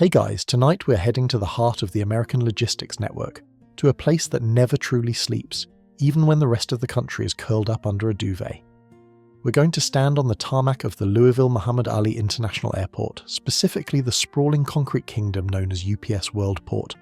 Hey guys, tonight we're heading to the heart of the American logistics network, to a place that never truly sleeps, even when the rest of the country is curled up under a duvet. We're going to stand on the tarmac of the Louisville Muhammad Ali International Airport, specifically the sprawling concrete kingdom known as UPS Worldport.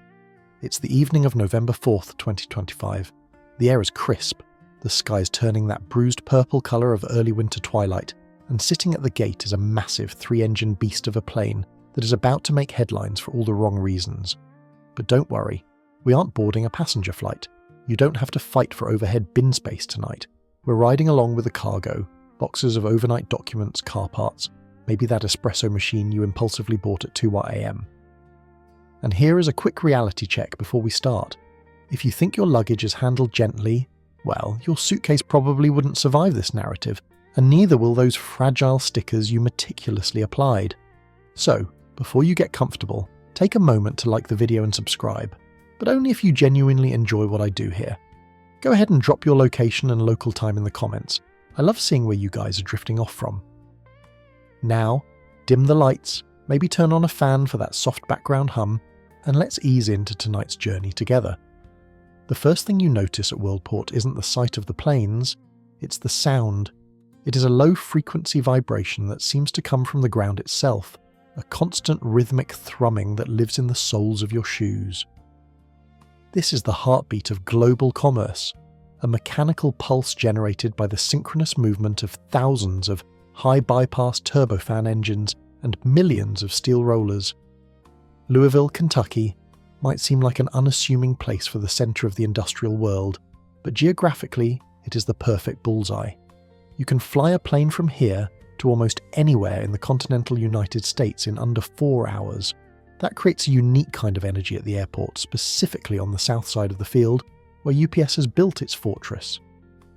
It's the evening of November 4th, 2025. The air is crisp, the sky's turning that bruised purple colour of early winter twilight, and sitting at the gate is a massive three-engine beast of a plane that is about to make headlines for all the wrong reasons. But don't worry, we aren't boarding a passenger flight. You don't have to fight for overhead bin space tonight. We're riding along with the cargo, boxes of overnight documents, car parts, maybe that espresso machine you impulsively bought at 2 a.m. And here is a quick reality check before we start. If you think your luggage is handled gently, well, your suitcase probably wouldn't survive this narrative, and neither will those fragile stickers you meticulously applied. So, before you get comfortable, take a moment to like the video and subscribe, but only if you genuinely enjoy what I do here. Go ahead and drop your location and local time in the comments. I love seeing where you guys are drifting off from. Now, dim the lights, maybe turn on a fan for that soft background hum, and let's ease into tonight's journey together. The first thing you notice at Worldport isn't the sight of the planes, it's the sound. It is a low-frequency vibration that seems to come from the ground itself, a constant rhythmic thrumming that lives in the soles of your shoes. This is the heartbeat of global commerce, a mechanical pulse generated by the synchronous movement of thousands of high-bypass turbofan engines and millions of steel rollers. Louisville, Kentucky, might seem like an unassuming place for the center of the industrial world, but geographically, it is the perfect bullseye. You can fly a plane from here to almost anywhere in the continental United States in under 4 hours. That creates a unique kind of energy at the airport, specifically on the south side of the field, where UPS has built its fortress.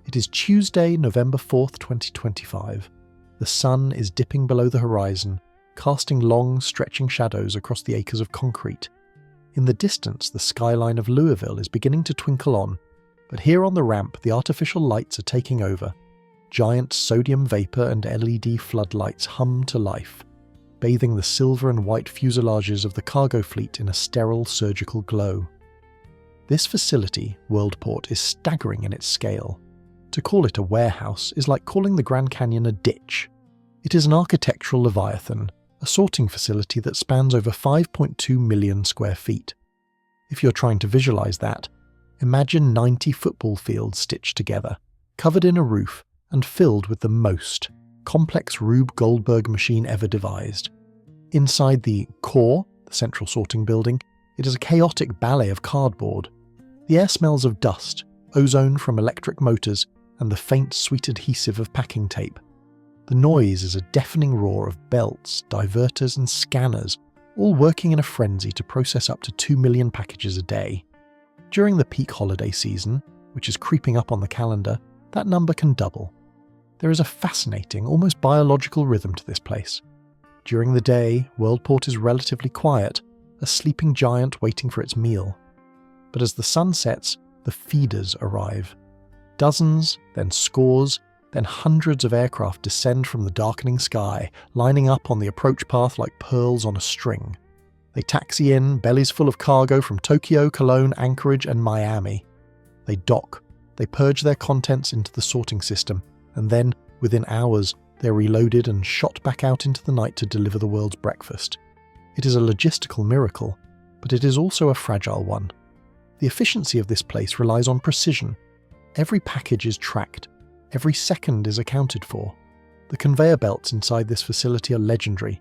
It is Tuesday, November 4th, 2025. The sun is dipping below the horizon, casting long, stretching shadows across the acres of concrete. In the distance, the skyline of Louisville is beginning to twinkle on, but here on the ramp, the artificial lights are taking over. Giant sodium vapor and LED floodlights hum to life, bathing the silver and white fuselages of the cargo fleet in a sterile surgical glow. This facility, Worldport, is staggering in its scale. To call it a warehouse is like calling the Grand Canyon a ditch. It is an architectural leviathan, a sorting facility that spans over 5.2 million square feet. If you're trying to visualize that, imagine 90 football fields stitched together, covered in a roof, and filled with the most complex Rube Goldberg machine ever devised. Inside the core, the central sorting building, it is a chaotic ballet of cardboard. The air smells of dust, ozone from electric motors, and the faint sweet adhesive of packing tape. The noise is a deafening roar of belts, diverters, and scanners, all working in a frenzy to process up to 2 million packages a day. During the peak holiday season, which is creeping up on the calendar, that number can double. There is a fascinating, almost biological rhythm to this place. During the day, Worldport is relatively quiet, a sleeping giant waiting for its meal. But as the sun sets, the feeders arrive. Dozens, then scores, then hundreds of aircraft descend from the darkening sky, lining up on the approach path like pearls on a string. They taxi in, bellies full of cargo from Tokyo, Cologne, Anchorage, and Miami. They dock, they purge their contents into the sorting system, and then, within hours, they're reloaded and shot back out into the night to deliver the world's breakfast. It is a logistical miracle, but it is also a fragile one. The efficiency of this place relies on precision. Every package is tracked. Every second is accounted for. The conveyor belts inside this facility are legendary.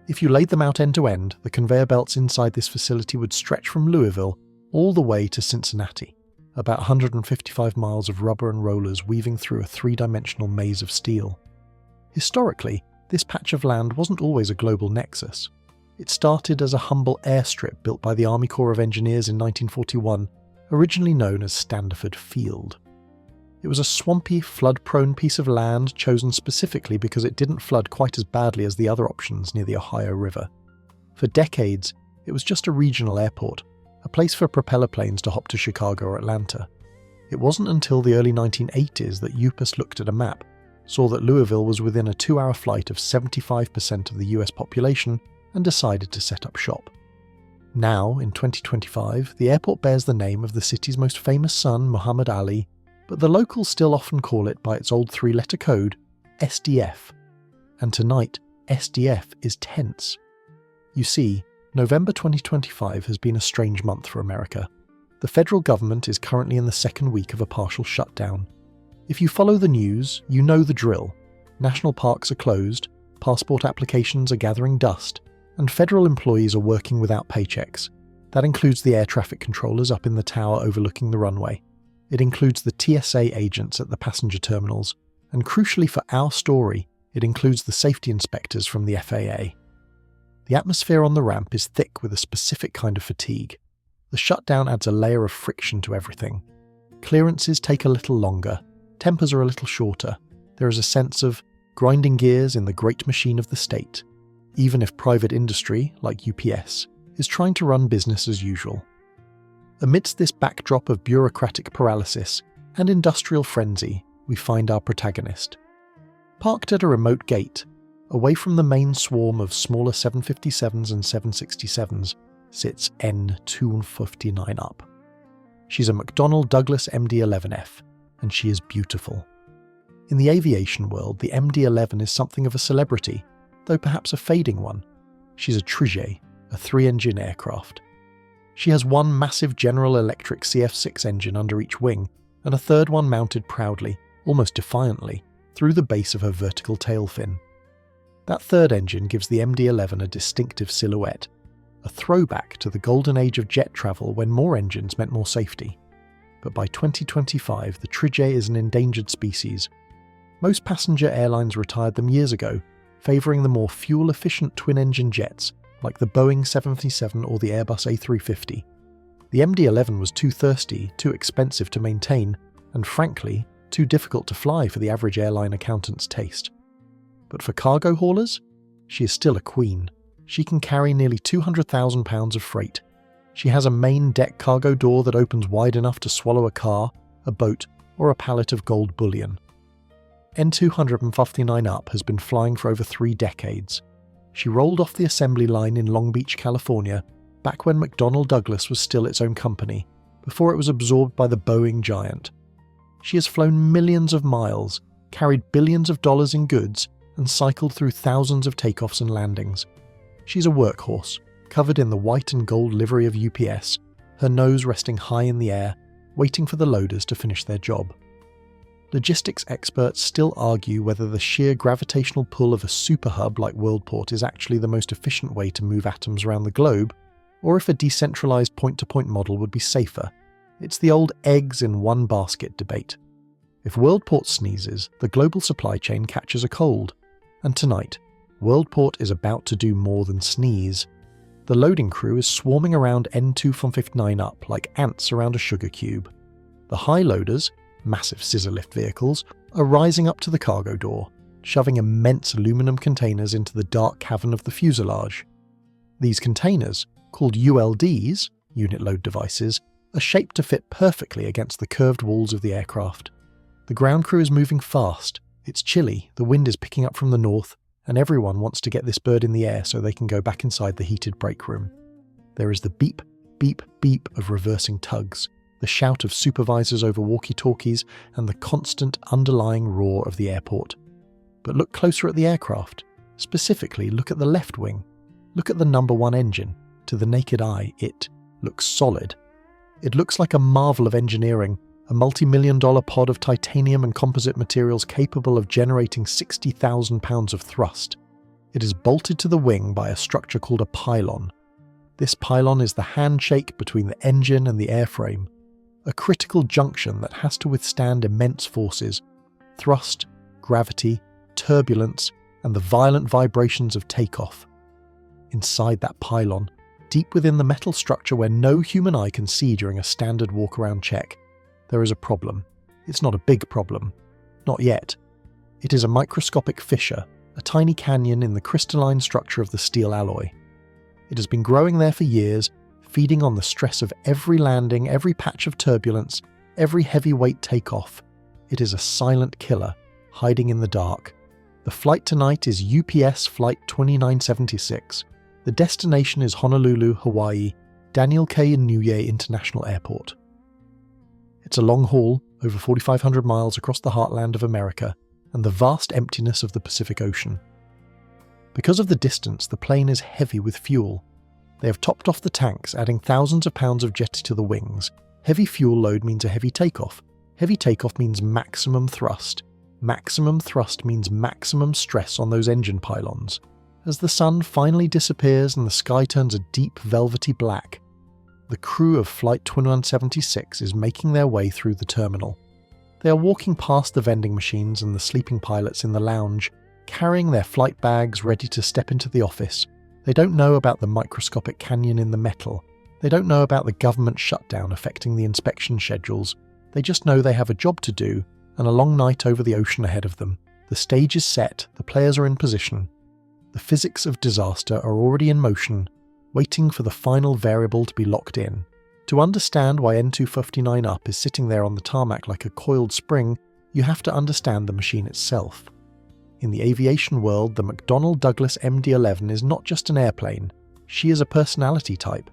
If you laid them out end to end, the conveyor belts inside this facility would stretch from Louisville all the way to Cincinnati, about 155 miles of rubber and rollers weaving through a three-dimensional maze of steel. Historically, this patch of land wasn't always a global nexus. It started as a humble airstrip built by the Army Corps of Engineers in 1941, originally known as Standiford Field. It was a swampy, flood-prone piece of land chosen specifically because it didn't flood quite as badly as the other options near the Ohio River. For decades, it was just a regional airport, a place for propeller planes to hop to Chicago or Atlanta. It wasn't until the early 1980s that UPS looked at a map, saw that Louisville was within a 2-hour flight of 75% of the US population, and decided to set up shop. Now, in 2025, the airport bears the name of the city's most famous son, Muhammad Ali, but the locals still often call it by its old three-letter code, SDF. And tonight, SDF is tense. You see, November 2025 has been a strange month for America. The federal government is currently in the second week of a partial shutdown. If you follow the news, you know the drill. National parks are closed, passport applications are gathering dust, and federal employees are working without paychecks. That includes the air traffic controllers up in the tower overlooking the runway. It includes the TSA agents at the passenger terminals, and crucially for our story, it includes the safety inspectors from the FAA. The atmosphere on the ramp is thick with a specific kind of fatigue. The shutdown adds a layer of friction to everything. Clearances take a little longer, tempers are a little shorter. There is a sense of grinding gears in the great machine of the state, even if private industry, like UPS, is trying to run business as usual. Amidst this backdrop of bureaucratic paralysis and industrial frenzy, we find our protagonist. Parked at a remote gate, away from the main swarm of smaller 757s and 767s, sits N259 up. She's a McDonnell Douglas MD-11F, and she is beautiful. In the aviation world, the MD-11 is something of a celebrity, though perhaps a fading one. She's a trijet, a three-engine aircraft. She has one massive General Electric CF6 engine under each wing, and a third one mounted proudly, almost defiantly, through the base of her vertical tail fin. That third engine gives the MD-11 a distinctive silhouette, a throwback to the golden age of jet travel when more engines meant more safety. But by 2025, the trijet is an endangered species. Most passenger airlines retired them years ago, favouring the more fuel-efficient twin-engine jets like the Boeing 757 or the Airbus A350. The MD-11 was too thirsty, too expensive to maintain, and frankly, too difficult to fly for the average airline accountant's taste. But for cargo haulers, she is still a queen. She can carry nearly 200,000 pounds of freight. She has a main deck cargo door that opens wide enough to swallow a car, a boat, or a pallet of gold bullion. N259 Up has been flying for over 3 decades. She rolled off the assembly line in Long Beach, California, back when McDonnell Douglas was still its own company, before it was absorbed by the Boeing giant. She has flown millions of miles, carried billions of dollars in goods, and cycled through thousands of takeoffs and landings. She's a workhorse, covered in the white and gold livery of UPS, her nose resting high in the air, waiting for the loaders to finish their job. Logistics experts still argue whether the sheer gravitational pull of a superhub like Worldport is actually the most efficient way to move atoms around the globe, or if a decentralized point-to-point model would be safer. It's the old eggs in one basket debate. If Worldport sneezes, the global supply chain catches a cold. And tonight, Worldport is about to do more than sneeze. The loading crew is swarming around N259 Up like ants around a sugar cube. The high loaders, massive scissor lift vehicles, are rising up to the cargo door, shoving immense aluminum containers into the dark cavern of the fuselage. These containers, called ULDs, unit load devices, are shaped to fit perfectly against the curved walls of the aircraft. The ground crew is moving fast, it's chilly, the wind is picking up from the north, and everyone wants to get this bird in the air so they can go back inside the heated break room. There is the beep, beep, beep of reversing tugs, the shout of supervisors over walkie-talkies, and the constant underlying roar of the airport. But look closer at the aircraft. Specifically, look at the left wing. Look at the number 1 engine. To the naked eye, it looks solid. It looks like a marvel of engineering, a multi-million-dollar pod of titanium and composite materials capable of generating 60,000 pounds of thrust. It is bolted to the wing by a structure called a pylon. This pylon is the handshake between the engine and the airframe, a critical junction that has to withstand immense forces, thrust, gravity, turbulence, and the violent vibrations of takeoff. Inside that pylon, deep within the metal structure where no human eye can see during a standard walk-around check, there is a problem. It's not a big problem. Not yet. It is a microscopic fissure, a tiny canyon in the crystalline structure of the steel alloy. It has been growing there for years, feeding on the stress of every landing, every patch of turbulence, every heavyweight takeoff. It is a silent killer, hiding in the dark. The flight tonight is UPS Flight 2976. The destination is Honolulu, Hawaii, Daniel K. Inouye International Airport. It's a long haul, over 4,500 miles across the heartland of America and the vast emptiness of the Pacific Ocean. Because of the distance, the plane is heavy with fuel. They have topped off the tanks, adding thousands of pounds of jetty to the wings. Heavy fuel load means a heavy takeoff. Heavy takeoff means maximum thrust. Maximum thrust means maximum stress on those engine pylons. As the sun finally disappears and the sky turns a deep velvety black, the crew of Flight 2176 is making their way through the terminal. They are walking past the vending machines and the sleeping pilots in the lounge, carrying their flight bags ready to step into the office. They don't know about the microscopic canyon in the metal. They don't know about the government shutdown affecting the inspection schedules. They just know they have a job to do and a long night over the ocean ahead of them. The stage is set, the players are in position. The physics of disaster are already in motion, waiting for the final variable to be locked in. To understand why N259 Up is sitting there on the tarmac like a coiled spring, you have to understand the machine itself. In the aviation world, the McDonnell Douglas MD-11 is not just an airplane, she is a personality type.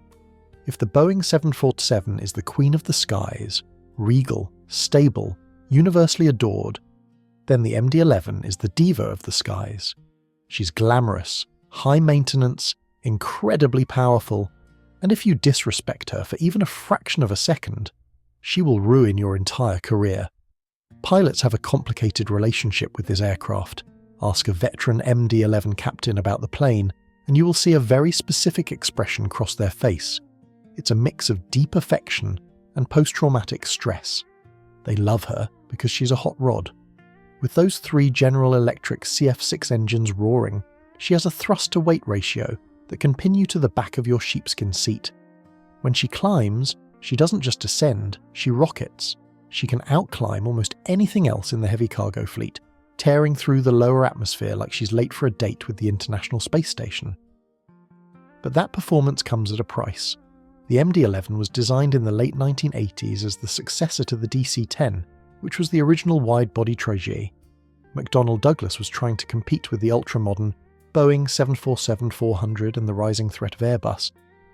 If the Boeing 747 is the queen of the skies, regal, stable, universally adored, then the MD-11 is the diva of the skies. She's glamorous, high maintenance, incredibly powerful, and if you disrespect her for even a fraction of a second, she will ruin your entire career. Pilots have a complicated relationship with this aircraft. Ask a veteran MD-11 captain about the plane, and you will see a very specific expression cross their face. It's a mix of deep affection and post-traumatic stress. They love her because she's a hot rod. With those 3 General Electric CF6 engines roaring, she has a thrust-to-weight ratio that can pin you to the back of your sheepskin seat. When she climbs, she doesn't just ascend, she rockets. She can outclimb almost anything else in the heavy cargo fleet, tearing through the lower atmosphere like she's late for a date with the International Space Station. But that performance comes at a price. The MD-11 was designed in the late 1980s as the successor to the DC-10, which was the original wide-body trijet. McDonnell Douglas was trying to compete with the ultra-modern Boeing 747-400 and the rising threat of Airbus,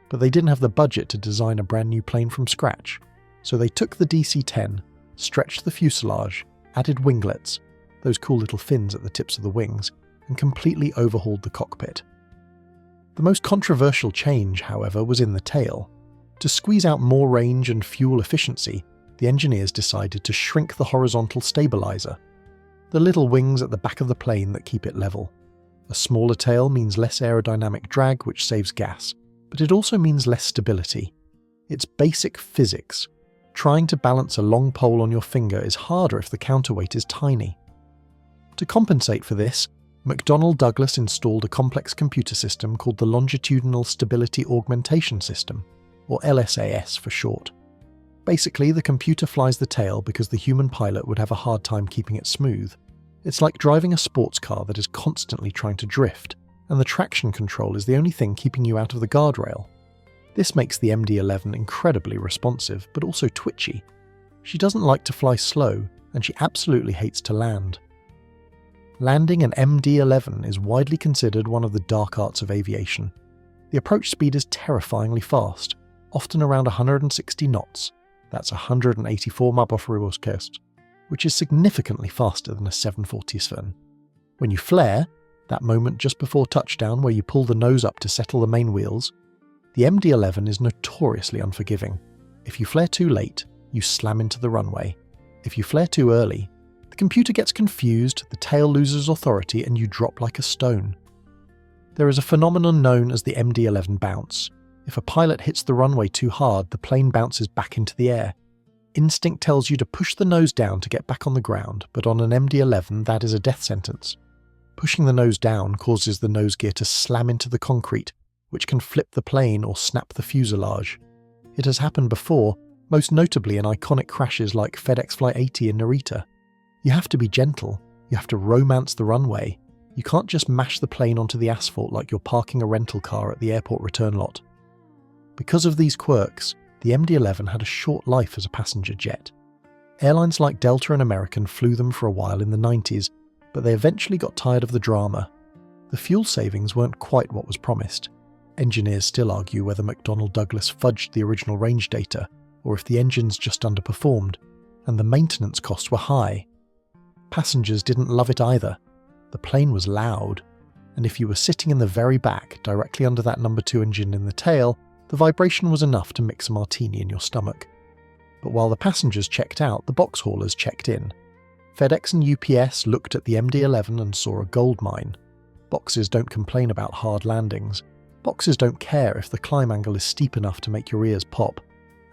but they didn't have the budget to design a brand new plane from scratch. So they took the DC-10, stretched the fuselage, added winglets, those cool little fins at the tips of the wings, and completely overhauled the cockpit. The most controversial change, however, was in the tail. To squeeze out more range and fuel efficiency, the engineers decided to shrink the horizontal stabilizer, the little wings at the back of the plane that keep it level. A smaller tail means less aerodynamic drag, which saves gas, but it also means less stability. It's basic physics. Trying to balance a long pole on your finger is harder if the counterweight is tiny. To compensate for this, McDonnell Douglas installed a complex computer system called the Longitudinal Stability Augmentation System, or LSAS for short. Basically, the computer flies the tail because the human pilot would have a hard time keeping it smooth. It's like driving a sports car that is constantly trying to drift, and the traction control is the only thing keeping you out of the guardrail. This makes the MD-11 incredibly responsive, but also twitchy. She doesn't like to fly slow, and she absolutely hates to land. Landing an MD-11 is widely considered one of the dark arts of aviation. The approach speed is terrifyingly fast, often around 160 knots. That's 184 mph, which is significantly faster than a 747. When you flare, that moment just before touchdown where you pull the nose up to settle the main wheels, the MD-11 is notoriously unforgiving. If you flare too late, you slam into the runway. If you flare too early, the computer gets confused, the tail loses authority, and you drop like a stone. There is a phenomenon known as the MD-11 bounce. If a pilot hits the runway too hard, the plane bounces back into the air. Instinct tells you to push the nose down to get back on the ground, but on an MD-11 that is a death sentence. Pushing the nose down causes the nose gear to slam into the concrete, which can flip the plane or snap the fuselage. It has happened before, most notably in iconic crashes like FedEx Flight 80 in Narita. You have to be gentle, you have to romance the runway. You can't just mash the plane onto the asphalt like you're parking a rental car at the airport return lot. Because of these quirks, the MD-11 had a short life as a passenger jet. Airlines like Delta and American flew them for a while in the 90s, but they eventually got tired of the drama. The fuel savings weren't quite what was promised. Engineers still argue whether McDonnell Douglas fudged the original range data, or if the engines just underperformed, and the maintenance costs were high. Passengers didn't love it either. The plane was loud, and if you were sitting in the very back, directly under that number 2 engine in the tail, the vibration was enough to mix a martini in your stomach. But while the passengers checked out, the box haulers checked in. FedEx and UPS looked at the MD-11 and saw a gold mine. Boxes don't complain about hard landings. Boxes don't care if the climb angle is steep enough to make your ears pop.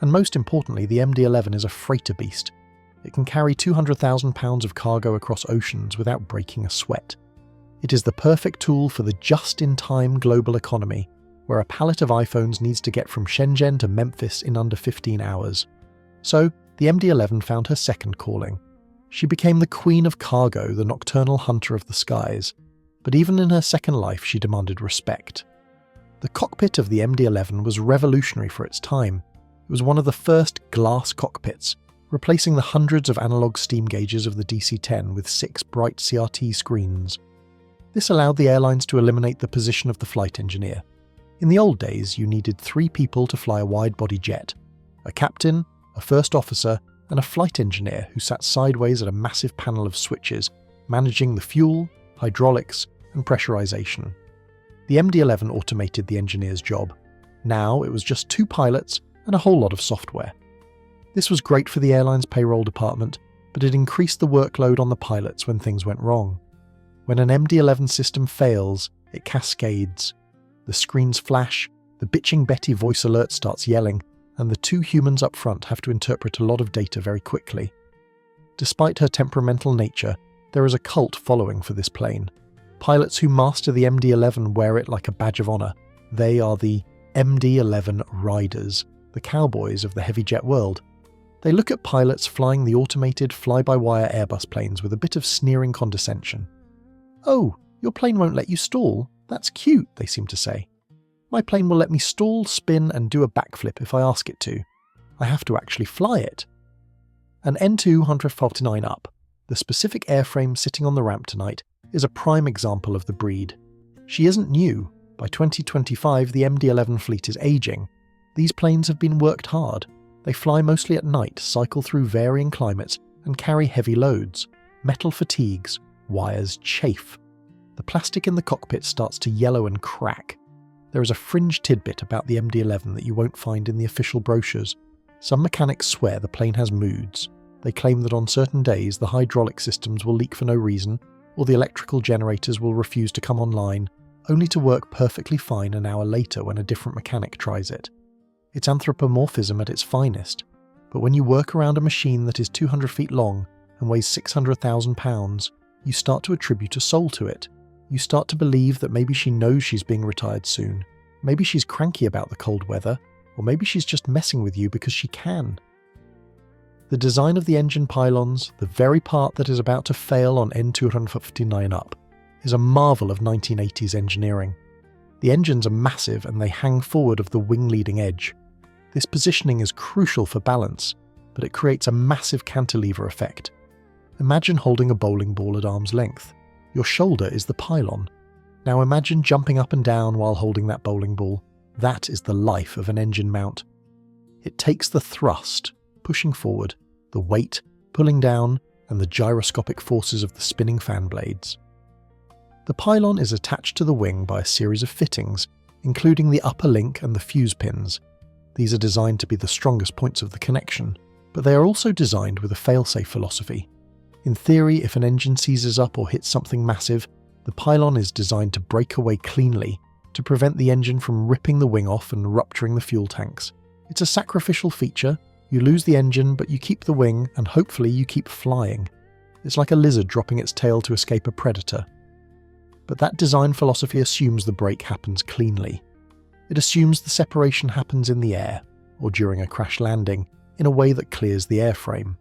And most importantly, the MD-11 is a freighter beast. It can carry 200,000 pounds of cargo across oceans without breaking a sweat. It is the perfect tool for the just-in-time global economy, where a pallet of iPhones needs to get from Shenzhen to Memphis in under 15 hours. So, the MD-11 found her second calling. She became the queen of cargo, the nocturnal hunter of the skies. But even in her second life, she demanded respect. The cockpit of the MD-11 was revolutionary for its time. It was one of the first glass cockpits, replacing the hundreds of analog steam gauges of the DC-10 with 6 bright CRT screens. This allowed the airlines to eliminate the position of the flight engineer. In the old days, you needed 3 people to fly a wide-body jet: a captain, a first officer, and a flight engineer who sat sideways at a massive panel of switches, managing the fuel, hydraulics, and pressurization. The MD-11 automated the engineer's job. Now it was just 2 pilots and a whole lot of software. This was great for the airline's payroll department, but it increased the workload on the pilots when things went wrong. When an MD-11 system fails, it cascades. The screens flash, the bitching Betty voice alert starts yelling, and the 2 humans up front have to interpret a lot of data very quickly. Despite her temperamental nature, there is a cult following for this plane. Pilots who master the MD-11 wear it like a badge of honour. They are the MD-11 riders, the cowboys of the heavy jet world. They look at pilots flying the automated fly-by-wire Airbus planes with a bit of sneering condescension. "Oh, your plane won't let you stall? That's cute," they seem to say. "My plane will let me stall, spin, and do a backflip if I ask it to. I have to actually fly it." An N249 up, the specific airframe sitting on the ramp tonight, is a prime example of the breed. She isn't new. By 2025, the MD-11 fleet is aging. These planes have been worked hard. They fly mostly at night, cycle through varying climates, and carry heavy loads. Metal fatigues, wires chafe. The plastic in the cockpit starts to yellow and crack. There is a fringe tidbit about the MD-11 that you won't find in the official brochures. Some mechanics swear the plane has moods. They claim that on certain days the hydraulic systems will leak for no reason, or the electrical generators will refuse to come online, only to work perfectly fine an hour later when a different mechanic tries it. It's anthropomorphism at its finest, but when you work around a machine that is 200 feet long and weighs 600,000 pounds, you start to attribute a soul to it. You start to believe that maybe she knows she's being retired soon, maybe she's cranky about the cold weather, or maybe she's just messing with you because she can. The design of the engine pylons, the very part that is about to fail on N259 up, is a marvel of 1980s engineering. The engines are massive and they hang forward of the wing leading edge. This positioning is crucial for balance, but it creates a massive cantilever effect. Imagine holding a bowling ball at arm's length. Your shoulder is the pylon. Now imagine jumping up and down while holding that bowling ball. That is the life of an engine mount. It takes the thrust, pushing forward, the weight, pulling down, and the gyroscopic forces of the spinning fan blades. The pylon is attached to the wing by a series of fittings, including the upper link and the fuse pins. These are designed to be the strongest points of the connection, but they are also designed with a fail-safe philosophy. In theory, if an engine seizes up or hits something massive, the pylon is designed to break away cleanly, to prevent the engine from ripping the wing off and rupturing the fuel tanks. It's a sacrificial feature. You lose the engine, but you keep the wing, and hopefully you keep flying. It's like a lizard dropping its tail to escape a predator. But that design philosophy assumes the break happens cleanly. It assumes the separation happens in the air, or during a crash landing, in a way that clears the airframe.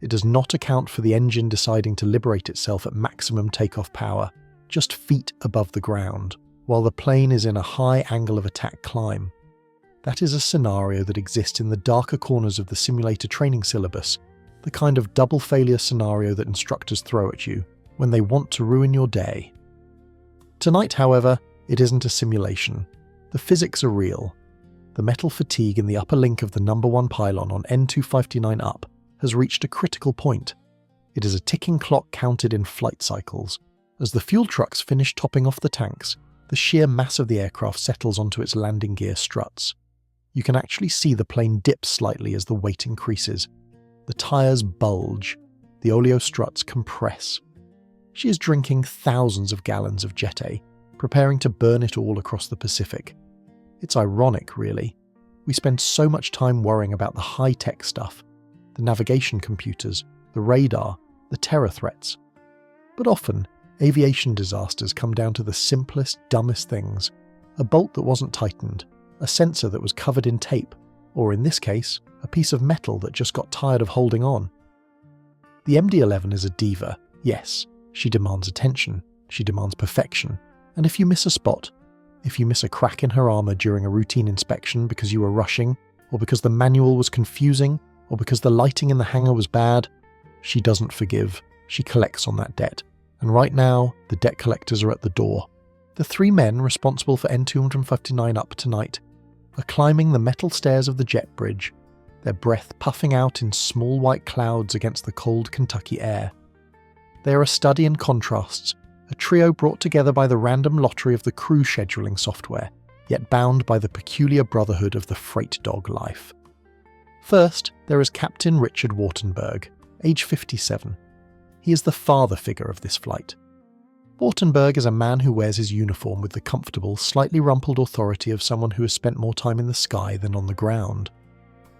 It does not account for the engine deciding to liberate itself at maximum takeoff power, just feet above the ground, while the plane is in a high angle of attack climb. That is a scenario that exists in the darker corners of the simulator training syllabus, the kind of double failure scenario that instructors throw at you when they want to ruin your day. Tonight, however, it isn't a simulation. The physics are real. The metal fatigue in the upper link of the number 1 pylon on N259 up has reached a critical point. It is a ticking clock counted in flight cycles. As the fuel trucks finish topping off the tanks, the sheer mass of the aircraft settles onto its landing gear struts. You can actually see the plane dip slightly as the weight increases. The tyres bulge. The oleo struts compress. She is drinking thousands of gallons of Jet A, preparing to burn it all across the Pacific. It's ironic, really. We spend so much time worrying about the high-tech stuff, the navigation computers, the radar, the terror threats. But often, aviation disasters come down to the simplest, dumbest things. A bolt that wasn't tightened, a sensor that was covered in tape, or in this case, a piece of metal that just got tired of holding on. The MD-11 is a diva, yes. She demands attention, she demands perfection, and if you miss a spot, if you miss a crack in her armour during a routine inspection because you were rushing, or because the manual was confusing, or because the lighting in the hangar was bad, she doesn't forgive. She collects on that debt. And right now, the debt collectors are at the door. The 3 men responsible for N259 up tonight are climbing the metal stairs of the jet bridge, their breath puffing out in small white clouds against the cold Kentucky air. They are a study in contrasts, a trio brought together by the random lottery of the crew scheduling software, yet bound by the peculiar brotherhood of the freight dog life. First, there is Captain Richard Wartenberg, age 57. He is the father figure of this flight. Wartenberg is a man who wears his uniform with the comfortable, slightly rumpled authority of someone who has spent more time in the sky than on the ground.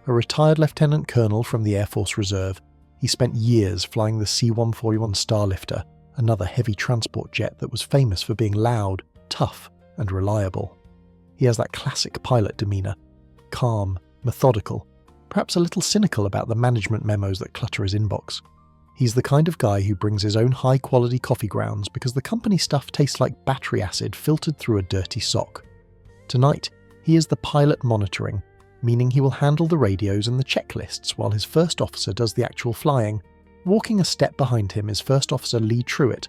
A retired lieutenant colonel from the Air Force Reserve, he spent years flying the C-141 Starlifter, another heavy transport jet that was famous for being loud, tough, and reliable. He has that classic pilot demeanour, calm, methodical, perhaps a little cynical about the management memos that clutter his inbox. He's the kind of guy who brings his own high-quality coffee grounds because the company stuff tastes like battery acid filtered through a dirty sock. Tonight, he is the pilot monitoring, meaning he will handle the radios and the checklists while his first officer does the actual flying. Walking a step behind him is First Officer Lee Truitt,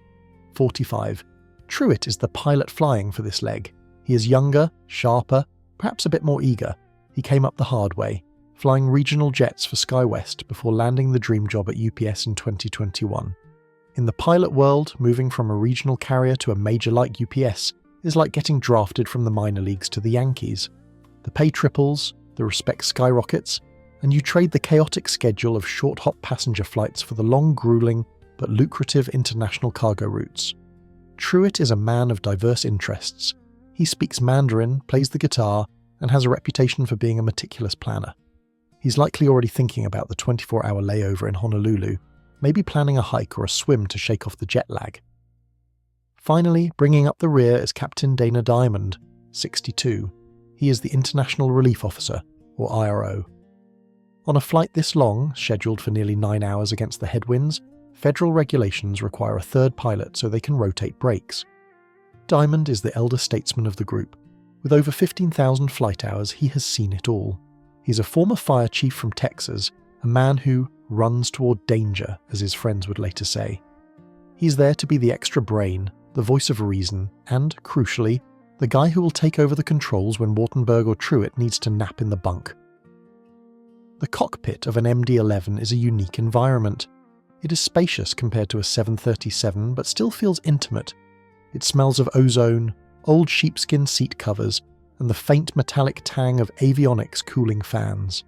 45. Truitt is the pilot flying for this leg. He is younger, sharper, perhaps a bit more eager. He came up the hard way, flying regional jets for SkyWest before landing the dream job at UPS in 2021. In the pilot world, moving from a regional carrier to a major like UPS is like getting drafted from the minor leagues to the Yankees. The pay triples, the respect skyrockets, and you trade the chaotic schedule of short-hop passenger flights for the long, grueling, but lucrative international cargo routes. Truitt is a man of diverse interests. He speaks Mandarin, plays the guitar, and has a reputation for being a meticulous planner. He's likely already thinking about the 24-hour layover in Honolulu, maybe planning a hike or a swim to shake off the jet lag. Finally, bringing up the rear is Captain Dana Diamond, 62. He is the International Relief Officer, or IRO. On a flight this long, scheduled for nearly 9 hours against the headwinds, federal regulations require a third pilot so they can rotate brakes. Diamond is the elder statesman of the group. With over 15,000 flight hours, he has seen it all. He's a former fire chief from Texas, a man who runs toward danger, as his friends would later say. He's there to be the extra brain, the voice of reason, and, crucially, the guy who will take over the controls when Wartenberg or Truitt needs to nap in the bunk. The cockpit of an MD-11 is a unique environment. It is spacious compared to a 737, but still feels intimate. It smells of ozone, old sheepskin seat covers, and the faint metallic tang of avionics cooling fans.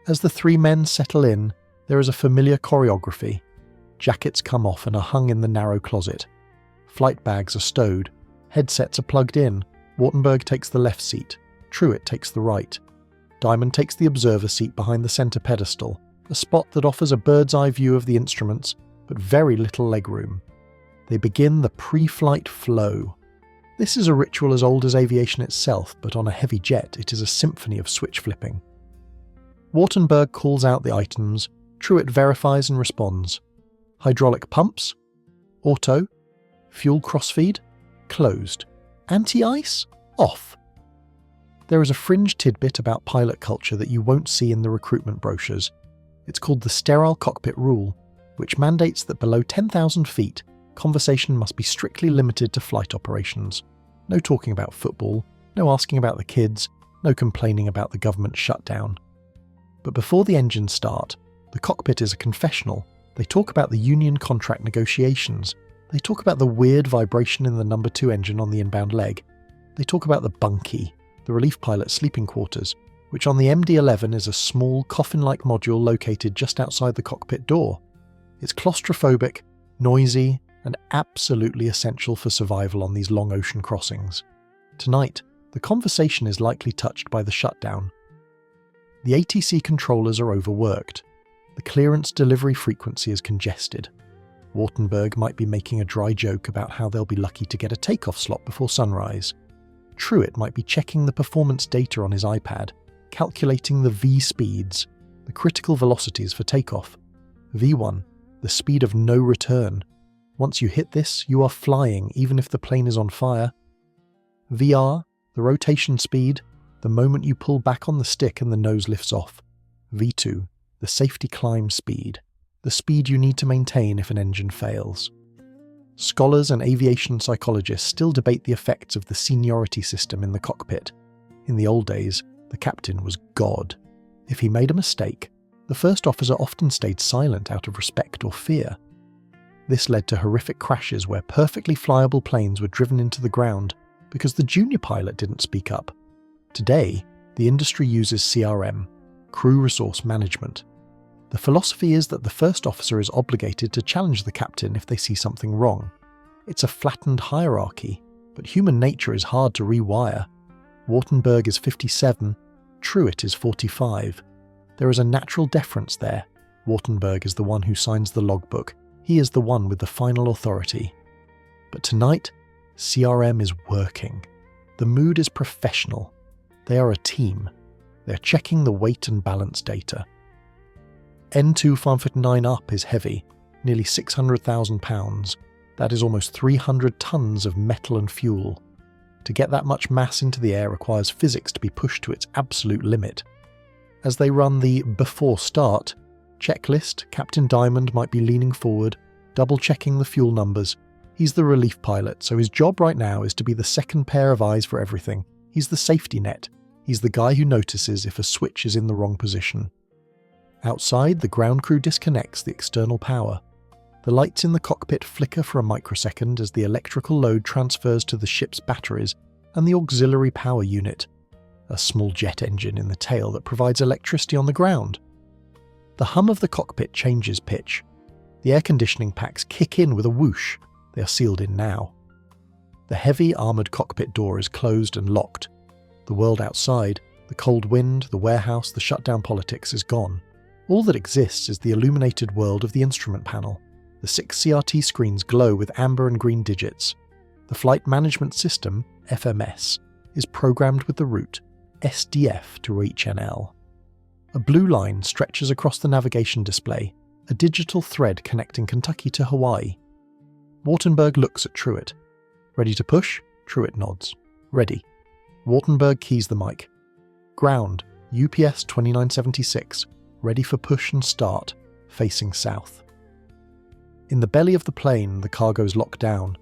As the 3 men settle in, there is a familiar choreography. Jackets come off and are hung in the narrow closet. Flight bags are stowed. Headsets are plugged in. Wartenberg takes the left seat. Truitt takes the right. Diamond takes the observer seat behind the centre pedestal, a spot that offers a bird's-eye view of the instruments, but very little legroom. They begin the pre-flight flow. This is a ritual as old as aviation itself, but on a heavy jet it is a symphony of switch flipping. Wartenberg calls out the items, Truitt verifies and responds. Hydraulic pumps? Auto? Fuel crossfeed? Closed. Anti-ice? Off. There is a fringe tidbit about pilot culture that you won't see in the recruitment brochures. It's called the sterile cockpit rule, which mandates that below 10,000 feet, conversation must be strictly limited to flight operations. No talking about football, no asking about the kids, no complaining about the government shutdown. But before the engines start, the cockpit is a confessional. They talk about the union contract negotiations. They talk about the weird vibration in the number 2 engine on the inbound leg. They talk about the bunkie, the relief pilot's sleeping quarters, which on the MD-11 is a small coffin-like module located just outside the cockpit door. It's claustrophobic, noisy, and absolutely essential for survival on these long ocean crossings. Tonight, the conversation is likely touched by the shutdown. The ATC controllers are overworked. The clearance delivery frequency is congested. Wartenberg might be making a dry joke about how they'll be lucky to get a takeoff slot before sunrise. Trijet might be checking the performance data on his iPad, calculating the V speeds, the critical velocities for takeoff. V1, the speed of no return. Once you hit this, you are flying even if the plane is on fire. VR, the rotation speed, the moment you pull back on the stick and the nose lifts off. V2, the safety climb speed, the speed you need to maintain if an engine fails. Scholars and aviation psychologists still debate the effects of the seniority system in the cockpit. In the old days, the captain was God. If he made a mistake, the first officer often stayed silent out of respect or fear. This led to horrific crashes where perfectly flyable planes were driven into the ground because the junior pilot didn't speak up. Today, the industry uses CRM, crew resource management. The philosophy is that the first officer is obligated to challenge the captain if they see something wrong. It's a flattened hierarchy, but human nature is hard to rewire. Wartenberg is 57, Trijet is 45. There is a natural deference there. Wartenberg is the one who signs the logbook. He is the one with the final authority. But tonight, CRM is working. The mood is professional. They are a team. They're checking the weight and balance data. N259 up is heavy, nearly 600,000 pounds. That is almost 300 tons of metal and fuel. To get that much mass into the air requires physics to be pushed to its absolute limit. As they run the before start checklist, Captain Diamond might be leaning forward, double-checking the fuel numbers. He's the relief pilot, so his job right now is to be the second pair of eyes for everything. He's the safety net. He's the guy who notices if a switch is in the wrong position. Outside, the ground crew disconnects the external power. The lights in the cockpit flicker for a microsecond as the electrical load transfers to the ship's batteries and the auxiliary power unit, a small jet engine in the tail that provides electricity on the ground. The hum of the cockpit changes pitch. The air conditioning packs kick in with a whoosh. They are sealed in now. The heavy armoured cockpit door is closed and locked. The world outside, the cold wind, the warehouse, the shutdown politics is gone. All that exists is the illuminated world of the instrument panel. The 6 CRT screens glow with amber and green digits. The Flight Management System, FMS, is programmed with the route SDF to reach NL. A blue line stretches across the navigation display, a digital thread connecting Kentucky to Hawaii. Wartenberg looks at Trijet. Ready to push? Trijet nods. Ready. Wartenberg keys the mic. Ground, UPS 2976, ready for push and start, facing south. In the belly of the plane, the cargo's locked down.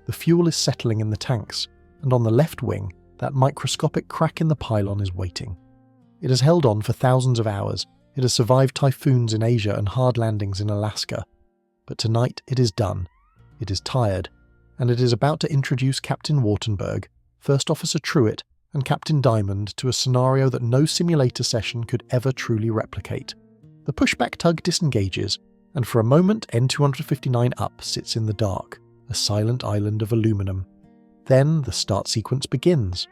The fuel is settling in the tanks, and on the left wing, that microscopic crack in the pylon is waiting. It has held on for thousands of hours. It has survived typhoons in Asia and hard landings in Alaska. But tonight it is done. It is tired, and it is about to introduce Captain Wartenberg, First Officer Trijet, and Captain Diamond to a scenario that no simulator session could ever truly replicate. The pushback tug disengages, and for a moment N259 up sits in the dark, a silent island of aluminum. Then the start sequence begins.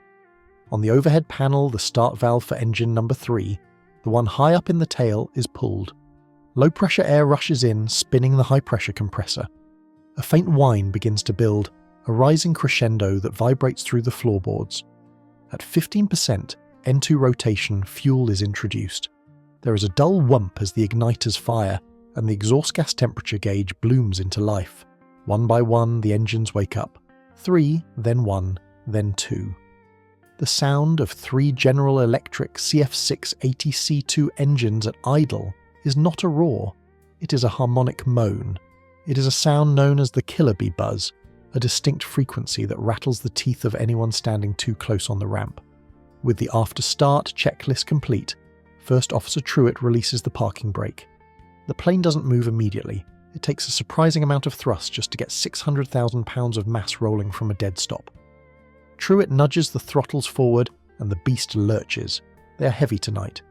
On the overhead panel, the start valve for engine number 3, the one high up in the tail, is pulled. Low-pressure air rushes in, spinning the high-pressure compressor. A faint whine begins to build, a rising crescendo that vibrates through the floorboards. At 15% N2 rotation, fuel is introduced. There is a dull whump as the igniters fire, and the exhaust gas temperature gauge blooms into life. One by one, the engines wake up. 3, then 1, then 2. The sound of 3 General Electric CF680C2 engines at idle is not a roar. It is a harmonic moan. It is a sound known as the killer bee buzz, a distinct frequency that rattles the teeth of anyone standing too close on the ramp. With the after start checklist complete, First Officer Truett releases the parking brake. The plane doesn't move immediately. It takes a surprising amount of thrust just to get 600,000 pounds of mass rolling from a dead stop. Truett nudges the throttles forward and the beast lurches. They are heavy tonight.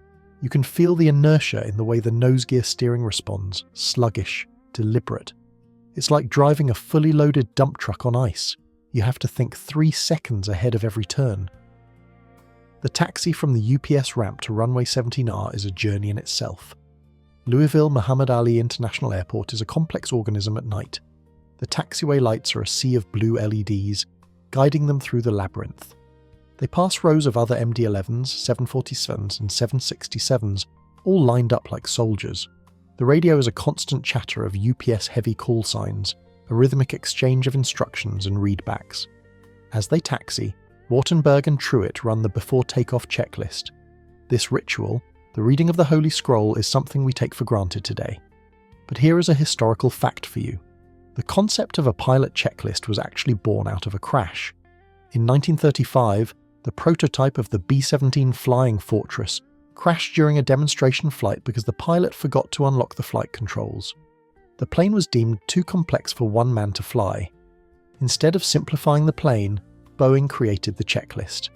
You can feel the inertia in the way the nose gear steering responds, sluggish, deliberate. It's like driving a fully loaded dump truck on ice. You have to think 3 seconds ahead of every turn. The taxi from the UPS ramp to runway 17R is a journey in itself. Louisville Muhammad Ali International Airport is a complex organism at night. The taxiway lights are a sea of blue LEDs, guiding them through the labyrinth. They pass rows of other MD-11s, 747s and 767s, all lined up like soldiers. The radio is a constant chatter of UPS heavy call signs, a rhythmic exchange of instructions and readbacks. As they taxi, Wartenberg and Truett run the before takeoff checklist. This ritual, the reading of the Holy Scroll, is something we take for granted today. But here is a historical fact for you. The concept of a pilot checklist was actually born out of a crash. In 1935, the prototype of the B-17 Flying Fortress crashed during a demonstration flight because the pilot forgot to unlock the flight controls. The plane was deemed too complex for one man to fly. Instead of simplifying the plane, Boeing created the checklist.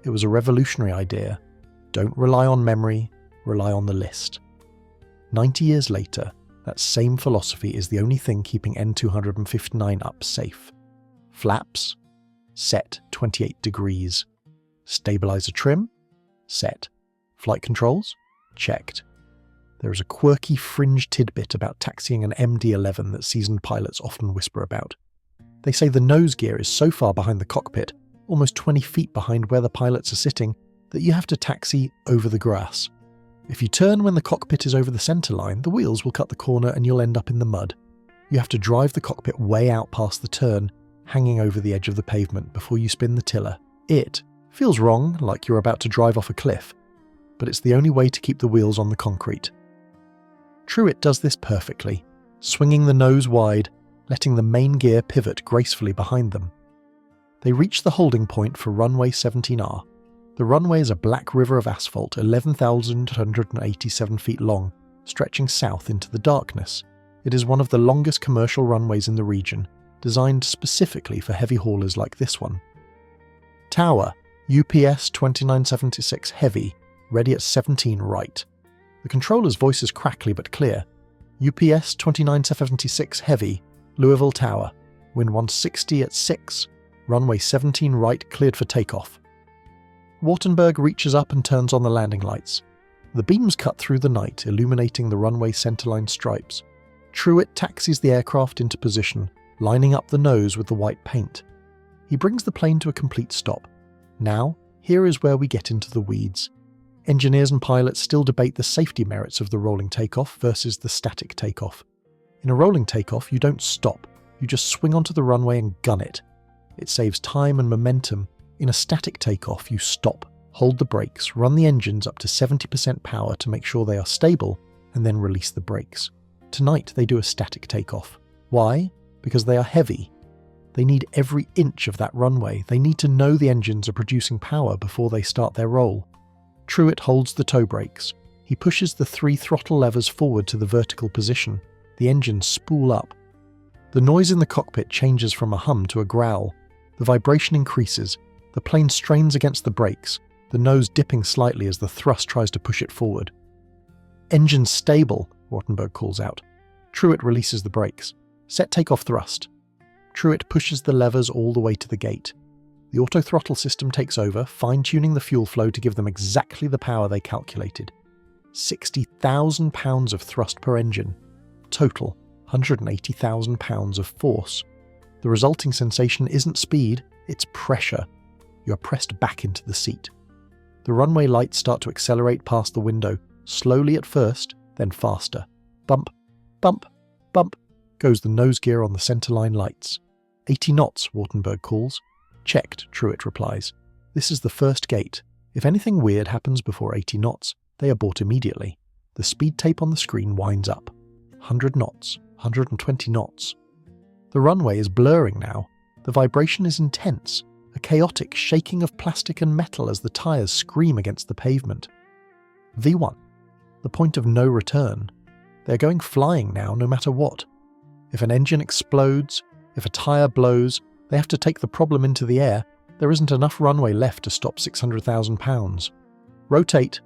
It was a revolutionary idea. Don't rely on memory, rely on the list. 90 years later, that same philosophy is the only thing keeping N259 up safe. Flaps, set 28 degrees. Stabilizer trim, set. Flight controls, checked. There is a quirky fringe tidbit about taxiing an MD-11 that seasoned pilots often whisper about. They say the nose gear is so far behind the cockpit, almost 20 feet behind where the pilots are sitting, that you have to taxi over the grass. If you turn when the cockpit is over the centre line, the wheels will cut the corner and you'll end up in the mud. You have to drive the cockpit way out past the turn, hanging over the edge of the pavement before you spin the tiller. It feels wrong, like you're about to drive off a cliff, but it's the only way to keep the wheels on the concrete. Truett does this perfectly, swinging the nose wide, letting the main gear pivot gracefully behind them. They reach the holding point for runway 17R. The runway is a black river of asphalt 11,187 feet long, stretching south into the darkness. It is one of the longest commercial runways in the region, designed specifically for heavy haulers like this one. Tower, UPS 2976 Heavy, ready at 17 right. The controller's voice is crackly but clear. UPS 2976 Heavy, Louisville Tower, wind 160 at 6, runway 17 right cleared for takeoff. Wartenberg reaches up and turns on the landing lights. The beams cut through the night, illuminating the runway centerline stripes. Truett taxis the aircraft into position, lining up the nose with the white paint. He brings the plane to a complete stop. Now, here is where we get into the weeds. Engineers and pilots still debate the safety merits of the rolling takeoff versus the static takeoff. In a rolling takeoff, you don't stop. You just swing onto the runway and gun it. It saves time and momentum. In a static takeoff, you stop, hold the brakes, run the engines up to 70% power to make sure they are stable, and then release the brakes. Tonight, they do a static takeoff. Why? Because they are heavy. They need every inch of that runway. They need to know the engines are producing power before they start their roll. Truett holds the toe brakes. He pushes the 3 throttle levers forward to the vertical position. The engines spool up. The noise in the cockpit changes from a hum to a growl. The vibration increases. The plane strains against the brakes, the nose dipping slightly as the thrust tries to push it forward. "Engine stable," Wartenberg calls out. Truett releases the brakes. "Set takeoff thrust." Truett pushes the levers all the way to the gate. The auto-throttle system takes over, fine-tuning the fuel flow to give them exactly the power they calculated. 60,000 pounds of thrust per engine. Total, 180,000 pounds of force. The resulting sensation isn't speed, it's pressure. You are pressed back into the seat. The runway lights start to accelerate past the window, slowly at first, then faster. Bump, bump, bump, goes the nose gear on the centerline lights. 80 knots, Wartenberg calls. Checked, Truett replies. This is the first gate. If anything weird happens before 80 knots, they abort immediately. The speed tape on the screen winds up. 100 knots, 120 knots. The runway is blurring now. The vibration is intense, a chaotic shaking of plastic and metal as the tyres scream against the pavement. V1. The point of no return. They're going flying now no matter what. If an engine explodes, if a tyre blows, they have to take the problem into the air. There isn't enough runway left to stop 600,000 pounds. Rotate.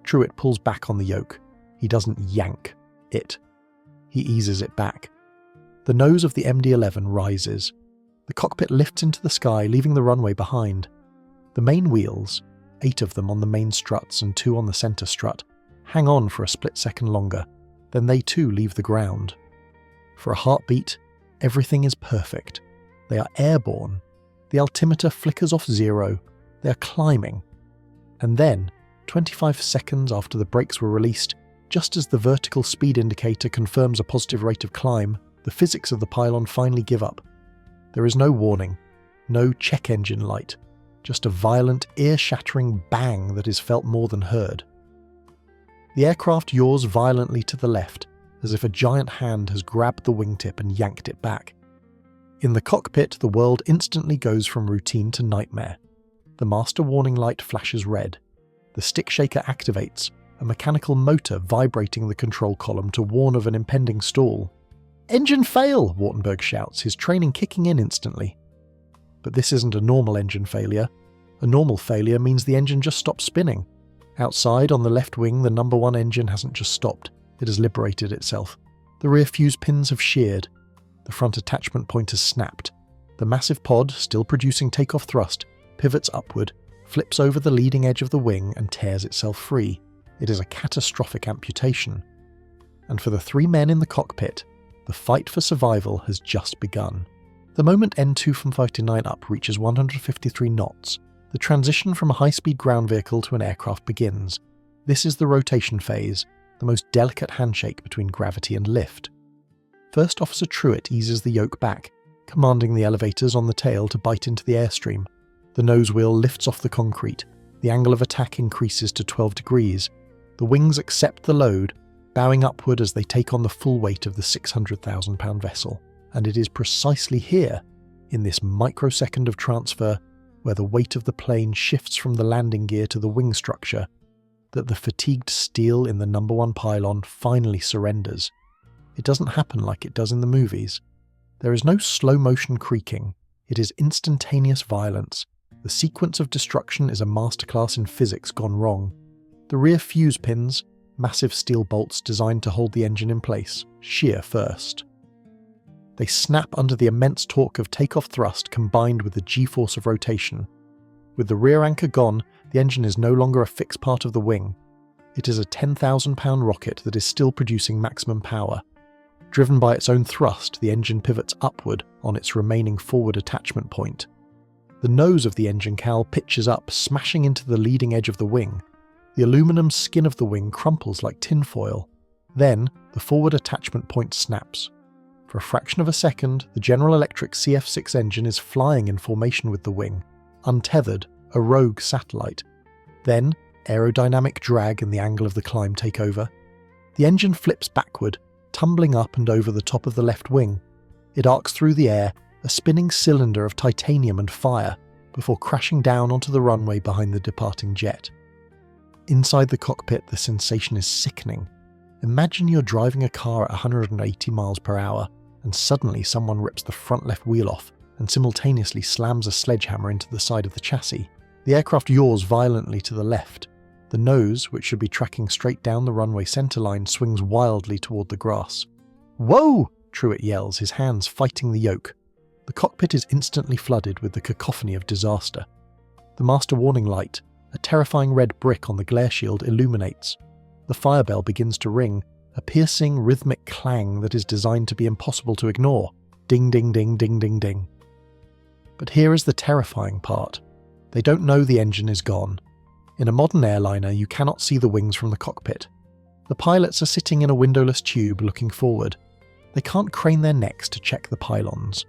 Truett pulls back on the yoke. He doesn't yank it. He eases it back. The nose of the MD-11 rises. The cockpit lifts into the sky, leaving the runway behind. The main wheels, 8 of them on the main struts and 2 on the centre strut, hang on for a split second longer. Then they too leave the ground. For a heartbeat, everything is perfect. They are airborne. The altimeter flickers off 0. They are climbing. And then, 25 seconds after the brakes were released, just as the vertical speed indicator confirms a positive rate of climb, the physics of the pylon finally give up. There is no warning, no check engine light, just a violent, ear-shattering bang that is felt more than heard. The aircraft yaws violently to the left, as if a giant hand has grabbed the wingtip and yanked it back. In the cockpit, the world instantly goes from routine to nightmare. The master warning light flashes red. The stick shaker activates, a mechanical motor vibrating the control column to warn of an impending stall. "Engine fail!" Wartenberg shouts, his training kicking in instantly. But this isn't a normal engine failure. A normal failure means the engine just stops spinning. Outside, on the left wing, the number 1 engine hasn't just stopped, it has liberated itself. The rear fuse pins have sheared. The front attachment point has snapped. The massive pod, still producing takeoff thrust, pivots upward, flips over the leading edge of the wing and tears itself free. It is a catastrophic amputation. And for the 3 men in the cockpit, the fight for survival has just begun. The moment N2 from 59 up reaches 153 knots, the transition from a high-speed ground vehicle to an aircraft begins. This is the rotation phase, the most delicate handshake between gravity and lift. First Officer Truett eases the yoke back, commanding the elevators on the tail to bite into the airstream. The nose wheel lifts off the concrete. The angle of attack increases to 12 degrees. The wings accept the load, bowing upward as they take on the full weight of the 600,000-pound vessel. And it is precisely here, in this microsecond of transfer, where the weight of the plane shifts from the landing gear to the wing structure, that the fatigued steel in the number 1 pylon finally surrenders. It doesn't happen like it does in the movies. There is no slow-motion creaking. It is instantaneous violence. The sequence of destruction is a masterclass in physics gone wrong. The rear fuse pins, massive steel bolts designed to hold the engine in place, shear first. They snap under the immense torque of takeoff thrust combined with the g-force of rotation. With the rear anchor gone, the engine is no longer a fixed part of the wing. It is a 10,000-pound rocket that is still producing maximum power. Driven by its own thrust, the engine pivots upward on its remaining forward attachment point. The nose of the engine cowl pitches up, smashing into the leading edge of the wing. The aluminum skin of the wing crumples like tinfoil. Then, the forward attachment point snaps. For a fraction of a second, the General Electric CF6 engine is flying in formation with the wing, untethered, a rogue satellite. Then, aerodynamic drag and the angle of the climb take over. The engine flips backward, tumbling up and over the top of the left wing. It arcs through the air, a spinning cylinder of titanium and fire, before crashing down onto the runway behind the departing jet. Inside the cockpit, the sensation is sickening. Imagine you're driving a car at 180 miles per hour, and suddenly someone rips the front left wheel off and simultaneously slams a sledgehammer into the side of the chassis. The aircraft yaws violently to the left. The nose, which should be tracking straight down the runway centerline, swings wildly toward the grass. "Whoa!" Truett yells, his hands fighting the yoke. The cockpit is instantly flooded with the cacophony of disaster. The master warning light, a terrifying red brick on the glare shield, illuminates. The fire bell begins to ring, a piercing, rhythmic clang that is designed to be impossible to ignore. Ding, ding, ding, ding, ding, ding. But here is the terrifying part. They don't know the engine is gone. In a modern airliner, you cannot see the wings from the cockpit. The pilots are sitting in a windowless tube looking forward. They can't crane their necks to check the pylons.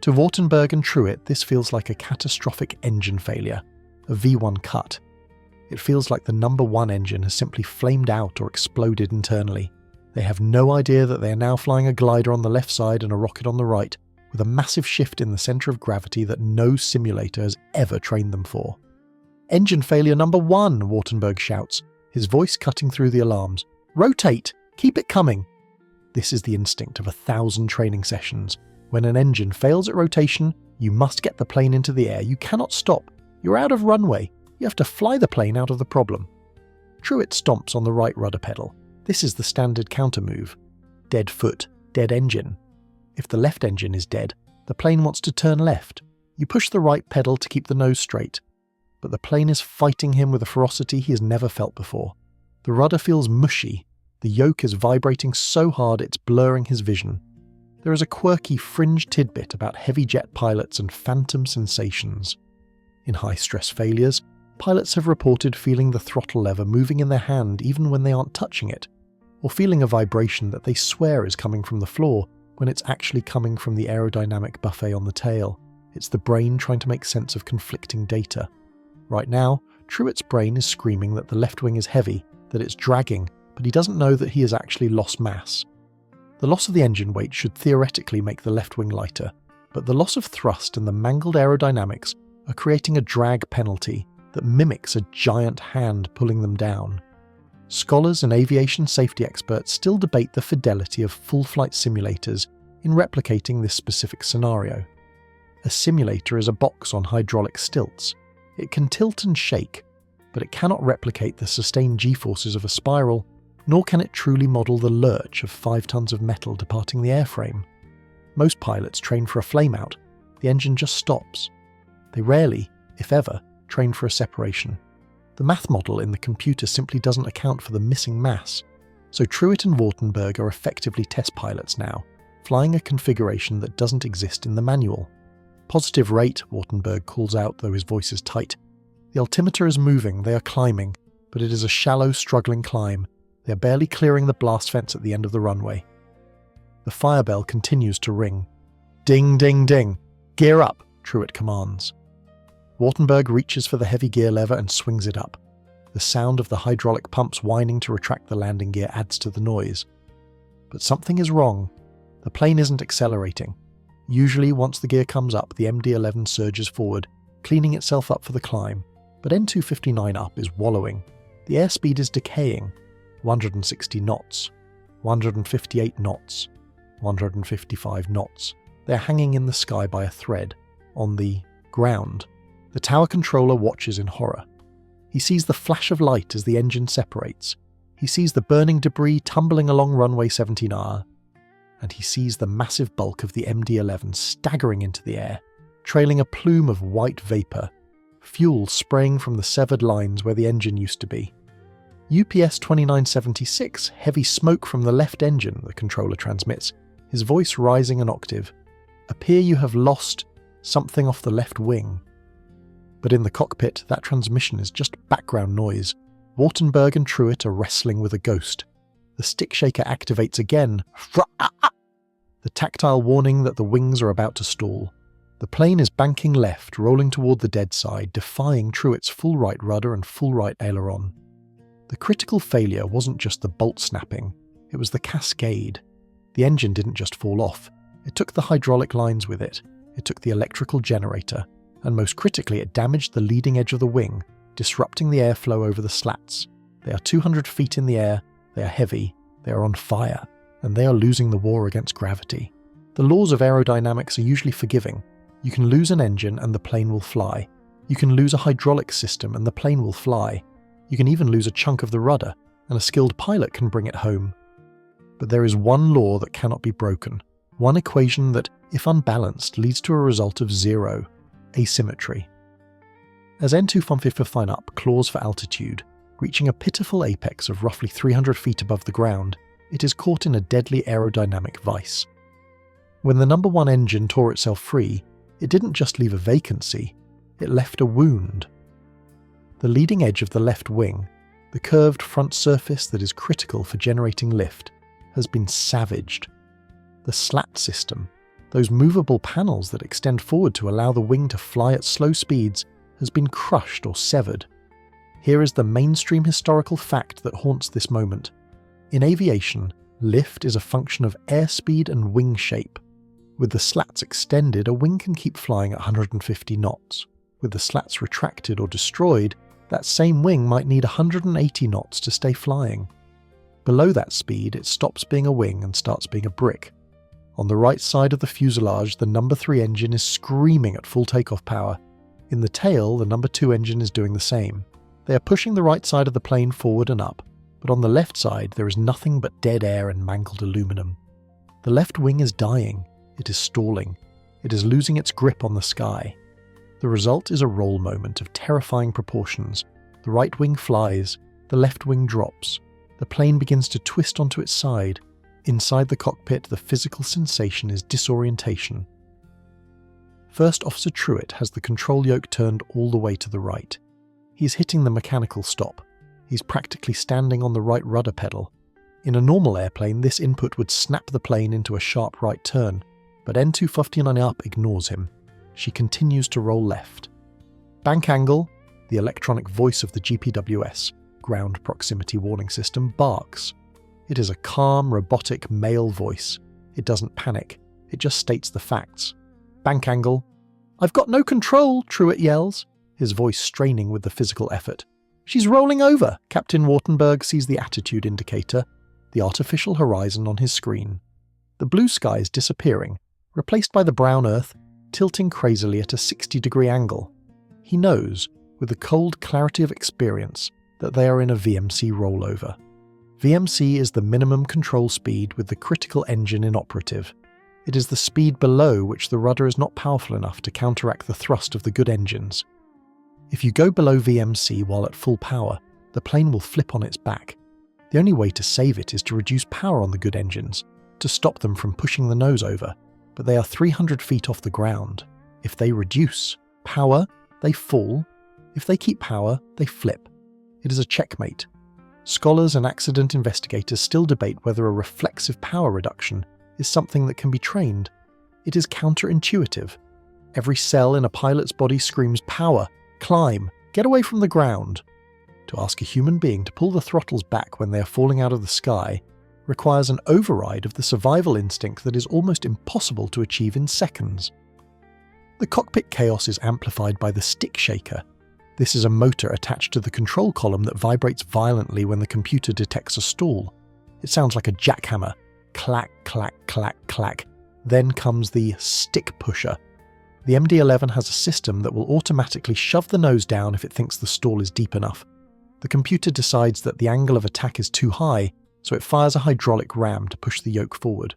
To Wartenberg and Truett, this feels like a catastrophic engine failure, a V1 cut. It feels like the number 1 engine has simply flamed out or exploded internally. They have no idea that they are now flying a glider on the left side and a rocket on the right, with a massive shift in the centre of gravity that no simulator has ever trained them for. "Engine failure number 1, Wartenberg shouts, his voice cutting through the alarms. "Rotate! Keep it coming!" This is the instinct of 1,000 training sessions. When an engine fails at rotation, you must get the plane into the air. You cannot stop. You're out of runway. You have to fly the plane out of the problem. Trijet stomps on the right rudder pedal. This is the standard counter move. Dead foot, dead engine. If the left engine is dead, the plane wants to turn left. You push the right pedal to keep the nose straight. But the plane is fighting him with a ferocity he has never felt before. The rudder feels mushy. The yoke is vibrating so hard it's blurring his vision. There is a quirky fringe tidbit about heavy jet pilots and phantom sensations. In high-stress failures, pilots have reported feeling the throttle lever moving in their hand even when they aren't touching it, or feeling a vibration that they swear is coming from the floor when it's actually coming from the aerodynamic buffet on the tail. It's the brain trying to make sense of conflicting data. Right now, Trijet's brain is screaming that the left wing is heavy, that it's dragging, but he doesn't know that he has actually lost mass. The loss of the engine weight should theoretically make the left wing lighter, but the loss of thrust and the mangled aerodynamics are creating a drag penalty that mimics a giant hand pulling them down. Scholars and aviation safety experts still debate the fidelity of full-flight simulators in replicating this specific scenario. A simulator is a box on hydraulic stilts. It can tilt and shake, but it cannot replicate the sustained g-forces of a spiral, nor can it truly model the lurch of 5 tons of metal departing the airframe. Most pilots train for a flameout. The engine just stops. They rarely, if ever, train for a separation. The math model in the computer simply doesn't account for the missing mass, so Trijet and Wartenberg are effectively test pilots now, flying a configuration that doesn't exist in the manual. "Positive rate," Wartenberg calls out, though his voice is tight. The altimeter is moving, they are climbing, but it is a shallow, struggling climb. They are barely clearing the blast fence at the end of the runway. The fire bell continues to ring. "Ding, ding, ding! Gear up!" Trijet commands. Wartenberg reaches for the heavy gear lever and swings it up. The sound of the hydraulic pumps whining to retract the landing gear adds to the noise. But something is wrong. The plane isn't accelerating. Usually, once the gear comes up, the MD-11 surges forward, cleaning itself up for the climb. But N259 up is wallowing. The airspeed is decaying. 160 knots, 158 knots, 155 knots. They're hanging in the sky by a thread, on the ground. The tower controller watches in horror. He sees the flash of light as the engine separates. He sees the burning debris tumbling along runway 17R. And he sees the massive bulk of the MD-11 staggering into the air, trailing a plume of white vapour, fuel spraying from the severed lines where the engine used to be. UPS 2976, heavy smoke from the left engine, the controller transmits, his voice rising an octave. "Appear you have lost something off the left wing." But in the cockpit, that transmission is just background noise. Wartenberg and Trijet are wrestling with a ghost. The stick shaker activates again. The tactile warning that the wings are about to stall. The plane is banking left, rolling toward the dead side, defying Trijet's full right rudder and full right aileron. The critical failure wasn't just the bolt snapping, it was the cascade. The engine didn't just fall off, it took the hydraulic lines with it, it took the electrical generator, and most critically it damaged the leading edge of the wing, disrupting the airflow over the slats. They are 200 feet in the air, they are heavy, they are on fire, and they are losing the war against gravity. The laws of aerodynamics are usually forgiving. You can lose an engine and the plane will fly. You can lose a hydraulic system and the plane will fly. You can even lose a chunk of the rudder, and a skilled pilot can bring it home. But there is one law that cannot be broken, one equation that, if unbalanced, leads to a result of zero: asymmetry. As N259 up claws for altitude, reaching a pitiful apex of roughly 300 feet above the ground, it is caught in a deadly aerodynamic vice. When the number 1 engine tore itself free, it didn't just leave a vacancy, it left a wound. The leading edge of the left wing, the curved front surface that is critical for generating lift, has been savaged. The slat system, those movable panels that extend forward to allow the wing to fly at slow speeds, has been crushed or severed. Here is the mainstream historical fact that haunts this moment. In aviation, lift is a function of airspeed and wing shape. With the slats extended, a wing can keep flying at 150 knots. With the slats retracted or destroyed, that same wing might need 180 knots to stay flying. Below that speed, it stops being a wing and starts being a brick. On the right side of the fuselage, the number 3 engine is screaming at full takeoff power. In the tail, the number 2 engine is doing the same. They are pushing the right side of the plane forward and up, but on the left side there is nothing but dead air and mangled aluminum. The left wing is dying. It is stalling. It is losing its grip on the sky. The result is a roll moment of terrifying proportions. The right wing flies, the left wing drops. The plane begins to twist onto its side. Inside the cockpit, the physical sensation is disorientation. First Officer Trijet has the control yoke turned all the way to the right. He's hitting the mechanical stop. He's practically standing on the right rudder pedal. In a normal airplane, this input would snap the plane into a sharp right turn, but N259 up ignores him. She continues to roll left. Bank angle, the electronic voice of the GPWS, Ground Proximity Warning System, barks. It is a calm, robotic male voice. It doesn't panic. It just states the facts. Bank angle. "I've got no control," Trijet yells, his voice straining with the physical effort. "She's rolling over." Captain Wartenberg sees the attitude indicator, the artificial horizon on his screen. The blue sky is disappearing, replaced by the brown earth, tilting crazily at a 60-degree angle. He knows, with the cold clarity of experience, that they are in a VMC rollover. VMC is the minimum control speed with the critical engine inoperative. It is the speed below which the rudder is not powerful enough to counteract the thrust of the good engines. If you go below VMC while at full power, the plane will flip on its back. The only way to save it is to reduce power on the good engines, to stop them from pushing the nose over, but they are 300 feet off the ground. If they reduce power, they fall. If they keep power, they flip. It is a checkmate. Scholars and accident investigators still debate whether a reflexive power reduction is something that can be trained. It is counterintuitive. Every cell in a pilot's body screams power, climb, get away from the ground. To ask a human being to pull the throttles back when they are falling out of the sky requires an override of the survival instinct that is almost impossible to achieve in seconds. The cockpit chaos is amplified by the stick shaker. This is a motor attached to the control column that vibrates violently when the computer detects a stall. It sounds like a jackhammer. Clack, clack, clack, clack. Then comes the stick pusher. The MD-11 has a system that will automatically shove the nose down if it thinks the stall is deep enough. The computer decides that the angle of attack is too high, so it fires a hydraulic ram to push the yoke forward.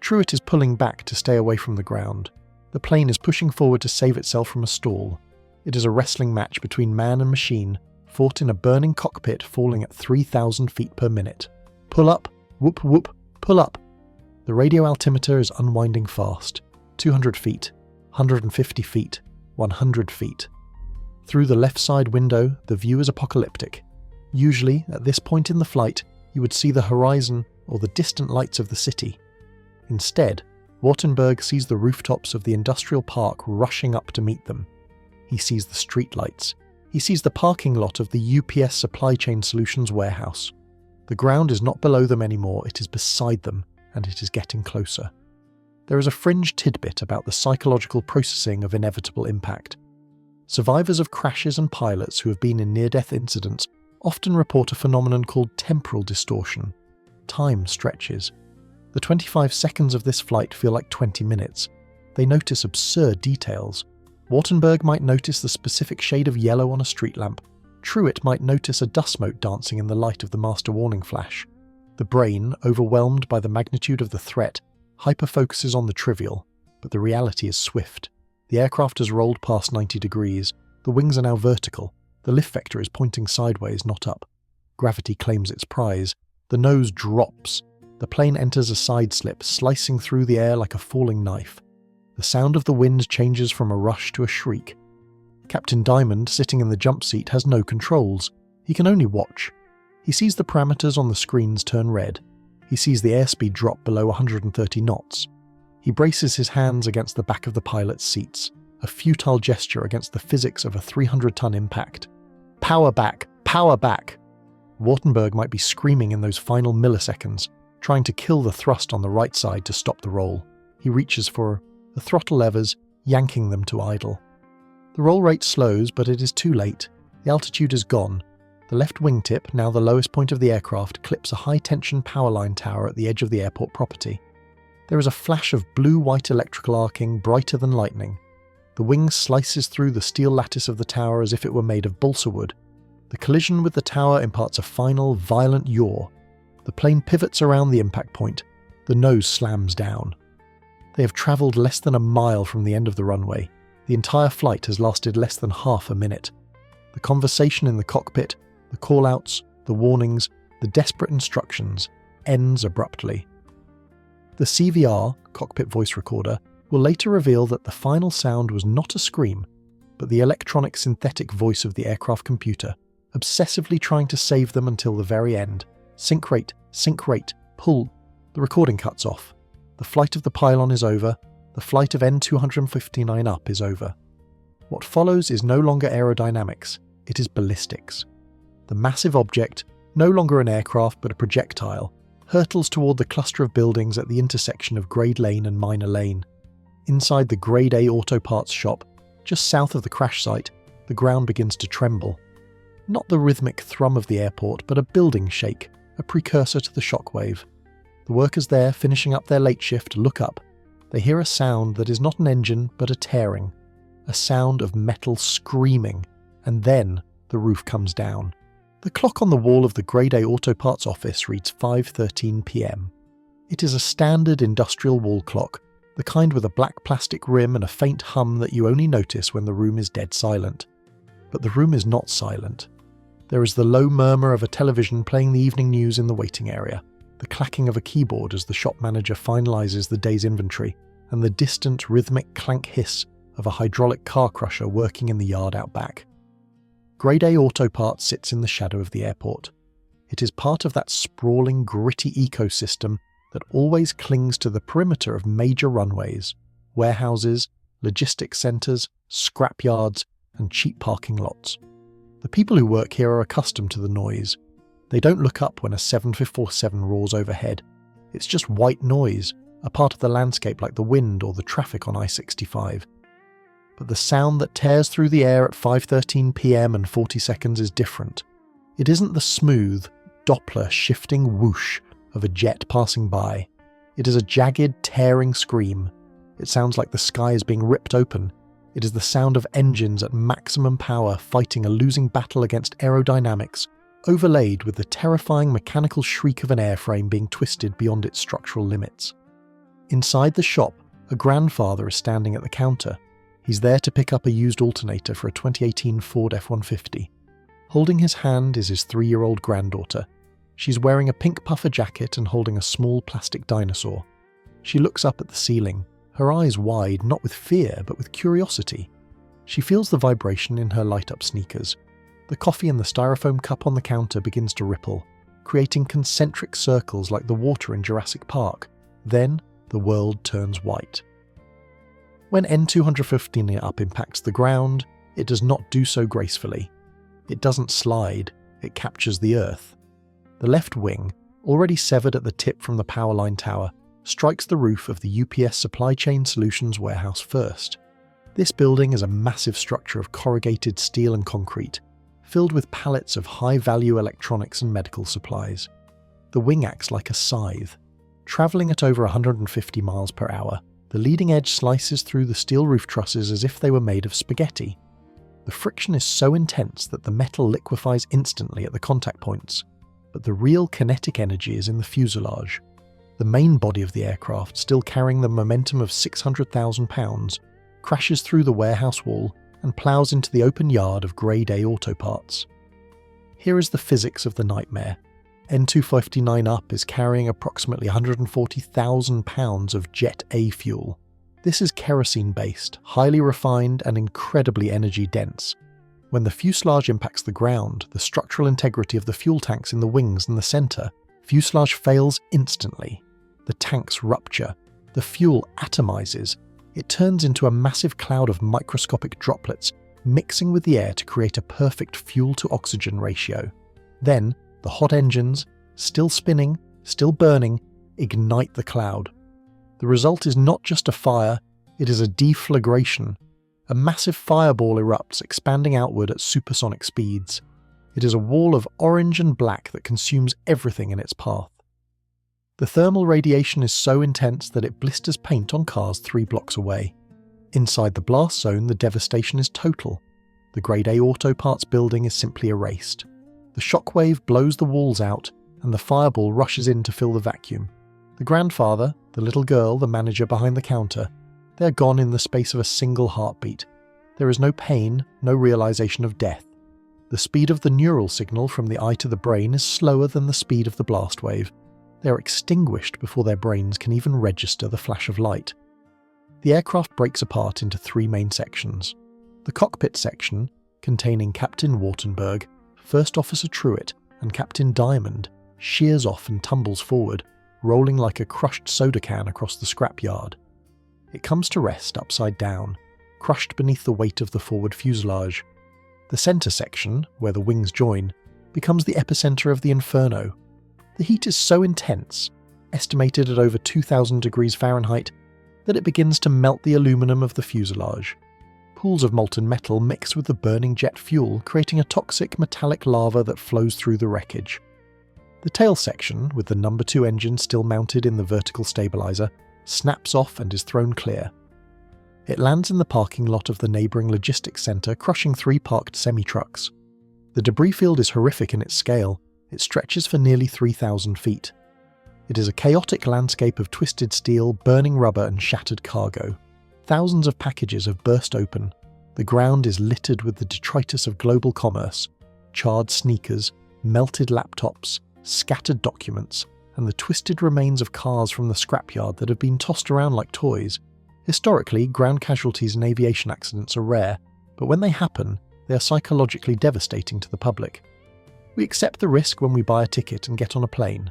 Trijet is pulling back to stay away from the ground. The plane is pushing forward to save itself from a stall. It is a wrestling match between man and machine, fought in a burning cockpit falling at 3,000 feet per minute. Pull up, whoop whoop, pull up. The radio altimeter is unwinding fast. 200 feet, 150 feet, 100 feet. Through the left side window, the view is apocalyptic. Usually, at this point in the flight, you would see the horizon or the distant lights of the city. Instead, Wartenberg sees the rooftops of the industrial park rushing up to meet them. He sees the streetlights. He sees the parking lot of the UPS Supply Chain Solutions warehouse. The ground is not below them anymore, it is beside them, and it is getting closer. There is a fringe tidbit about the psychological processing of inevitable impact. Survivors of crashes and pilots who have been in near-death incidents often report a phenomenon called temporal distortion. Time stretches. The 25 seconds of this flight feel like 20 minutes. They notice absurd details. Wartenberg might notice the specific shade of yellow on a street lamp. Trijet might notice a dust mote dancing in the light of the master warning flash. The brain, overwhelmed by the magnitude of the threat, hyperfocuses on the trivial, but the reality is swift. The aircraft has rolled past 90 degrees. The wings are now vertical. The lift vector is pointing sideways, not up. Gravity claims its prize. The nose drops. The plane enters a side slip, slicing through the air like a falling knife. The sound of the wind changes from a rush to a shriek. Captain Diamond, sitting in the jump seat, has no controls. He can only watch. He sees the parameters on the screens turn red. He sees the airspeed drop below 130 knots. He braces his hands against the back of the pilot's seats, a futile gesture against the physics of a 300-ton impact. Power back! Power back! Wartenberg might be screaming in those final milliseconds, trying to kill the thrust on the right side to stop the roll. He reaches for the throttle levers, yanking them to idle. The roll rate slows, but it is too late. The altitude is gone. The left wingtip, now the lowest point of the aircraft, clips a high-tension power line tower at the edge of the airport property. There is a flash of blue-white electrical arcing, brighter than lightning. The wing slices through the steel lattice of the tower as if it were made of balsa wood. The collision with the tower imparts a final, violent yaw. The plane pivots around the impact point. The nose slams down. They have travelled less than a mile from the end of the runway. The entire flight has lasted less than half a minute. The conversation in the cockpit, the call-outs, the warnings, the desperate instructions, ends abruptly. The CVR, cockpit voice recorder, will later reveal that the final sound was not a scream, but the electronic synthetic voice of the aircraft computer, obsessively trying to save them until the very end. Sync rate, pull. The recording cuts off. The flight of the Pylon is over. The flight of N259 up is over. What follows is no longer aerodynamics, it is ballistics. The massive object, no longer an aircraft but a projectile, hurtles toward the cluster of buildings at the intersection of Grade Lane and Minor Lane. Inside the Grade A auto parts shop, just south of the crash site, the ground begins to tremble. Not the rhythmic thrum of the airport, but a building shake, a precursor to the shockwave. The workers there, finishing up their late shift, look up. They hear a sound that is not an engine, but a tearing. A sound of metal screaming, and then the roof comes down. The clock on the wall of the Grade A auto parts office reads 5:13 p.m. It is a standard industrial wall clock, the kind with a black plastic rim and a faint hum that you only notice when the room is dead silent. But the room is not silent. There is the low murmur of a television playing the evening news in the waiting area, the clacking of a keyboard as the shop manager finalises the day's inventory, and the distant rhythmic clank hiss of a hydraulic car crusher working in the yard out back. Grade A Auto Parts sits in the shadow of the airport. It is part of that sprawling, gritty ecosystem that always clings to the perimeter of major runways, warehouses, logistics centres, scrapyards, and cheap parking lots. The people who work here are accustomed to the noise. They don't look up when a 747 roars overhead. It's just white noise, a part of the landscape like the wind or the traffic on I-65. But the sound that tears through the air at 5:13 p.m. and 40 seconds is different. It isn't the smooth, Doppler shifting whoosh of a jet passing by. It is a jagged, tearing scream. It sounds like the sky is being ripped open. It is the sound of engines at maximum power fighting a losing battle against aerodynamics, overlaid with the terrifying mechanical shriek of an airframe being twisted beyond its structural limits. Inside the shop, a grandfather is standing at the counter. He's there to pick up a used alternator for a 2018 Ford F-150. Holding his hand is his 3-year-old granddaughter. She's wearing a pink puffer jacket and holding a small plastic dinosaur. She looks up at the ceiling, her eyes wide, not with fear, but with curiosity. She feels the vibration in her light-up sneakers. The coffee in the styrofoam cup on the counter begins to ripple, creating concentric circles like the water in Jurassic Park. Then, the world turns white. When N259 up impacts the ground, it does not do so gracefully. It doesn't slide, it captures the earth. The left wing, already severed at the tip from the power line tower, strikes the roof of the UPS Supply Chain Solutions warehouse first. This building is a massive structure of corrugated steel and concrete, filled with pallets of high-value electronics and medical supplies. The wing acts like a scythe. Travelling at over 150 miles per hour, the leading edge slices through the steel roof trusses as if they were made of spaghetti. The friction is so intense that the metal liquefies instantly at the contact points, but the real kinetic energy is in the fuselage. The main body of the aircraft, still carrying the momentum of 600,000 pounds, crashes through the warehouse wall and ploughs into the open yard of Grade A auto parts. Here is the physics of the nightmare. N259 up is carrying approximately 140,000 pounds of Jet A fuel. This is kerosene-based, highly refined and incredibly energy-dense. When the fuselage impacts the ground, the structural integrity of the fuel tanks in the wings and the centre, fuselage fails instantly. The tanks rupture. The fuel atomizes. It turns into a massive cloud of microscopic droplets, mixing with the air to create a perfect fuel-to-oxygen ratio. Then, the hot engines, still spinning, still burning, ignite the cloud. The result is not just a fire, it is a deflagration. A massive fireball erupts, expanding outward at supersonic speeds. It is a wall of orange and black that consumes everything in its path. The thermal radiation is so intense that it blisters paint on cars 3 blocks away. Inside the blast zone, the devastation is total. The Grade A auto parts building is simply erased. The shockwave blows the walls out, and the fireball rushes in to fill the vacuum. The grandfather, the little girl, the manager behind the counter, they are gone in the space of a single heartbeat. There is no pain, no realization of death. The speed of the neural signal from the eye to the brain is slower than the speed of the blast wave. They are extinguished before their brains can even register the flash of light. The aircraft breaks apart into 3 main sections. The cockpit section, containing Captain Wartenberg, First Officer Truitt, and Captain Diamond, shears off and tumbles forward, rolling like a crushed soda can across the scrapyard. It comes to rest upside down, crushed beneath the weight of the forward fuselage. The centre section, where the wings join, becomes the epicenter of the Inferno. The heat is so intense, estimated at over 2,000 degrees Fahrenheit, that it begins to melt the aluminum of the fuselage. Pools of molten metal mix with the burning jet fuel, creating a toxic metallic lava that flows through the wreckage. The tail section, with the No. 2 engine still mounted in the vertical stabilizer, snaps off and is thrown clear. It lands in the parking lot of the neighbouring logistics centre, crushing 3 parked semi-trucks. The debris field is horrific in its scale. It stretches for nearly 3,000 feet. It is a chaotic landscape of twisted steel, burning rubber and shattered cargo. Thousands of packages have burst open. The ground is littered with the detritus of global commerce, charred sneakers, melted laptops, scattered documents, and the twisted remains of cars from the scrapyard that have been tossed around like toys. Historically, ground casualties in aviation accidents are rare, but when they happen, they are psychologically devastating to the public. We accept the risk when we buy a ticket and get on a plane,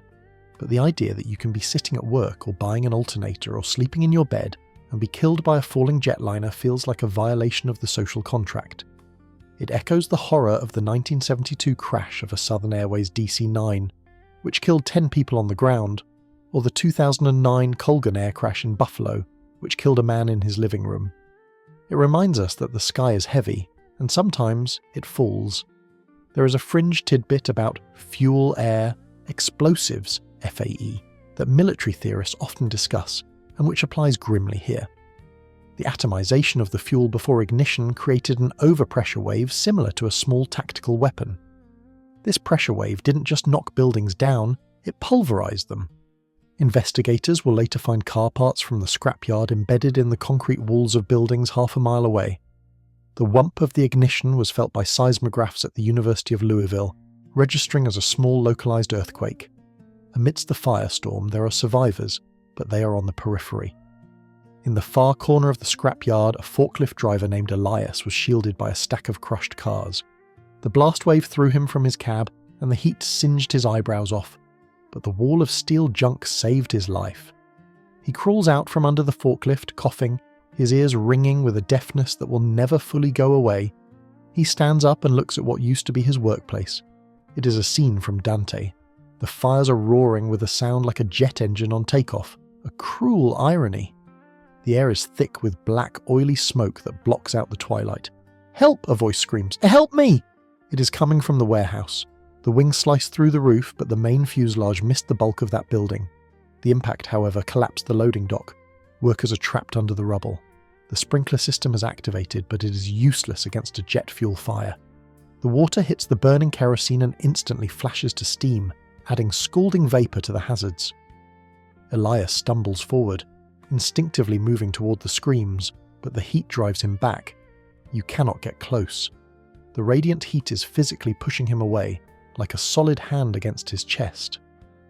but the idea that you can be sitting at work or buying an alternator or sleeping in your bed and be killed by a falling jetliner feels like a violation of the social contract. It echoes the horror of the 1972 crash of a Southern Airways DC-9, which killed 10 people on the ground, or the 2009 Colgan Air crash in Buffalo, which killed a man in his living room. It reminds us that the sky is heavy, and sometimes it falls. There is a fringe tidbit about fuel, air, explosives, FAE, that military theorists often discuss, and which applies grimly here. The atomization of the fuel before ignition created an overpressure wave similar to a small tactical weapon. This pressure wave didn't just knock buildings down, it pulverized them. Investigators will later find car parts from the scrapyard embedded in the concrete walls of buildings half a mile away. The whump of the ignition was felt by seismographs at the University of Louisville, registering as a small localized earthquake. Amidst the firestorm, there are survivors, but they are on the periphery. In the far corner of the scrapyard, a forklift driver named Elias was shielded by a stack of crushed cars. The blast wave threw him from his cab, and the heat singed his eyebrows off, but the wall of steel junk saved his life. He crawls out from under the forklift, coughing, his ears ringing with a deafness that will never fully go away. He stands up and looks at what used to be his workplace. It is a scene from Dante. The fires are roaring with a sound like a jet engine on takeoff, a cruel irony. The air is thick with black, oily smoke that blocks out the twilight. "Help!" a voice screams. "Help me!" It is coming from the warehouse. The wings sliced through the roof, but the main fuselage missed the bulk of that building. The impact, however, collapsed the loading dock. Workers are trapped under the rubble. The sprinkler system is activated, but it is useless against a jet fuel fire. The water hits the burning kerosene and instantly flashes to steam, adding scalding vapour to the hazards. Elias stumbles forward, instinctively moving toward the screams, but the heat drives him back. You cannot get close. The radiant heat is physically pushing him away, like a solid hand against his chest.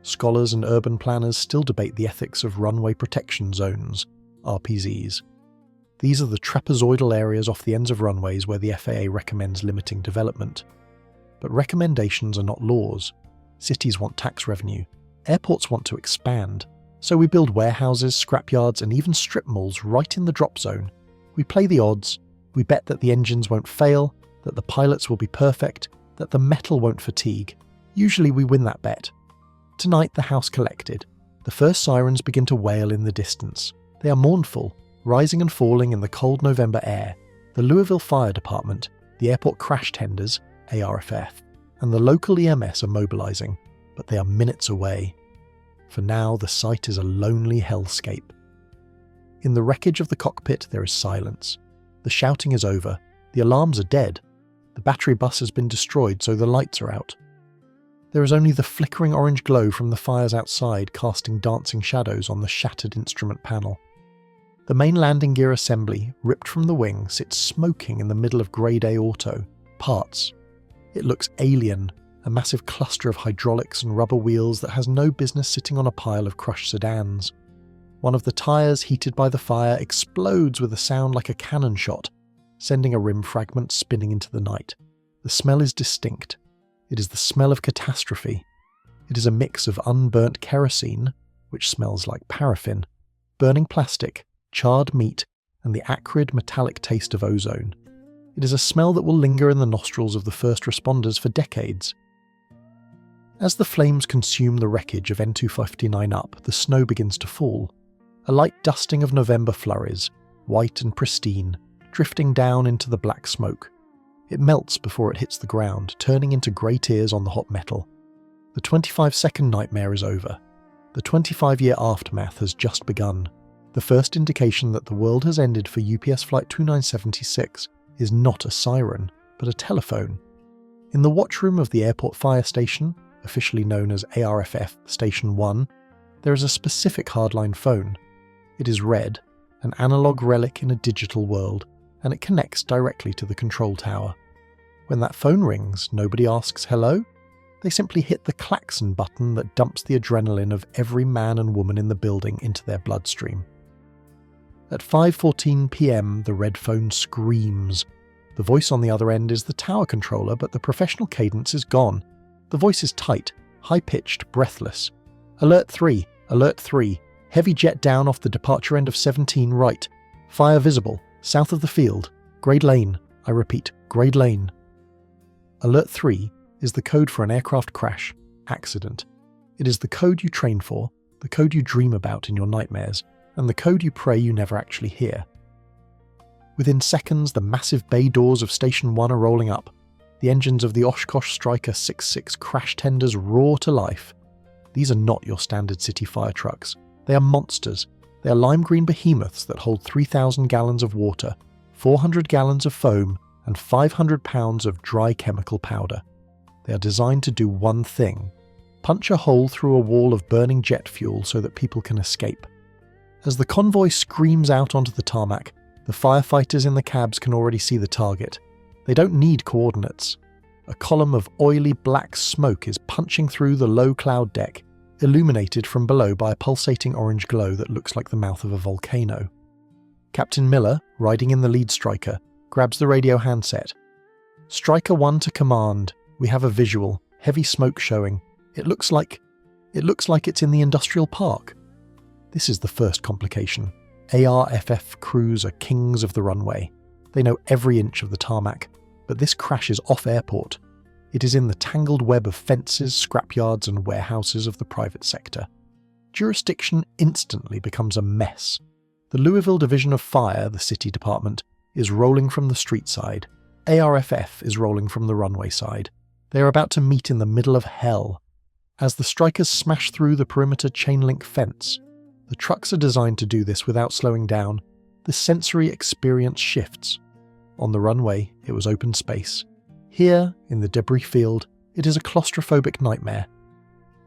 Scholars and urban planners still debate the ethics of runway protection zones, RPZs. These are the trapezoidal areas off the ends of runways where the FAA recommends limiting development. But recommendations are not laws. Cities want tax revenue. Airports want to expand. So we build warehouses, scrapyards, and even strip malls right in the drop zone. We play the odds. We bet that the engines won't fail, that the pilots will be perfect, that the metal won't fatigue. Usually we win that bet. Tonight the House collected. The first sirens begin to wail in the distance. They are mournful, rising and falling in the cold November air. The Louisville Fire Department, the airport crash tenders, ARFF, and the local EMS are mobilizing, but they are minutes away. For now, the site is a lonely hellscape. In the wreckage of the cockpit, there is silence. The shouting is over. The alarms are dead. The battery bus has been destroyed, so the lights are out. There is only the flickering orange glow from the fires outside casting dancing shadows on the shattered instrument panel. The main landing gear assembly, ripped from the wing, sits smoking in the middle of Grade A auto. Parts. It looks alien, a massive cluster of hydraulics and rubber wheels that has no business sitting on a pile of crushed sedans. One of the tyres, heated by the fire, explodes with a sound like a cannon shot, sending a rim fragment spinning into the night. The smell is distinct. It is the smell of catastrophe. It is a mix of unburnt kerosene, which smells like paraffin, burning plastic, charred meat, and the acrid metallic taste of ozone. It is a smell that will linger in the nostrils of the first responders for decades. As the flames consume the wreckage of N259 up, the snow begins to fall. A light dusting of November flurries, white and pristine, drifting down into the black smoke. It melts before it hits the ground, turning into grey tears on the hot metal. The 25-second nightmare is over. The 25-year aftermath has just begun. The first indication that the world has ended for UPS Flight 2976 is not a siren, but a telephone. In the watchroom of the airport fire station, officially known as ARFF Station 1, there is a specific hardline phone. It is red, an analog relic in a digital world, and it connects directly to the control tower. When that phone rings, nobody asks hello. They simply hit the klaxon button that dumps the adrenaline of every man and woman in the building into their bloodstream. At 5:14 p.m, the red phone screams. The voice on the other end is the tower controller, but the professional cadence is gone. The voice is tight, high-pitched, breathless. Alert 3, Alert 3, heavy jet down off the departure end of 17 right. Fire visible, south of the field. Grade lane, I repeat, grade lane. Alert 3 is the code for an aircraft crash, accident. It is the code you train for, the code you dream about in your nightmares, and the code you pray you never actually hear. Within seconds, the massive bay doors of Station 1 are rolling up. The engines of the Oshkosh Striker 66 crash tenders roar to life. These are not your standard city fire trucks. They are monsters. They are lime green behemoths that hold 3,000 gallons of water, 400 gallons of foam, and 500 pounds of dry chemical powder. They are designed to do one thing: punch a hole through a wall of burning jet fuel so that people can escape. As the convoy screams out onto the tarmac, the firefighters in the cabs can already see the target. They don't need coordinates. A column of oily black smoke is punching through the low cloud deck, illuminated from below by a pulsating orange glow that looks like the mouth of a volcano. Captain Miller, riding in the lead Striker, grabs the radio handset. Striker 1 to command. We have a visual, heavy smoke showing. It looks like it's in the industrial park. This is the first complication. ARFF crews are kings of the runway. They know every inch of the tarmac, but this crash is off airport. It is in the tangled web of fences, scrapyards, and warehouses of the private sector. Jurisdiction instantly becomes a mess. The Louisville Division of Fire, the city department, is rolling from the street side. ARFF is rolling from the runway side. They are about to meet in the middle of hell. As the Strikers smash through the perimeter chain-link fence, the trucks are designed to do this without slowing down. The sensory experience shifts. On the runway, it was open space. Here, in the debris field, it is a claustrophobic nightmare.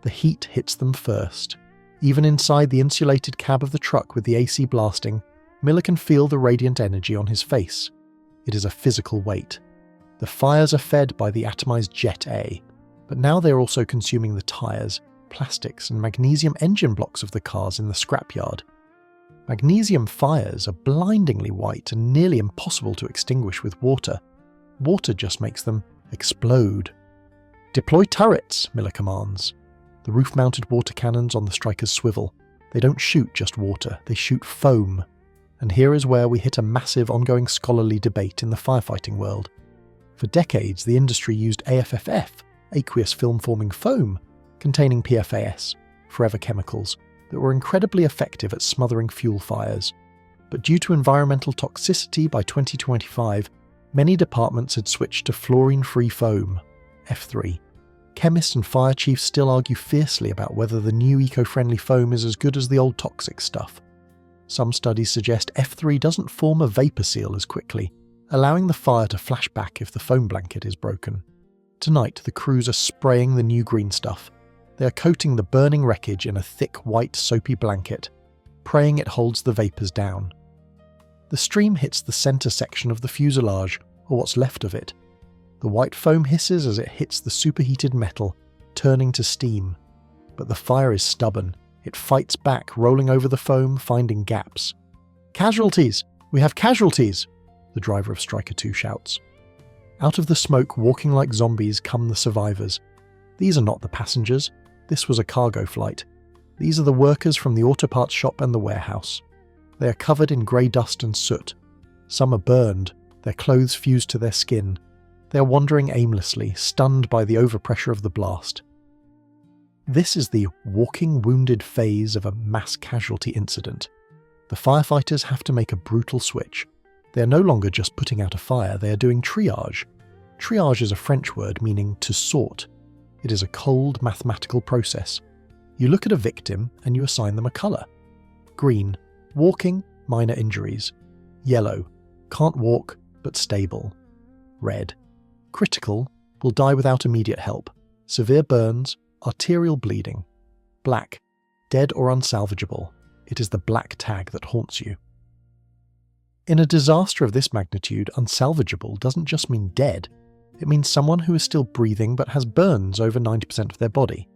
The heat hits them first. Even inside the insulated cab of the truck with the AC blasting, Miller can feel the radiant energy on his face. It is a physical weight. The fires are fed by the atomized Jet A, but now they are also consuming the tyres, plastics, and magnesium engine blocks of the cars in the scrapyard. Magnesium fires are blindingly white and nearly impossible to extinguish with water. Water just makes them explode. Deploy turrets, Miller commands. The roof-mounted water cannons on the Strikers swivel. They don't shoot just water, they shoot foam. And here is where we hit a massive ongoing scholarly debate in the firefighting world. For decades, the industry used AFFF, aqueous film-forming foam, containing PFAS, forever chemicals, that were incredibly effective at smothering fuel fires. But due to environmental toxicity by 2025, many departments had switched to fluorine-free foam, F3. Chemists and fire chiefs still argue fiercely about whether the new eco-friendly foam is as good as the old toxic stuff. Some studies suggest F3 doesn't form a vapor seal as quickly, allowing the fire to flash back if the foam blanket is broken. Tonight, the crews are spraying the new green stuff. They are coating the burning wreckage in a thick white soapy blanket, praying it holds the vapours down. The stream hits the centre section of the fuselage, or what's left of it. The white foam hisses as it hits the superheated metal, turning to steam. But the fire is stubborn. It fights back, rolling over the foam, finding gaps. "Casualties! We have casualties!" the driver of Striker 2 shouts. Out of the smoke, walking like zombies, come the survivors. These are not the passengers. This was a cargo flight. These are the workers from the auto parts shop and the warehouse. They are covered in grey dust and soot. Some are burned, their clothes fused to their skin. They are wandering aimlessly, stunned by the overpressure of the blast. This is the walking wounded phase of a mass casualty incident. The firefighters have to make a brutal switch. They are no longer just putting out a fire, they are doing triage. Triage is a French word meaning to sort. It is a cold mathematical process. You look at a victim and you assign them a colour. Green, walking, minor injuries. Yellow, can't walk but stable. Red, critical, will die without immediate help. Severe burns, arterial bleeding. Black, dead or unsalvageable. It is the black tag that haunts you. In a disaster of this magnitude, unsalvageable doesn't just mean dead. It means someone who is still breathing but has burns over 90% of their body.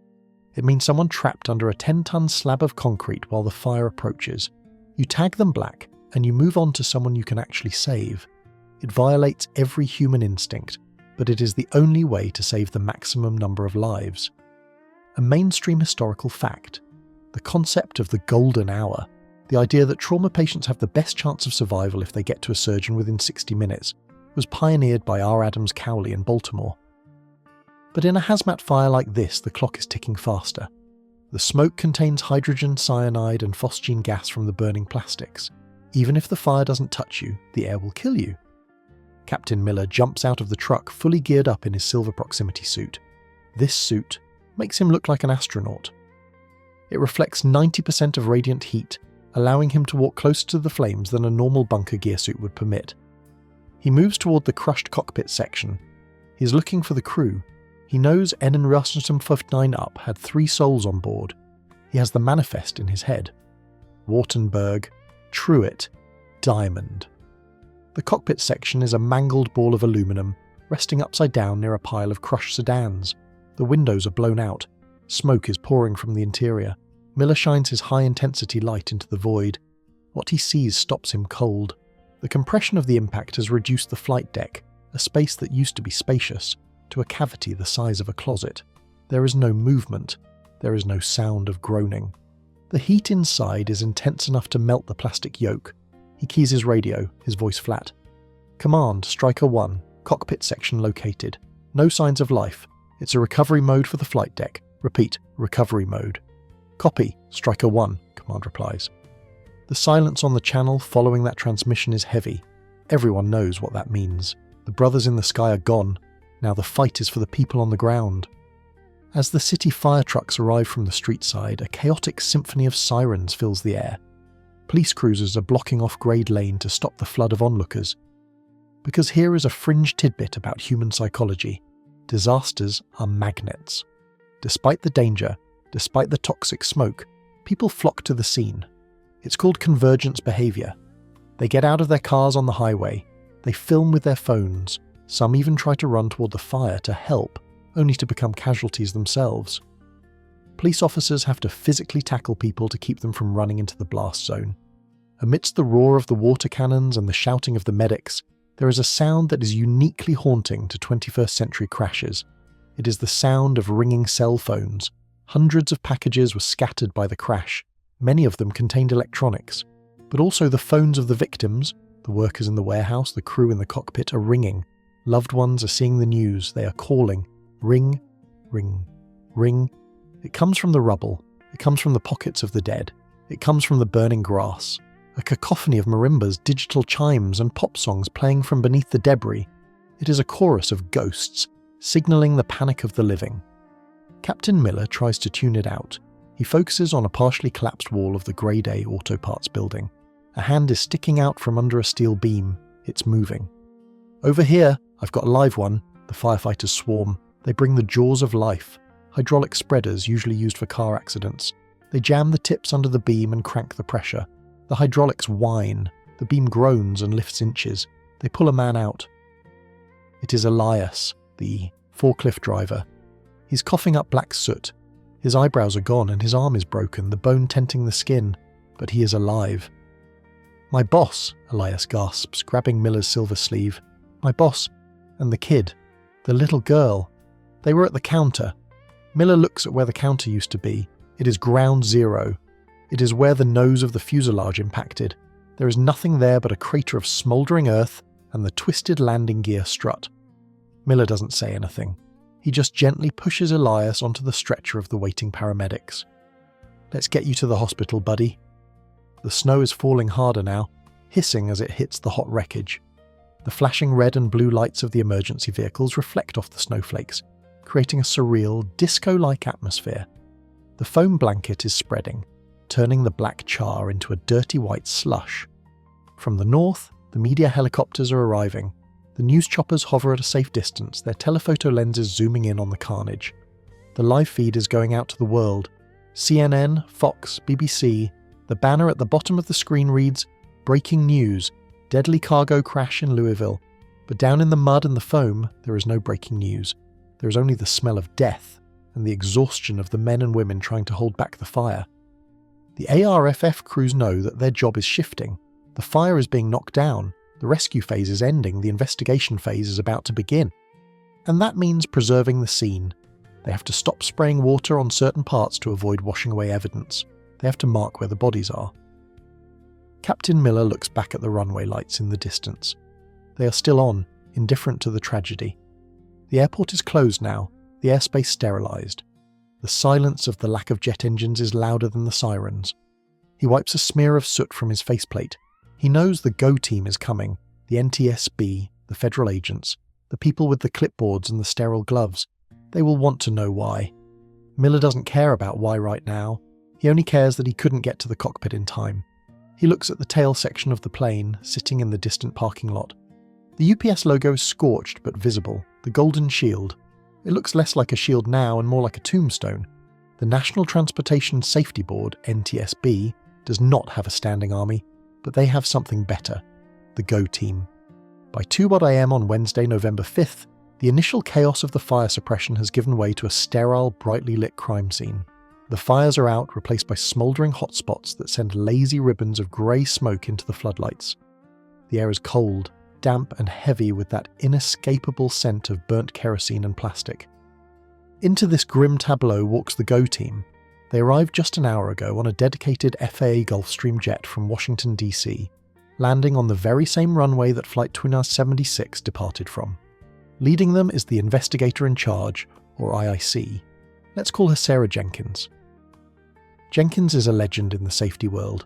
It means someone trapped under a 10-ton slab of concrete while the fire approaches. You tag them black, and you move on to someone you can actually save. It violates every human instinct, but it is the only way to save the maximum number of lives. A mainstream historical fact. The concept of the golden hour, the idea that trauma patients have the best chance of survival if they get to a surgeon within 60 minutes, was pioneered by R. Adams Cowley in Baltimore. But in a hazmat fire like this, the clock is ticking faster. The smoke contains hydrogen cyanide and phosgene gas from the burning plastics. Even if the fire doesn't touch you, the air will kill you. Captain Miller jumps out of the truck fully geared up in his silver proximity suit. This suit makes him look like an astronaut. It reflects 90% of radiant heat, allowing him to walk closer to the flames than a normal bunker gear suit would permit. He moves toward the crushed cockpit section. He's looking for the crew. He knows N and Rasmussen 59 up had 3 souls on board. He has the manifest in his head. Wartenberg, Truett, Diamond. The cockpit section is a mangled ball of aluminum, resting upside down near a pile of crushed sedans. The windows are blown out. Smoke is pouring from the interior. Miller shines his high-intensity light into the void. What he sees stops him cold. The compression of the impact has reduced the flight deck, a space that used to be spacious, to a cavity the size of a closet. There is no movement. There is no sound of groaning. The heat inside is intense enough to melt the plastic yolk. He keys his radio, his voice flat. "Command, Striker 1, cockpit section located. No signs of life. It's a recovery mode for the flight deck. Repeat, recovery mode." "Copy, Striker 1, command replies. The silence on the channel following that transmission is heavy. Everyone knows what that means. The brothers in the sky are gone. Now the fight is for the people on the ground. As the city fire trucks arrive from the street side, a chaotic symphony of sirens fills the air. Police cruisers are blocking off Grade Lane to stop the flood of onlookers. Because here is a fringe tidbit about human psychology. Disasters are magnets. Despite the danger, despite the toxic smoke, people flock to the scene. It's called convergence behaviour. They get out of their cars on the highway. They film with their phones. Some even try to run toward the fire to help, only to become casualties themselves. Police officers have to physically tackle people to keep them from running into the blast zone. Amidst the roar of the water cannons and the shouting of the medics, there is a sound that is uniquely haunting to 21st century crashes. It is the sound of ringing cell phones. Hundreds of packages were scattered by the crash. Many of them contained electronics. But also the phones of the victims, the workers in the warehouse, the crew in the cockpit, are ringing. Loved ones are seeing the news. They are calling. Ring, ring, ring. It comes from the rubble. It comes from the pockets of the dead. It comes from the burning grass. A cacophony of marimbas, digital chimes, and pop songs playing from beneath the debris. It is a chorus of ghosts, signalling the panic of the living. Captain Miller tries to tune it out. He focuses on a partially collapsed wall of the Grade A auto parts building. A hand is sticking out from under a steel beam. It's moving. Over here, I've got a live one. The firefighters swarm. They bring the jaws of life. Hydraulic spreaders usually used for car accidents. They jam the tips under the beam and crank the pressure. The hydraulics whine. The beam groans and lifts inches. They pull a man out. It is Elias, the forklift driver. He's coughing up black soot. His eyebrows are gone and his arm is broken, the bone tenting the skin, but he is alive. "My boss," Elias gasps, grabbing Miller's silver sleeve. "My boss and the kid, the little girl. They were at the counter." Miller looks at where the counter used to be. It is ground zero. It is where the nose of the fuselage impacted. There is nothing there but a crater of smouldering earth and the twisted landing gear strut. Miller doesn't say anything. He just gently pushes Elias onto the stretcher of the waiting paramedics. "Let's get you to the hospital, buddy." The snow is falling harder now, hissing as it hits the hot wreckage. The flashing red and blue lights of the emergency vehicles reflect off the snowflakes, creating a surreal, disco-like atmosphere. The foam blanket is spreading, turning the black char into a dirty white slush. From the north, the media helicopters are arriving. The news choppers hover at a safe distance, their telephoto lenses zooming in on the carnage. The live feed is going out to the world. CNN, Fox, BBC. The banner at the bottom of the screen reads, "Breaking news, deadly cargo crash in Louisville." But down in the mud and the foam, there is no breaking news. There is only the smell of death and the exhaustion of the men and women trying to hold back the fire. The ARFF crews know that their job is shifting. The fire is being knocked down. The rescue phase is ending, the investigation phase is about to begin. And that means preserving the scene. They have to stop spraying water on certain parts to avoid washing away evidence. They have to mark where the bodies are. Captain Miller looks back at the runway lights in the distance. They are still on, indifferent to the tragedy. The airport is closed now, the airspace sterilised. The silence of the lack of jet engines is louder than the sirens. He wipes a smear of soot from his faceplate. He knows the GO team is coming, the NTSB, the federal agents, the people with the clipboards and the sterile gloves. They will want to know why. Miller doesn't care about why right now. He only cares that he couldn't get to the cockpit in time. He looks at the tail section of the plane, sitting in the distant parking lot. The UPS logo is scorched but visible, the golden shield. It looks less like a shield now and more like a tombstone. The National Transportation Safety Board, NTSB, does not have a standing army, but they have something better, the GO team. By 2 a.m. on Wednesday, November 5th, the initial chaos of the fire suppression has given way to a sterile, brightly lit crime scene. The fires are out, replaced by smouldering hotspots that send lazy ribbons of grey smoke into the floodlights. The air is cold, damp and heavy with that inescapable scent of burnt kerosene and plastic. Into this grim tableau walks the GO team. They arrived just an hour ago on a dedicated FAA Gulfstream jet from Washington, D.C., landing on the very same runway that Flight Twin 76 departed from. Leading them is the investigator in charge, or IIC. Let's call her Sarah Jenkins. Jenkins is a legend in the safety world.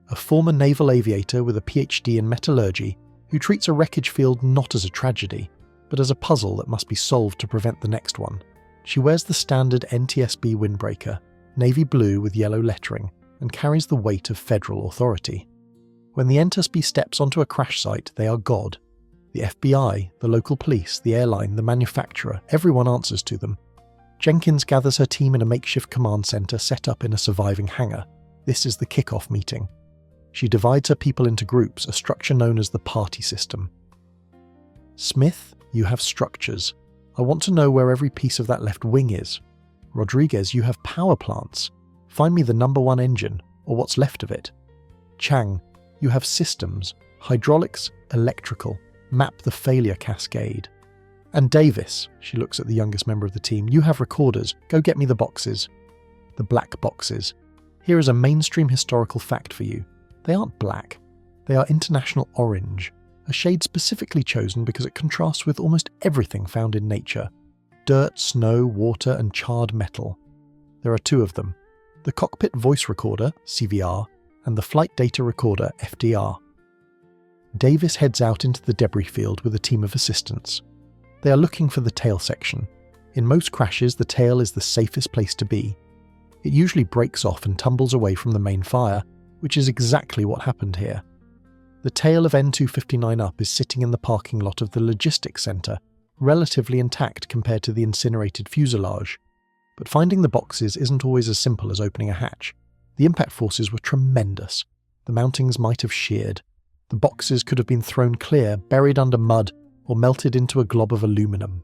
A former naval aviator with a PhD in metallurgy who treats a wreckage field not as a tragedy, but as a puzzle that must be solved to prevent the next one. She wears the standard NTSB windbreaker, navy blue with yellow lettering, and carries the weight of federal authority. When the NTSB steps onto a crash site, they are God. The FBI, the local police, the airline, the manufacturer, everyone answers to them. Jenkins gathers her team in a makeshift command centre set up in a surviving hangar. This is the kickoff meeting. She divides her people into groups, a structure known as the party system. Smith, you have structures. I want to know where every piece of that left wing is. Rodriguez, you have power plants. Find me the number 1 engine, or what's left of it. Chang, you have systems, hydraulics, electrical. Map the failure cascade. And Davis, she looks at the youngest member of the team, you have recorders, go get me the boxes. The black boxes. Here is a mainstream historical fact for you. They aren't black. They are international orange, a shade specifically chosen because it contrasts with almost everything found in nature. Dirt, snow, water, and charred metal. There are 2 of them. the cockpit voice recorder, CVR, and the flight data recorder, FDR. Davis heads out into the debris field with a team of assistants. They are looking for the tail section. In most crashes, the tail is the safest place to be. It usually breaks off and tumbles away from the main fire, which is exactly what happened here. The tail of N259 up is sitting in the parking lot of the logistics centre, relatively intact compared to the incinerated fuselage. But finding the boxes isn't always as simple as opening a hatch. The impact forces were tremendous. The mountings might have sheared. The boxes could have been thrown clear, buried under mud, or melted into a glob of aluminum.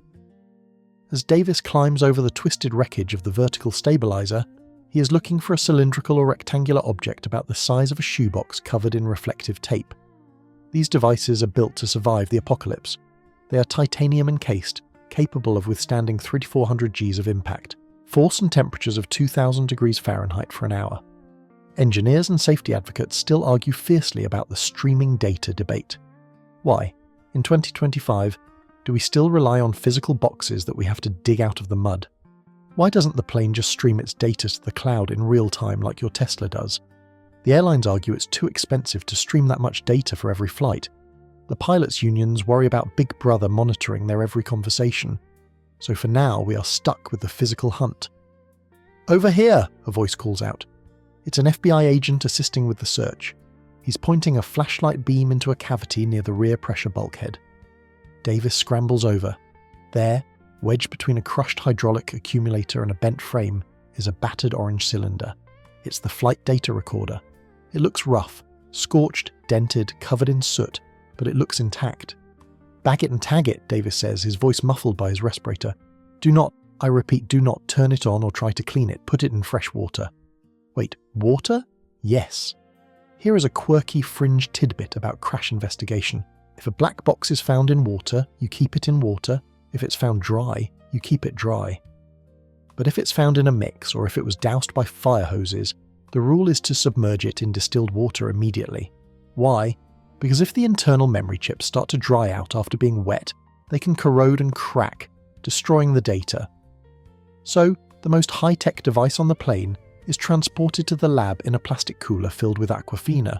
As Davis climbs over the twisted wreckage of the vertical stabilizer, he is looking for a cylindrical or rectangular object about the size of a shoebox covered in reflective tape. These devices are built to survive the apocalypse. They are titanium encased, capable of withstanding 3,400 Gs of impact, force and temperatures of 2,000 degrees Fahrenheit for an hour. Engineers and safety advocates still argue fiercely about the streaming data debate. Why, in 2025, do we still rely on physical boxes that we have to dig out of the mud? Why doesn't the plane just stream its data to the cloud in real time like your Tesla does? The airlines argue it's too expensive to stream that much data for every flight. The pilots' unions worry about Big Brother monitoring their every conversation. So for now, we are stuck with the physical hunt. "Over here!" a voice calls out. It's an FBI agent assisting with the search. He's pointing a flashlight beam into a cavity near the rear pressure bulkhead. Davis scrambles over. There, wedged between a crushed hydraulic accumulator and a bent frame, is a battered orange cylinder. It's the flight data recorder. It looks rough, scorched, dented, covered in soot, but it looks intact. "Bag it and tag it," Davis says, his voice muffled by his respirator. "Do not, I repeat, do not turn it on or try to clean it. Put it in fresh water." Wait, water? Yes. Here is a quirky fringe tidbit about crash investigation. If a black box is found in water, you keep it in water. If it's found dry, you keep it dry. But if it's found in a mix, or if it was doused by fire hoses, the rule is to submerge it in distilled water immediately. Why? Because if the internal memory chips start to dry out after being wet, they can corrode and crack, destroying the data. So, the most high-tech device on the plane is transported to the lab in a plastic cooler filled with Aquafina.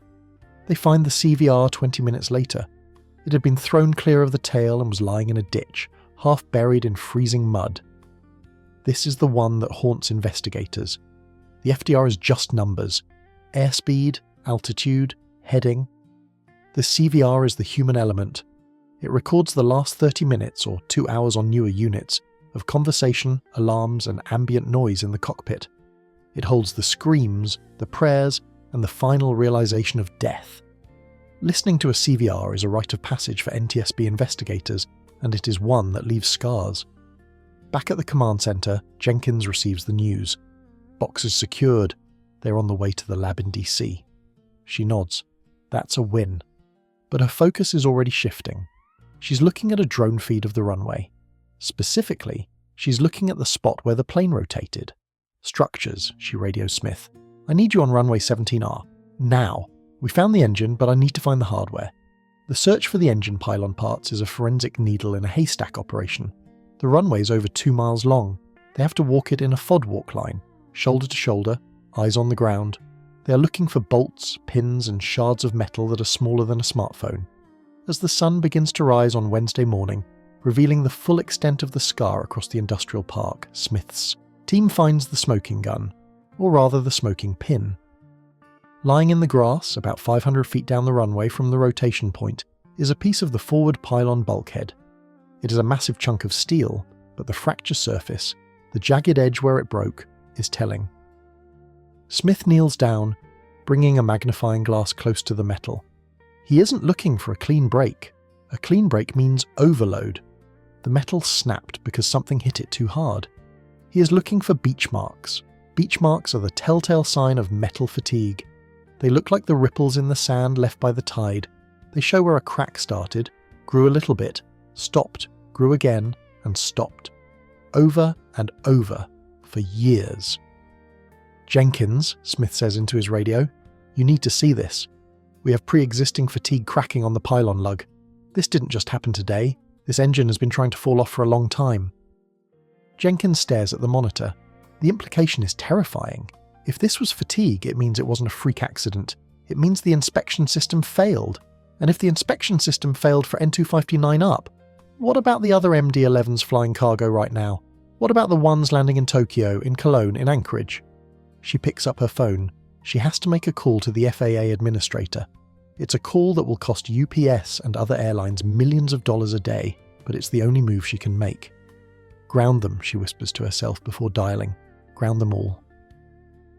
They find the CVR 20 minutes later. It had been thrown clear of the tail and was lying in a ditch, half buried in freezing mud. This is the one that haunts investigators. The FDR is just numbers: airspeed, altitude, heading. The CVR is the human element. It records the last 30 minutes, or 2 hours on newer units, of conversation, alarms, and ambient noise in the cockpit. It holds the screams, the prayers, and the final realization of death. Listening to a CVR is a rite of passage for NTSB investigators, and it is one that leaves scars. Back at the command centre, Jenkins receives the news. Boxes secured. They're on the way to the lab in DC. She nods. That's a win. But her focus is already shifting. She's looking at a drone feed of the runway. Specifically, she's looking at the spot where the plane rotated. "Structures," she radios Smith. "I need you on runway 17R. Now. We found the engine, but I need to find the hardware." The search for the engine pylon parts is a forensic needle in a haystack operation. The runway is over 2 miles long. They have to walk it in a FOD walk line, shoulder to shoulder, eyes on the ground. They are looking for bolts, pins, and shards of metal that are smaller than a smartphone. As the sun begins to rise on Wednesday morning, revealing the full extent of the scar across the industrial park, Smith's team finds the smoking gun, or rather the smoking pin. Lying in the grass, about 500 feet down the runway from the rotation point, is a piece of the forward pylon bulkhead. It is a massive chunk of steel, but the fracture surface, the jagged edge where it broke, is telling. Smith kneels down, bringing a magnifying glass close to the metal. He isn't looking for a clean break. A clean break means overload. The metal snapped because something hit it too hard. He is looking for beach marks. Beach marks are the telltale sign of metal fatigue. They look like the ripples in the sand left by the tide. They show where a crack started, grew a little bit, stopped, grew again, and stopped. Over and over, for years. "Jenkins," Smith says into his radio, "you need to see this. We have pre-existing fatigue cracking on the pylon lug. This didn't just happen today. This engine has been trying to fall off for a long time." Jenkins stares at the monitor. The implication is terrifying. If this was fatigue, it means it wasn't a freak accident. It means the inspection system failed. And if the inspection system failed for N259 up, what about the other MD-11s flying cargo right now? What about the ones landing in Tokyo, in Cologne, in Anchorage? She picks up her phone. She has to make a call to the FAA administrator. It's a call that will cost UPS and other airlines millions of dollars a day, but it's the only move she can make. Ground them, she whispers to herself before dialing. Ground them all.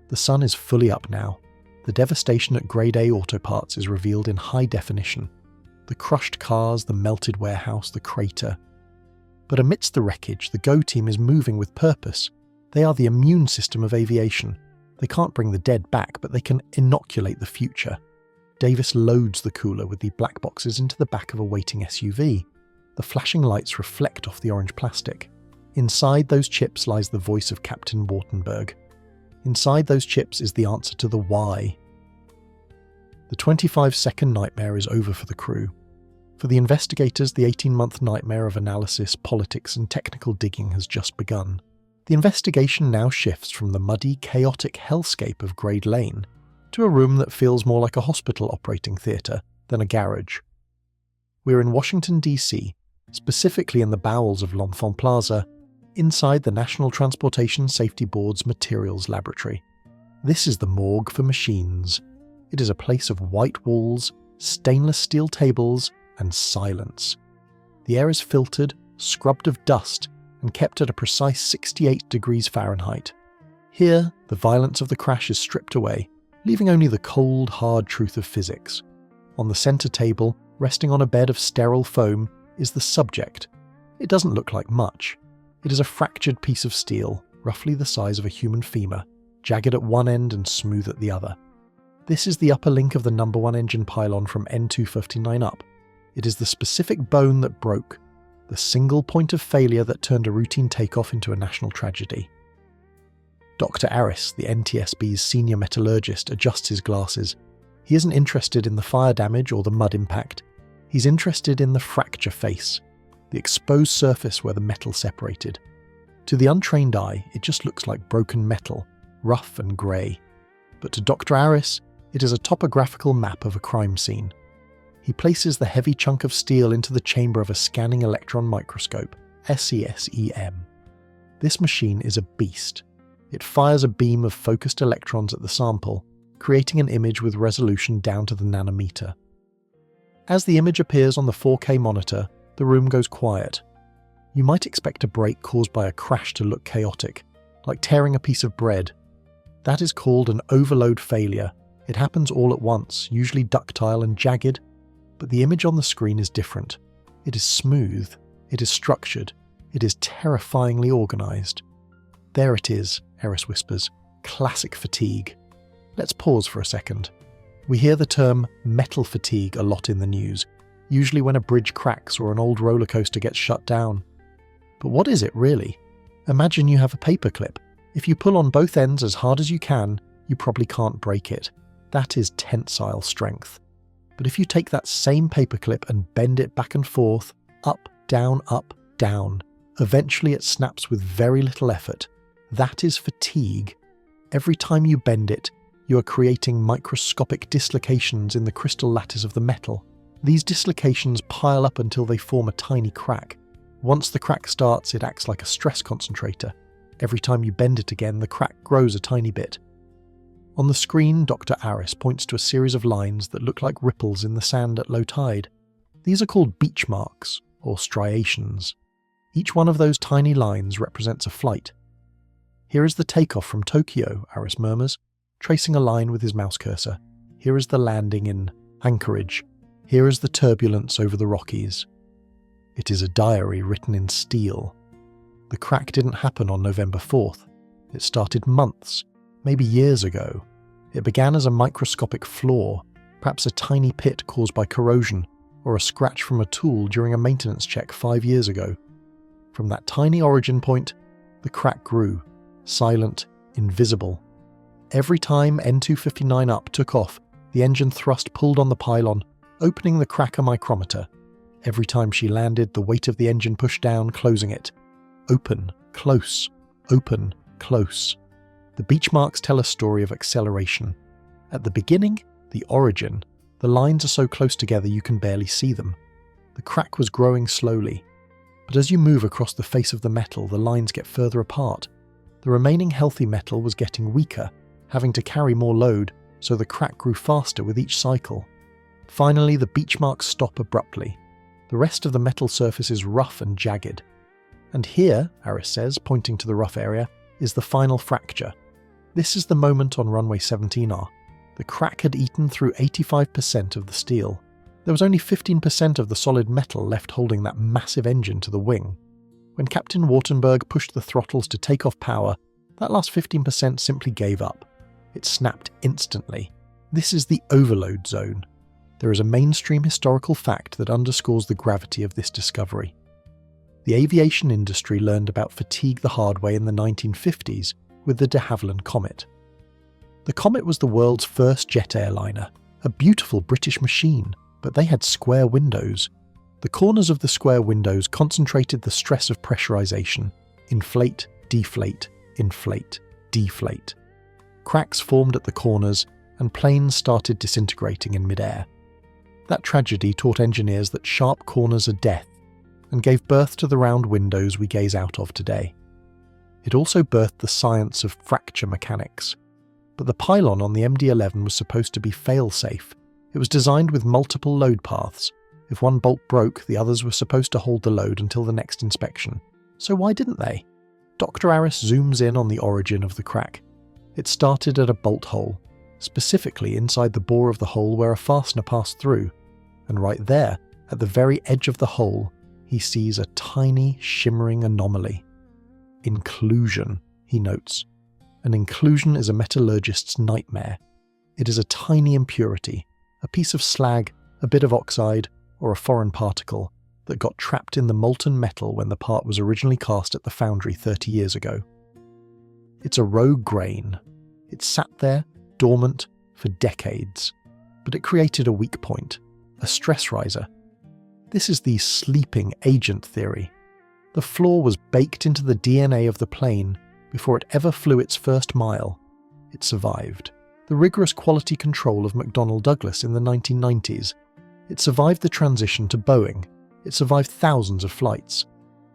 The sun is fully up now. The devastation at Grade A Auto Parts is revealed in high definition. The crushed cars, the melted warehouse, the crater. But amidst the wreckage, the GO team is moving with purpose. They are the immune system of aviation. They can't bring the dead back, but they can inoculate the future. Davis loads the cooler with the black boxes into the back of a waiting SUV. The flashing lights reflect off the orange plastic. Inside those chips lies the voice of Captain Wartenberg. Inside those chips is the answer to the why. The 25-second nightmare is over for the crew. For the investigators, the 18-month nightmare of analysis, politics, and technical digging has just begun. The investigation now shifts from the muddy, chaotic hellscape of Grade Lane to a room that feels more like a hospital operating theatre than a garage. We're in Washington, D.C., specifically in the bowels of L'Enfant Plaza, inside the National Transportation Safety Board's Materials Laboratory. This is the morgue for machines. It is a place of white walls, stainless steel tables, and silence. The air is filtered, scrubbed of dust, and kept at a precise 68 degrees Fahrenheit. Here, the violence of the crash is stripped away, leaving only the cold, hard truth of physics. On the center table, resting on a bed of sterile foam, is the subject. It doesn't look like much. It is a fractured piece of steel, roughly the size of a human femur, jagged at one end and smooth at the other. This is the upper link of the number 1 engine pylon from N259 up. It is the specific bone that broke, the single point of failure that turned a routine takeoff into a national tragedy. Dr. Aris, the NTSB's senior metallurgist, adjusts his glasses. He isn't interested in the fire damage or the mud impact. He's interested in the fracture face, the exposed surface where the metal separated. To the untrained eye, it just looks like broken metal, rough and grey. But to Dr. Aris, it is a topographical map of a crime scene. He places the heavy chunk of steel into the chamber of a scanning electron microscope, SESEM. This machine is a beast. It fires a beam of focused electrons at the sample, creating an image with resolution down to the nanometer. As the image appears on the 4K monitor, the room goes quiet. You might expect a break caused by a crash to look chaotic, like tearing a piece of bread. That is called an overload failure. It happens all at once, usually ductile and jagged, but the image on the screen is different. It is smooth, it is structured, it is terrifyingly organized. There it is, Eris whispers. Classic fatigue. Let's pause for a second. We hear the term metal fatigue a lot in the news, usually when a bridge cracks or an old roller coaster gets shut down. But what is it really? Imagine you have a paperclip. If you pull on both ends as hard as you can, you probably can't break it. That is tensile strength. But if you take that same paperclip and bend it back and forth, up, down, eventually it snaps with very little effort. That is fatigue. Every time you bend it, you are creating microscopic dislocations in the crystal lattice of the metal. These dislocations pile up until they form a tiny crack. Once the crack starts, it acts like a stress concentrator. Every time you bend it again, the crack grows a tiny bit. On the screen, Dr. Aris points to a series of lines that look like ripples in the sand at low tide. These are called beach marks, or striations. Each one of those tiny lines represents a flight. Here is the takeoff from Tokyo, Aris murmurs, tracing a line with his mouse cursor. Here is the landing in Anchorage. Here is the turbulence over the Rockies. It is a diary written in steel. The crack didn't happen on November 4th. It started months, maybe years ago. It began as a microscopic flaw, perhaps a tiny pit caused by corrosion, or a scratch from a tool during a maintenance check 5 years ago. From that tiny origin point, the crack grew, silent, invisible. Every time N259 up took off, the engine thrust pulled on the pylon, opening the crack a micrometer. Every time she landed, the weight of the engine pushed down, closing it. Open, close, open, close. The beach marks tell a story of acceleration. At the beginning, the origin, the lines are so close together you can barely see them. The crack was growing slowly, but as you move across the face of the metal, the lines get further apart. The remaining healthy metal was getting weaker, having to carry more load, so the crack grew faster with each cycle. Finally, the beach marks stop abruptly. The rest of the metal surface is rough and jagged. And here, Aris says, pointing to the rough area, is the final fracture. This is the moment on runway 17R. The crack had eaten through 85% of the steel. There was only 15% of the solid metal left holding that massive engine to the wing. When Captain Wartenberg pushed the throttles to take off power, that last 15% simply gave up. It snapped instantly. This is the overload zone. There is a mainstream historical fact that underscores the gravity of this discovery. The aviation industry learned about fatigue the hard way in the 1950s with the de Havilland Comet. The Comet was the world's first jet airliner, a beautiful British machine, but they had square windows. The corners of the square windows concentrated the stress of pressurization. Inflate, deflate, inflate, deflate. Cracks formed at the corners, and planes started disintegrating in midair. That tragedy taught engineers that sharp corners are death, and gave birth to the round windows we gaze out of today. It also birthed the science of fracture mechanics. But the pylon on the MD-11 was supposed to be fail-safe. It was designed with multiple load paths. If one bolt broke, the others were supposed to hold the load until the next inspection. So why didn't they? Dr. Aris zooms in on the origin of the crack. It started at a bolt hole, specifically inside the bore of the hole where a fastener passed through. And right there, at the very edge of the hole, he sees a tiny, shimmering anomaly. Inclusion, he notes. An inclusion is a metallurgist's nightmare. It is a tiny impurity, a piece of slag, a bit of oxide, or a foreign particle that got trapped in the molten metal when the part was originally cast at the foundry 30 years ago. It's a rogue grain. It sat there, dormant, for decades, but it created a weak point, a stress riser. This is the sleeping agent theory. The flaw was baked into the DNA of the plane before it ever flew its first mile. It survived the rigorous quality control of McDonnell Douglas in the 1990s. It survived the transition to Boeing. It survived thousands of flights.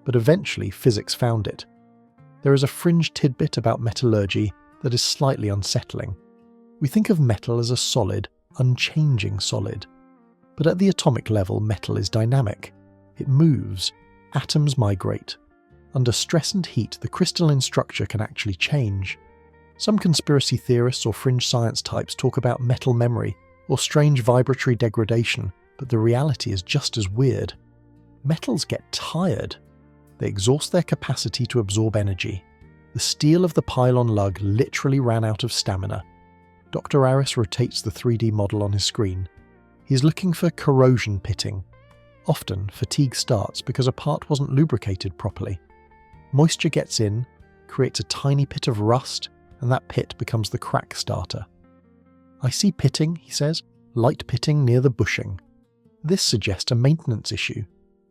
But eventually physics found it. There is a fringe tidbit about metallurgy that is slightly unsettling. We think of metal as a solid, unchanging solid. But at the atomic level, metal is dynamic. It moves. Atoms migrate. Under stress and heat, the crystalline structure can actually change. Some conspiracy theorists or fringe science types talk about metal memory or strange vibratory degradation, but the reality is just as weird. Metals get tired. They exhaust their capacity to absorb energy. The steel of the pylon lug literally ran out of stamina. Dr. Aris rotates the 3D model on his screen. He is looking for corrosion pitting. Often, fatigue starts because a part wasn't lubricated properly. Moisture gets in, creates a tiny pit of rust, and that pit becomes the crack starter. I see pitting, he says, light pitting near the bushing. This suggests a maintenance issue.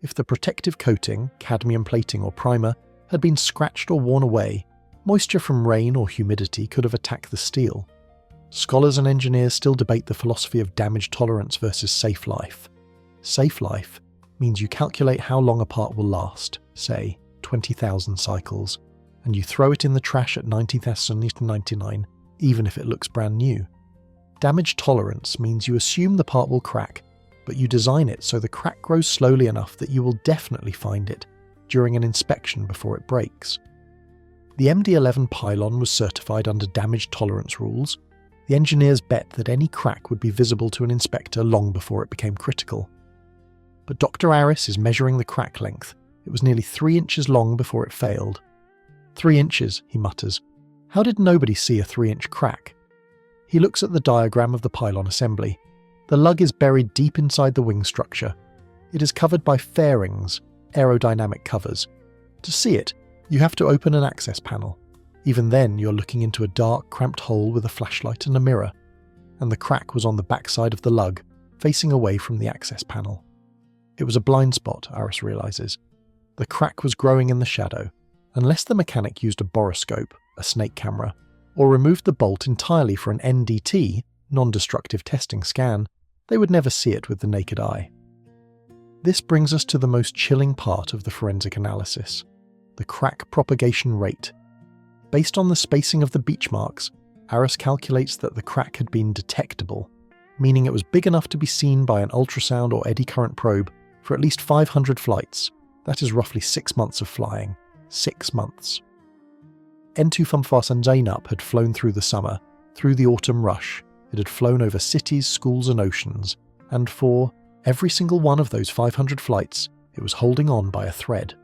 If the protective coating, cadmium plating or primer, had been scratched or worn away, moisture from rain or humidity could have attacked the steel. Scholars and engineers still debate the philosophy of damage tolerance versus safe life. Safe life means you calculate how long a part will last, say 20,000 cycles, and you throw it in the trash at 90,099, even if it looks brand new. Damage tolerance means you assume the part will crack, but you design it so the crack grows slowly enough that you will definitely find it during an inspection before it breaks. The MD-11 pylon was certified under damage tolerance rules. The engineers bet that any crack would be visible to an inspector long before it became critical. But Dr. Aris is measuring the crack length. It was nearly 3 inches long before it failed. 3 inches, he mutters. How did nobody see a 3-inch crack? He looks at the diagram of the pylon assembly. The lug is buried deep inside the wing structure. It is covered by fairings, aerodynamic covers. To see it, you have to open an access panel. Even then, you're looking into a dark, cramped hole with a flashlight and a mirror. And the crack was on the backside of the lug, facing away from the access panel. It was a blind spot, Aris realizes. The crack was growing in the shadow. Unless the mechanic used a borescope, a snake camera, or removed the bolt entirely for an NDT, non-destructive testing scan, they would never see it with the naked eye. This brings us to the most chilling part of the forensic analysis, the crack propagation rate. Based on the spacing of the beach marks, ARIS calculates that the crack had been detectable, meaning it was big enough to be seen by an ultrasound or eddy current probe for at least 500 flights. That is roughly 6 months of flying. 6 months. N254 Zainab had flown through the summer, through the autumn rush. It had flown over cities, schools and oceans, and for every single one of those 500 flights, it was holding on by a thread.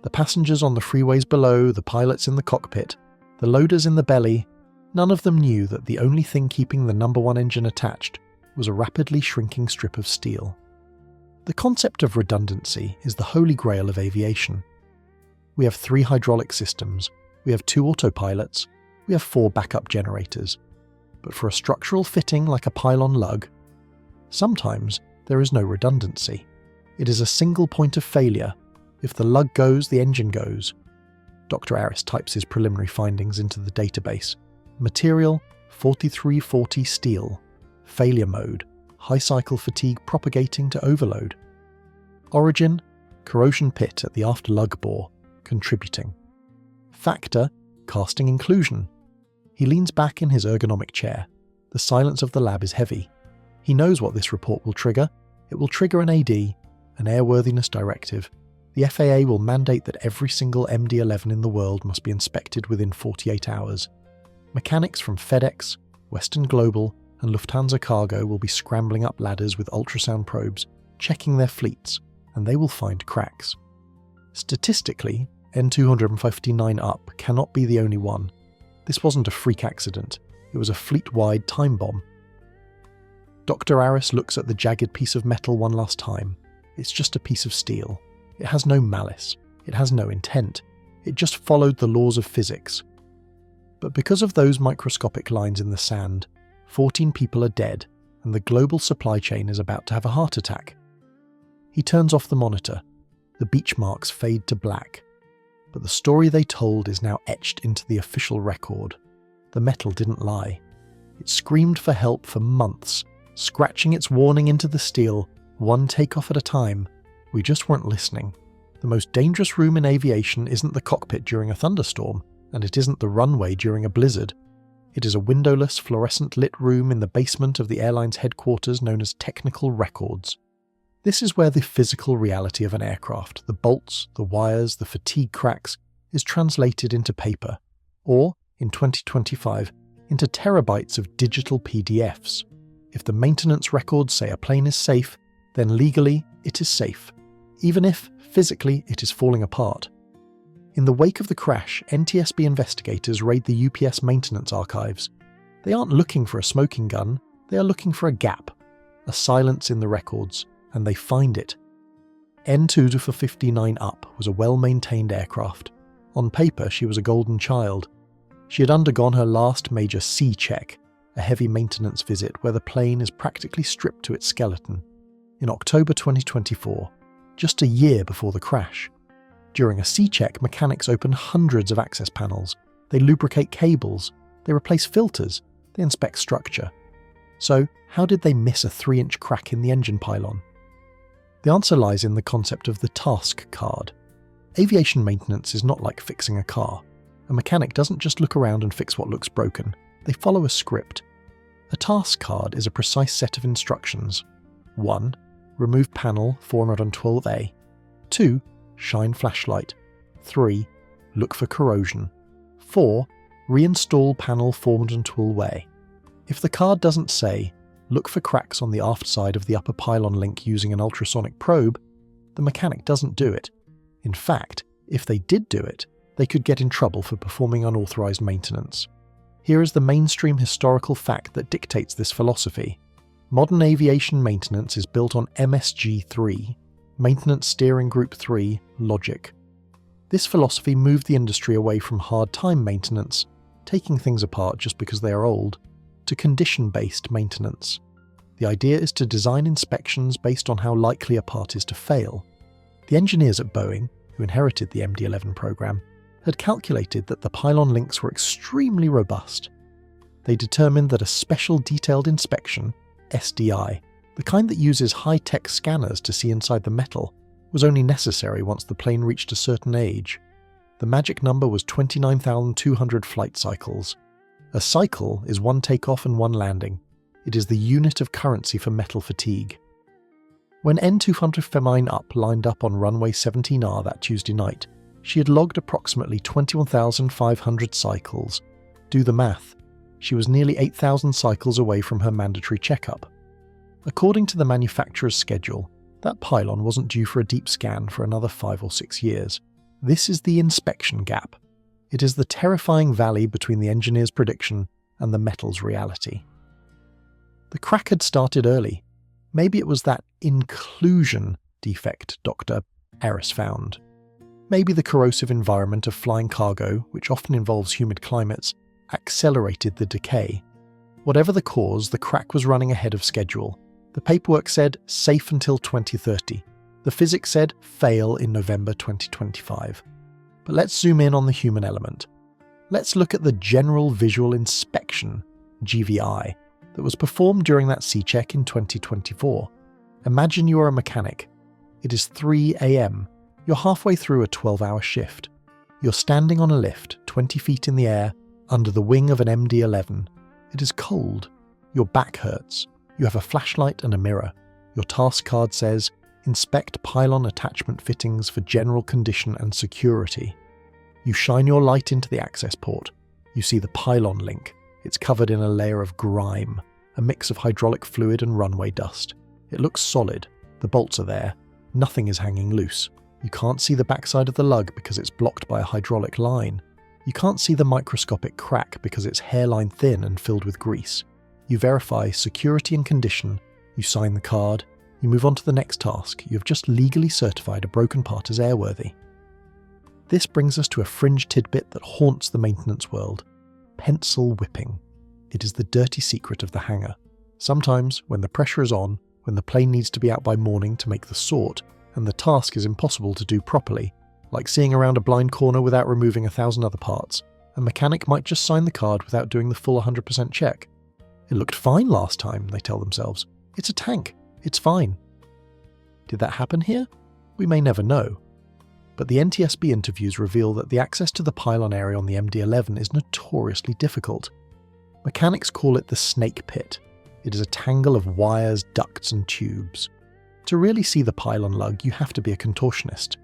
The passengers on the freeways below, the pilots in the cockpit, the loaders in the belly, none of them knew that the only thing keeping the number one engine attached was a rapidly shrinking strip of steel. The concept of redundancy is the holy grail of aviation. We have 3 hydraulic systems, we have 2 autopilots, we have 4 backup generators. But for a structural fitting like a pylon lug, sometimes there is no redundancy. It is a single point of failure. If the lug goes, the engine goes. Dr. ARIS types his preliminary findings into the database. Material 4340 steel. Failure mode. High cycle fatigue propagating to overload. Origin, corrosion pit at the aft lug bore, contributing. Factor, casting inclusion. He leans back in his ergonomic chair. The silence of the lab is heavy. He knows what this report will trigger. It will trigger an AD, an airworthiness directive. The FAA will mandate that every single MD-11 in the world must be inspected within 48 hours. Mechanics from FedEx, Western Global, and Lufthansa Cargo will be scrambling up ladders with ultrasound probes, checking their fleets, and they will find cracks. Statistically, N259 up cannot be the only one. This wasn't a freak accident, it was a fleet-wide time bomb. Dr. ARIS looks at the jagged piece of metal one last time. It's just a piece of steel. It has no malice. It has no intent. It just followed the laws of physics. But because of those microscopic lines in the sand, 14 people are dead, and the global supply chain is about to have a heart attack. He turns off the monitor. The beach marks fade to black. But the story they told is now etched into the official record. The metal didn't lie. It screamed for help for months, scratching its warning into the steel, one takeoff at a time. We just weren't listening. The most dangerous room in aviation isn't the cockpit during a thunderstorm, and it isn't the runway during a blizzard. It is a windowless, fluorescent-lit room in the basement of the airline's headquarters known as Technical Records. This is where the physical reality of an aircraft, the bolts, the wires, the fatigue cracks, is translated into paper, or, in 2025, into terabytes of digital PDFs. If the maintenance records say a plane is safe, then legally it is safe, even if, physically, it is falling apart. In the wake of the crash, NTSB investigators raid the UPS maintenance archives. They aren't looking for a smoking gun, they are looking for a gap, a silence in the records, and they find it. N259 up was a well-maintained aircraft. On paper, she was a golden child. She had undergone her last major C check, a heavy maintenance visit where the plane is practically stripped to its skeleton, in October 2024, just a year before the crash. During a C-check, mechanics open hundreds of access panels. They lubricate cables. They replace filters. They inspect structure. So, how did they miss a 3-inch crack in the engine pylon? The answer lies in the concept of the task card. Aviation maintenance is not like fixing a car. A mechanic doesn't just look around and fix what looks broken. They follow a script. A task card is a precise set of instructions. 1. Remove panel 412A. 2. Shine flashlight. 3. Look for corrosion. 4. Reinstall panel 412A. If the card doesn't say, look for cracks on the aft side of the upper pylon link using an ultrasonic probe, the mechanic doesn't do it. In fact, if they did do it, they could get in trouble for performing unauthorized maintenance. Here is the mainstream historical fact that dictates this philosophy. Modern aviation maintenance is built on MSG3, Maintenance Steering Group 3, logic. This philosophy moved the industry away from hard-time maintenance, taking things apart just because they are old, to condition-based maintenance. The idea is to design inspections based on how likely a part is to fail. The engineers at Boeing, who inherited the MD-11 program, had calculated that the pylon links were extremely robust. They determined that a special detailed inspection, SDI, the kind that uses high-tech scanners to see inside the metal, was only necessary once the plane reached a certain age. The magic number was 29,200 flight cycles. A cycle is one takeoff and one landing. It is the unit of currency for metal fatigue. When N225 Up lined up on runway 17R that Tuesday night, she had logged approximately 21,500 cycles. Do the math. She was nearly 8,000 cycles away from her mandatory checkup. According to the manufacturer's schedule, that pylon wasn't due for a deep scan for another 5 or 6 years. This is the inspection gap. It is the terrifying valley between the engineer's prediction and the metal's reality. The crack had started early. Maybe it was that inclusion defect Dr. Harris found. Maybe the corrosive environment of flying cargo, which often involves humid climates, accelerated the decay. Whatever the cause, the crack was running ahead of schedule. The paperwork said safe until 2030. The physics said fail in November 2025. But let's zoom in on the human element. Let's look at the General Visual Inspection, GVI, that was performed during that C-check in 2024. Imagine you are a mechanic. It is 3 a.m. You're halfway through a 12-hour shift. You're standing on a lift, 20 feet in the air, under the wing of an MD-11. It is cold. Your back hurts. You have a flashlight and a mirror. Your task card says, inspect pylon attachment fittings for general condition and security. You shine your light into the access port. You see the pylon link. It's covered in a layer of grime, a mix of hydraulic fluid and runway dust. It looks solid. The bolts are there. Nothing is hanging loose. You can't see the backside of the lug because it's blocked by a hydraulic line. You can't see the microscopic crack because it's hairline thin and filled with grease. You verify security and condition. You sign the card. You move on to the next task. You have just legally certified a broken part as airworthy. This brings us to a fringe tidbit that haunts the maintenance world. Pencil whipping. It is the dirty secret of the hangar. Sometimes, when the pressure is on, when the plane needs to be out by morning to make the sort, and the task is impossible to do properly, like seeing around a blind corner without removing 1,000 other parts, a mechanic might just sign the card without doing the full 100% check. It looked fine last time, they tell themselves. It's a tank. It's fine. Did that happen here? We may never know. But the NTSB interviews reveal that the access to the pylon area on the MD-11 is notoriously difficult. Mechanics call it the snake pit. It is a tangle of wires, ducts and tubes. To really see the pylon lug, you have to be a contortionist.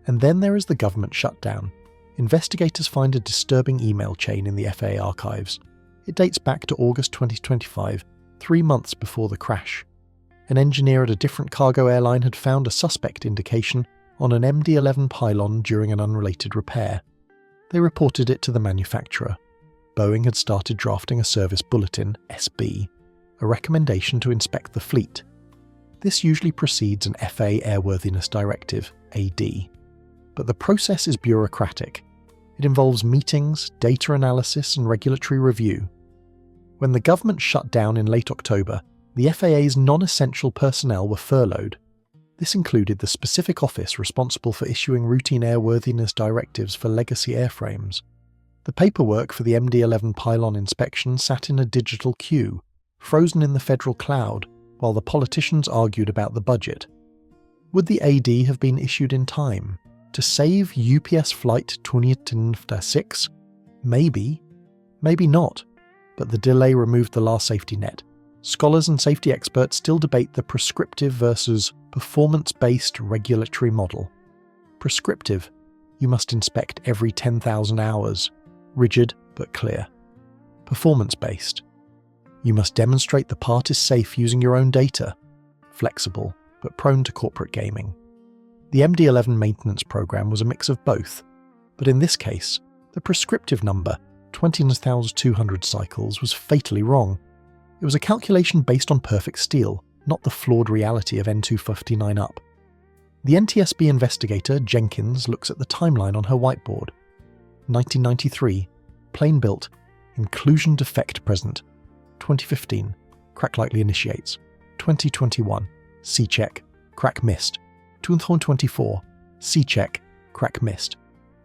And then there is the government shutdown. Investigators find a disturbing email chain in the FAA archives. It dates back to August 2025, 3 months before the crash. An engineer at a different cargo airline had found a suspect indication on an MD-11 pylon during an unrelated repair. They reported it to the manufacturer. Boeing had started drafting a service bulletin, SB, a recommendation to inspect the fleet. This usually precedes an FAA Airworthiness Directive, AD. But the process is bureaucratic. It involves meetings, data analysis and regulatory review. When the government shut down in late October, the FAA's non-essential personnel were furloughed. This included the specific office responsible for issuing routine airworthiness directives for legacy airframes. The paperwork for the MD-11 pylon inspection sat in a digital queue, frozen in the federal cloud, while the politicians argued about the budget. Would the AD have been issued in time? To save UPS Flight 2026? Maybe. Maybe not. But the delay removed the last safety net. Scholars and safety experts still debate the prescriptive versus performance-based regulatory model. Prescriptive, you must inspect every 10,000 hours, rigid but clear. Performance-based, you must demonstrate the part is safe using your own data, flexible but prone to corporate gaming. The MD-11 maintenance program was a mix of both, but in this case, the prescriptive number, 20,200 cycles, was fatally wrong. It was a calculation based on perfect steel, not the flawed reality of N259 Up. The NTSB investigator, Jenkins, looks at the timeline on her whiteboard. 1993, plane built, inclusion defect present. 2015, crack likely initiates. 2021, C-check, crack missed. 2024, C-check, crack missed.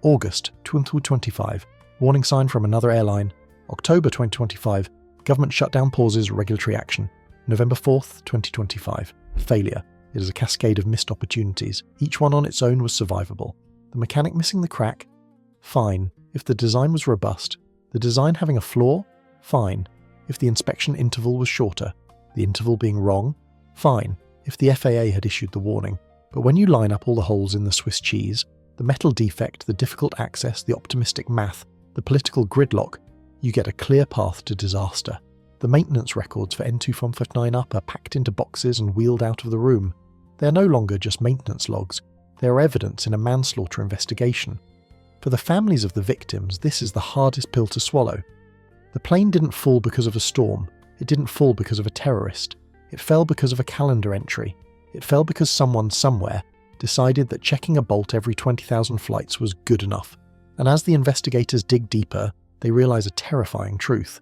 August 2025, warning sign from another airline. October 2025, government shutdown pauses regulatory action. November 4th, 2025, failure. It is a cascade of missed opportunities. Each one on its own was survivable. The mechanic missing the crack? Fine, if the design was robust. The design having a flaw? Fine, if the inspection interval was shorter. The interval being wrong? Fine, if the FAA had issued the warning. But when you line up all the holes in the Swiss cheese, the metal defect, the difficult access, the optimistic math, the political gridlock, you get a clear path to disaster. The maintenance records for N2559 up are packed into boxes and wheeled out of the room. They are no longer just maintenance logs, they are evidence in a manslaughter investigation. For the families of the victims, this is the hardest pill to swallow. The plane didn't fall because of a storm, it didn't fall because of a terrorist, it fell because of a calendar entry. It fell because someone somewhere decided that checking a bolt every 20,000 flights was good enough. And as the investigators dig deeper, they realize a terrifying truth.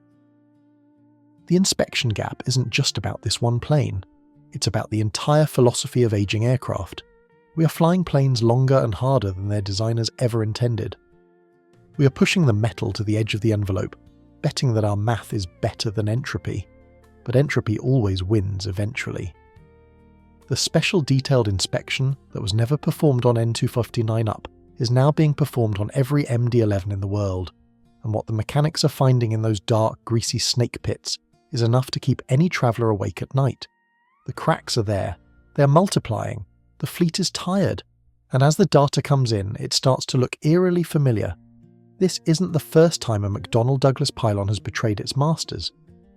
The inspection gap isn't just about this one plane. It's about the entire philosophy of aging aircraft. We are flying planes longer and harder than their designers ever intended. We are pushing the metal to the edge of the envelope, betting that our math is better than entropy. But entropy always wins eventually. The special detailed inspection that was never performed on N259 up is now being performed on every MD-11 in the world, and what the mechanics are finding in those dark, greasy snake pits is enough to keep any traveller awake at night. The cracks are there, they are multiplying, the fleet is tired, and as the data comes in, it starts to look eerily familiar. This isn't the first time a McDonnell Douglas Pylon has betrayed its masters.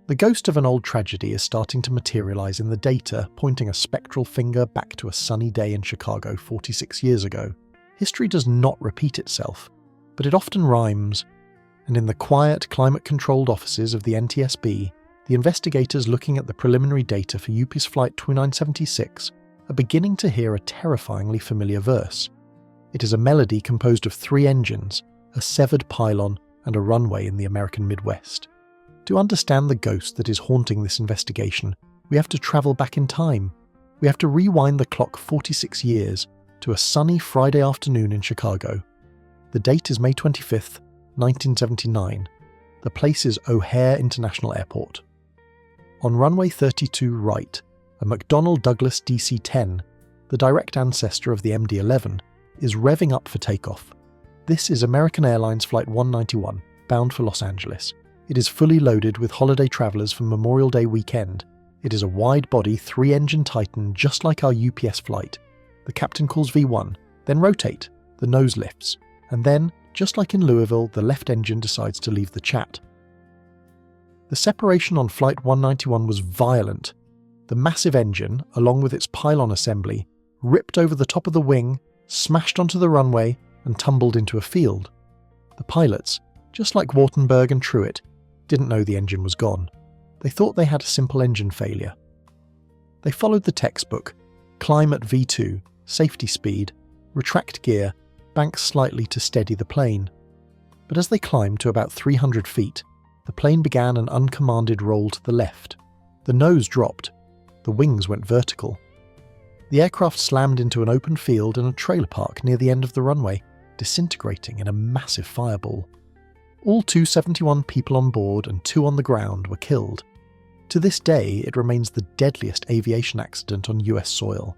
The ghost of an old tragedy is starting to materialise in the data, pointing a spectral finger back to a sunny day in Chicago 46 years ago. History does not repeat itself, but it often rhymes, and in the quiet, climate-controlled offices of the NTSB, the investigators looking at the preliminary data for UPS Flight 2976 are beginning to hear a terrifyingly familiar verse. It is a melody composed of 3 engines, a severed pylon, and a runway in the American Midwest. To understand the ghost that is haunting this investigation, we have to travel back in time. We have to rewind the clock 46 years to a sunny Friday afternoon in Chicago. The date is May 25th, 1979. The place is O'Hare International Airport. On runway 32 right, a McDonnell Douglas DC-10, the direct ancestor of the MD-11, is revving up for takeoff. This is American Airlines Flight 191, bound for Los Angeles. It is fully loaded with holiday travellers for Memorial Day weekend. It is a wide-body 3-engine Titan just like our UPS flight. The captain calls V1, then rotate, the nose lifts, and then, just like in Louisville, the left engine decides to leave the chat. The separation on Flight 191 was violent. The massive engine, along with its pylon assembly, ripped over the top of the wing, smashed onto the runway, and tumbled into a field. The pilots, just like Wartenberg and Truett, didn't know the engine was gone. They thought they had a simple engine failure. They followed the textbook, climb at V2, safety speed, retract gear, bank slightly to steady the plane. But as they climbed to about 300 feet, the plane began an uncommanded roll to the left. The nose dropped. The wings went vertical. The aircraft slammed into an open field and a trailer park near the end of the runway, disintegrating in a massive fireball. All 271 people on board and 2 on the ground were killed. To this day, it remains the deadliest aviation accident on US soil.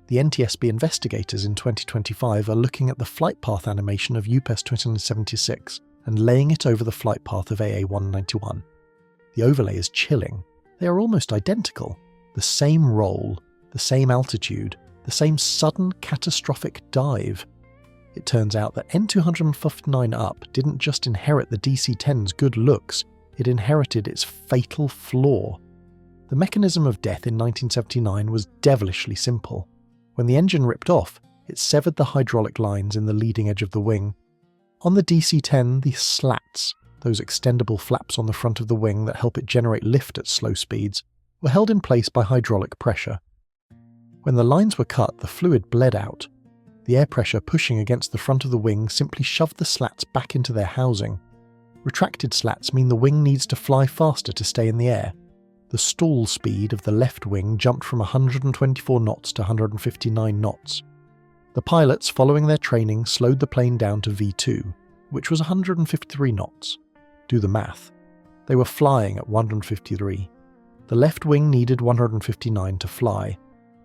The NTSB investigators in 2025 are looking at the flight path animation of UPS 2976 and laying it over the flight path of AA191. The overlay is chilling. They are almost identical. The same roll, the same altitude, the same sudden catastrophic dive. It turns out that N259 up didn't just inherit the DC-10's good looks, it inherited its fatal flaw. The mechanism of death in 1979 was devilishly simple. When the engine ripped off, it severed the hydraulic lines in the leading edge of the wing. On the DC-10, the slats, those extendable flaps on the front of the wing that help it generate lift at slow speeds, were held in place by hydraulic pressure. When the lines were cut, the fluid bled out. The air pressure pushing against the front of the wing simply shoved the slats back into their housing. Retracted slats mean the wing needs to fly faster to stay in the air. The stall speed of the left wing jumped from 124 knots to 159 knots. The pilots, following their training, slowed the plane down to V2, which was 153 knots. Do the math. They were flying at 153. The left wing needed 159 to fly.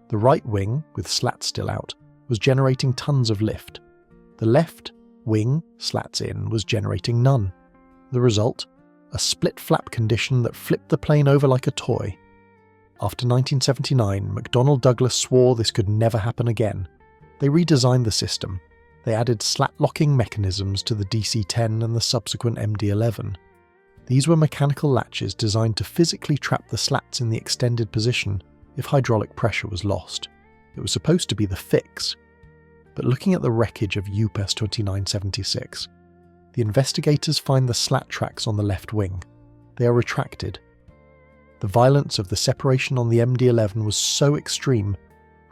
The right wing, with slats still out, was generating tons of lift. The left wing, slats in, was generating none. The result? A split flap condition that flipped the plane over like a toy. After 1979, McDonnell Douglas swore this could never happen again. They redesigned the system. They added slat-locking mechanisms to the DC-10 and the subsequent MD-11. These were mechanical latches designed to physically trap the slats in the extended position if hydraulic pressure was lost. It was supposed to be the fix. But looking at the wreckage of UPS 2976, the investigators find the slat tracks on the left wing. They are retracted. The violence of the separation on the MD-11 was so extreme.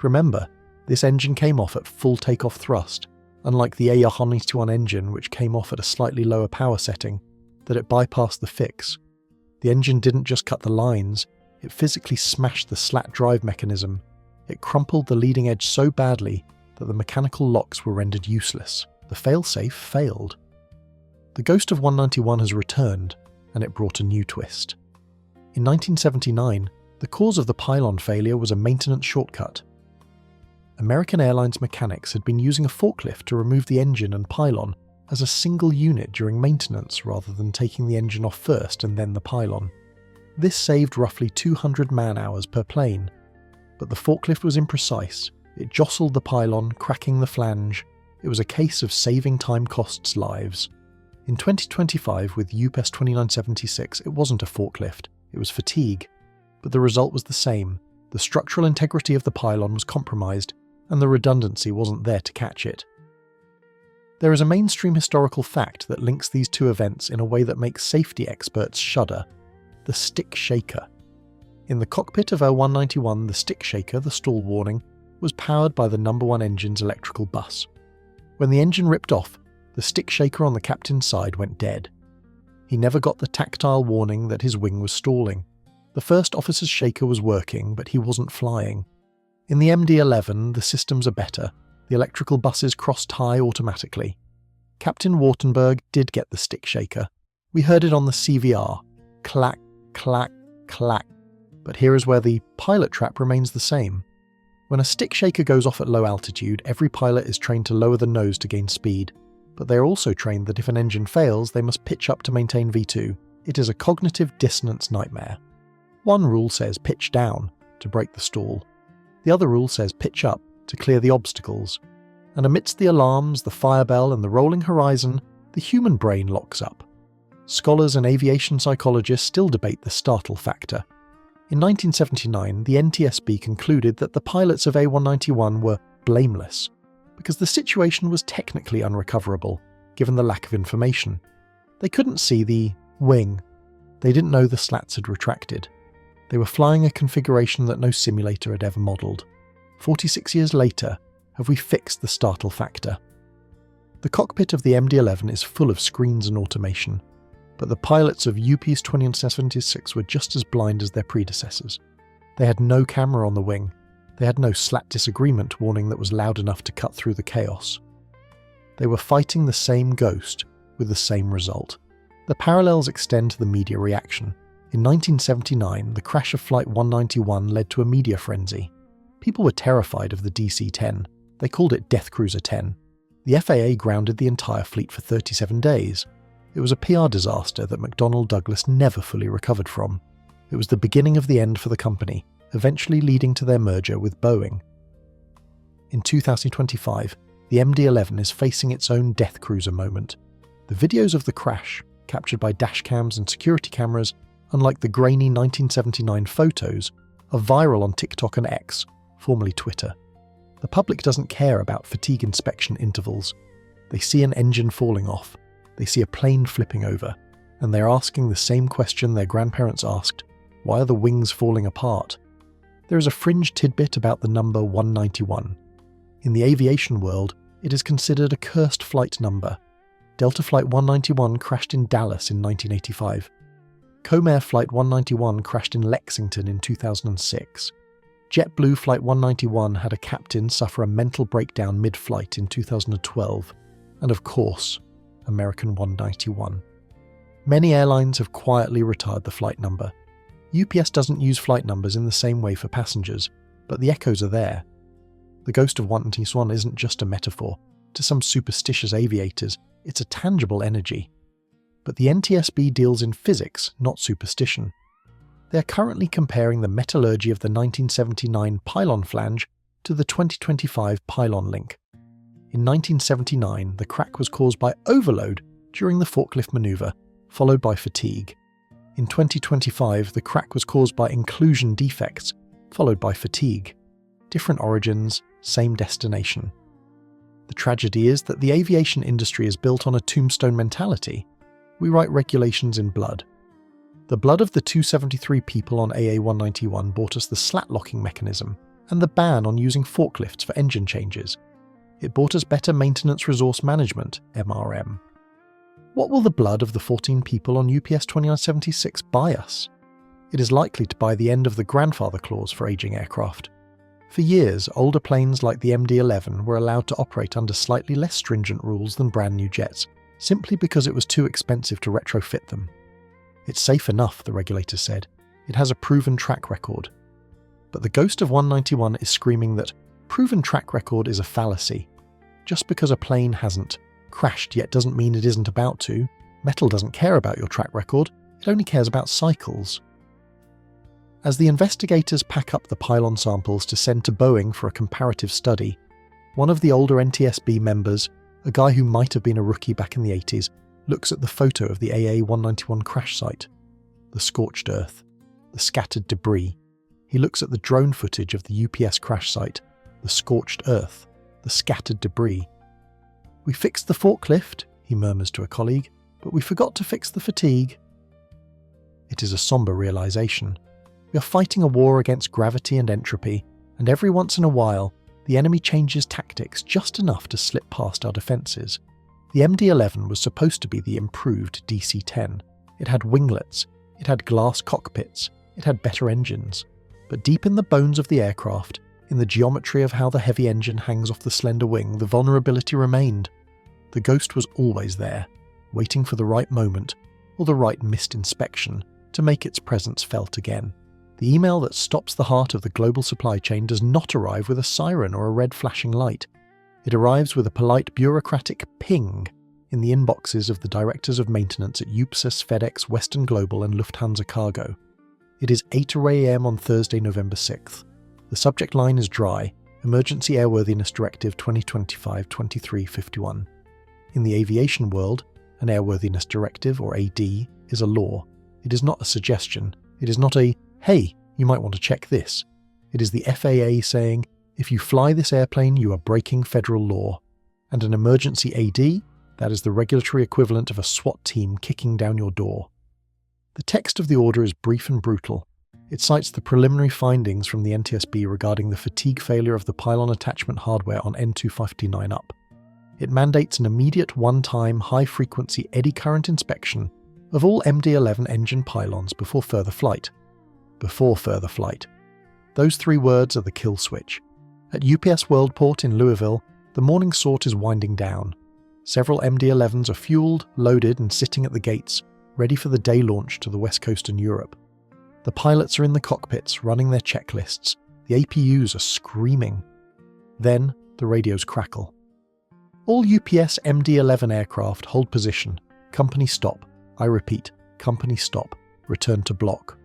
Remember, this engine came off at full takeoff thrust, unlike the AR-181 engine, which came off at a slightly lower power setting, that it bypassed the fix. The engine didn't just cut the lines, it physically smashed the slat drive mechanism. It crumpled the leading edge so badly that the mechanical locks were rendered useless. The failsafe failed. The ghost of 191 has returned, and it brought a new twist. In 1979, the cause of the Pylon failure was a maintenance shortcut. American Airlines mechanics had been using a forklift to remove the engine and pylon as a single unit during maintenance rather than taking the engine off first and then the pylon. This saved roughly 200 man-hours per plane, but the forklift was imprecise. It jostled the pylon, cracking the flange. It was a case of saving time costs lives. In 2025, with UPS 2976, it wasn't a forklift, it was fatigue. But the result was the same. The structural integrity of the pylon was compromised, and the redundancy wasn't there to catch it. There is a mainstream historical fact that links these two events in a way that makes safety experts shudder: the stick shaker. In the cockpit of L191, the stick shaker, the stall warning, was powered by the number 1 engine's electrical bus. When the engine ripped off, the stick shaker on the captain's side went dead. He never got the tactile warning that his wing was stalling. The first officer's shaker was working, but he wasn't flying. In the MD-11, the systems are better. The electrical buses crossed high automatically. Captain Wartenberg did get the stick shaker. We heard it on the CVR. Clack, clack, clack. But here is where the pilot trap remains the same. When a stick shaker goes off at low altitude, every pilot is trained to lower the nose to gain speed. But they are also trained that if an engine fails, they must pitch up to maintain V2. It is a cognitive dissonance nightmare. One rule says pitch down, to break the stall. The other rule says pitch up, to clear the obstacles. And amidst the alarms, the fire bell, and the rolling horizon, the human brain locks up. Scholars and aviation psychologists still debate the startle factor. In 1979, the NTSB concluded that the pilots of A191 were blameless, because the situation was technically unrecoverable, given the lack of information. They couldn't see the wing. They didn't know the slats had retracted. They were flying a configuration that no simulator had ever modelled. 46 years later, have we fixed the startle factor? The cockpit of the MD-11 is full of screens and automation, but the pilots of UPS 2976 were just as blind as their predecessors. They had no camera on the wing. They had no slat disagreement warning that was loud enough to cut through the chaos. They were fighting the same ghost with the same result. The parallels extend to the media reaction. In 1979, the crash of Flight 191 led to a media frenzy. People were terrified of the DC-10. They called it Death Cruiser 10. The FAA grounded the entire fleet for 37 days. It was a PR disaster that McDonnell Douglas never fully recovered from. It was the beginning of the end for the company, eventually leading to their merger with Boeing. In 2025, the MD-11 is facing its own death cruiser moment. The videos of the crash, captured by dashcams and security cameras, unlike the grainy 1979 photos, are viral on TikTok and X, formerly Twitter. The public doesn't care about fatigue inspection intervals. They see an engine falling off, they see a plane flipping over, and they're asking the same question their grandparents asked: why are the wings falling apart? There is a fringe tidbit about the number 191. In the aviation world, it is considered a cursed flight number. Delta Flight 191 crashed in Dallas in 1985. Comair Flight 191 crashed in Lexington in 2006. JetBlue Flight 191 had a captain suffer a mental breakdown mid-flight in 2012, and of course, American 191. Many airlines have quietly retired the flight number. UPS doesn't use flight numbers in the same way for passengers, but the echoes are there. The ghost of 191 isn't just a metaphor. To some superstitious aviators, it's a tangible energy. But the NTSB deals in physics, not superstition. They are currently comparing the metallurgy of the 1979 Pylon flange to the 2025 Pylon link. In 1979, the crack was caused by overload during the forklift maneuver, followed by fatigue. In 2025, the crack was caused by inclusion defects, followed by fatigue. Different origins, same destination. The tragedy is that the aviation industry is built on a tombstone mentality. We write regulations in blood. The blood of the 273 people on AA191 bought us the slat locking mechanism and the ban on using forklifts for engine changes. It bought us better maintenance resource management, MRM. What will the blood of the 14 people on UPS 2976 buy us? It is likely to buy the end of the grandfather clause for aging aircraft. For years, older planes like the MD-11 were allowed to operate under slightly less stringent rules than brand new jets, simply because it was too expensive to retrofit them. It's safe enough, the regulator said. It has a proven track record. But the ghost of 191 is screaming that proven track record is a fallacy. Just because a plane hasn't crashed yet doesn't mean it isn't about to. Metal doesn't care about your track record, it only cares about cycles. As the investigators pack up the Pylon samples to send to Boeing for a comparative study, one of the older NTSB members, a guy who might have been a rookie back in the 80s, looks at the photo of the AA191 crash site. The scorched earth, the scattered debris. He looks at the drone footage of the UPS crash site, the scorched earth, the scattered debris. "We fixed the forklift," he murmurs to a colleague, "but we forgot to fix the fatigue." It is a somber realization. We are fighting a war against gravity and entropy, and every once in a while, the enemy changes tactics just enough to slip past our defences. The MD-11 was supposed to be the improved DC-10. It had winglets, it had glass cockpits, it had better engines. But deep in the bones of the aircraft, in the geometry of how the heavy engine hangs off the slender wing, the vulnerability remained. The ghost was always there, waiting for the right moment, or the right missed inspection, to make its presence felt again. The email that stops the heart of the global supply chain does not arrive with a siren or a red flashing light. It arrives with a polite bureaucratic ping in the inboxes of the directors of maintenance at UPS, FedEx, Western Global and Lufthansa Cargo. It is 8 a.m. on Thursday, November 6th. The subject line is dry, Emergency Airworthiness Directive 2025-2351. In the aviation world, an Airworthiness Directive, or AD, is a law. It is not a suggestion. It is not a, "Hey, you might want to check this." It is the FAA saying, if you fly this airplane, you are breaking federal law. And an emergency AD, that is the regulatory equivalent of a SWAT team kicking down your door. The text of the order is brief and brutal. It cites the preliminary findings from the NTSB regarding the fatigue failure of the pylon attachment hardware on N259 up. It mandates an immediate one-time high-frequency eddy current inspection of all MD-11 engine pylons before further flight. Before further flight. Those three words are the kill switch. At UPS Worldport in Louisville, the morning sort is winding down. Several MD-11s are fueled, loaded and sitting at the gates, ready for the day launch to the West Coast and Europe. The pilots are in the cockpits, running their checklists. The APUs are screaming. Then, the radios crackle. All UPS MD-11 aircraft hold position. Company stop. I repeat, company stop. Return to block.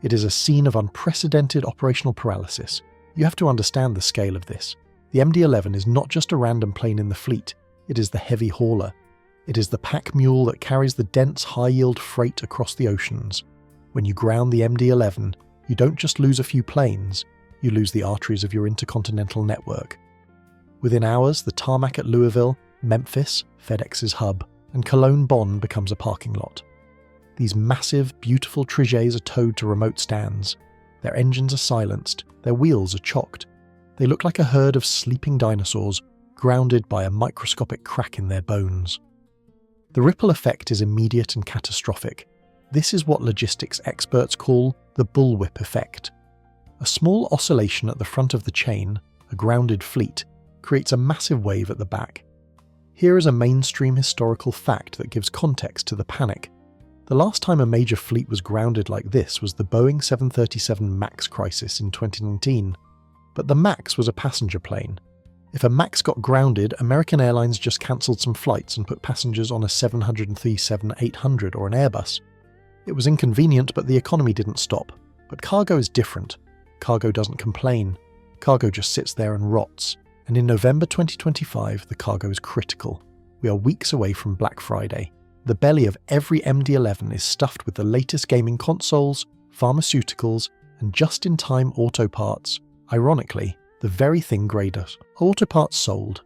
It is a scene of unprecedented operational paralysis. You have to understand the scale of this. The MD-11 is not just a random plane in the fleet. It is the heavy hauler. It is the pack mule that carries the dense, high-yield freight across the oceans. When you ground the MD-11, you don't just lose a few planes, you lose the arteries of your intercontinental network. Within hours, the tarmac at Louisville, Memphis, FedEx's hub, and Cologne-Bonn becomes a parking lot. These massive, beautiful trijets are towed to remote stands. Their engines are silenced, their wheels are chocked. They look like a herd of sleeping dinosaurs, grounded by a microscopic crack in their bones. The ripple effect is immediate and catastrophic. This is what logistics experts call the bullwhip effect. A small oscillation at the front of the chain, a grounded fleet, creates a massive wave at the back. Here is a mainstream historical fact that gives context to the panic. The last time a major fleet was grounded like this was the Boeing 737 MAX crisis in 2019. But the MAX was a passenger plane. If a MAX got grounded, American Airlines just cancelled some flights and put passengers on a 737-800 or an Airbus. It was inconvenient, but the economy didn't stop. But cargo is different. Cargo doesn't complain. Cargo just sits there and rots. And in November 2025, the cargo is critical. We are weeks away from Black Friday. The belly of every MD-11 is stuffed with the latest gaming consoles, pharmaceuticals, and just-in-time auto parts. Ironically, the very thing Grader's auto parts sold.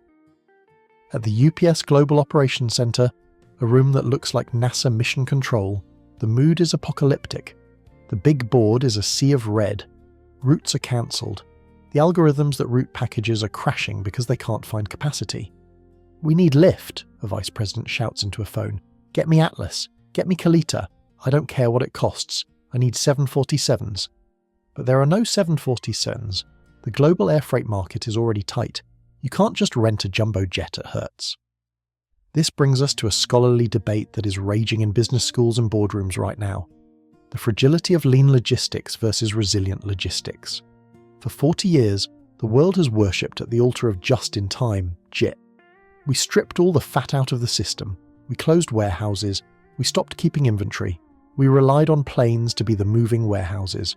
At the UPS Global Operations Center, a room that looks like NASA Mission Control, the mood is apocalyptic. The big board is a sea of red. Routes are cancelled. The algorithms that route packages are crashing because they can't find capacity. "We need lift," a vice president shouts into a phone. "Get me Atlas. Get me Kalita. I don't care what it costs. I need 747s. But there are no 747s. The global air freight market is already tight. You can't just rent a jumbo jet at Hertz. This brings us to a scholarly debate that is raging in business schools and boardrooms right now. The fragility of lean logistics versus resilient logistics. For 40 years, the world has worshipped at the altar of just-in-time, JIT. We stripped all the fat out of the system. We closed warehouses. We stopped keeping inventory. We relied on planes to be the moving warehouses.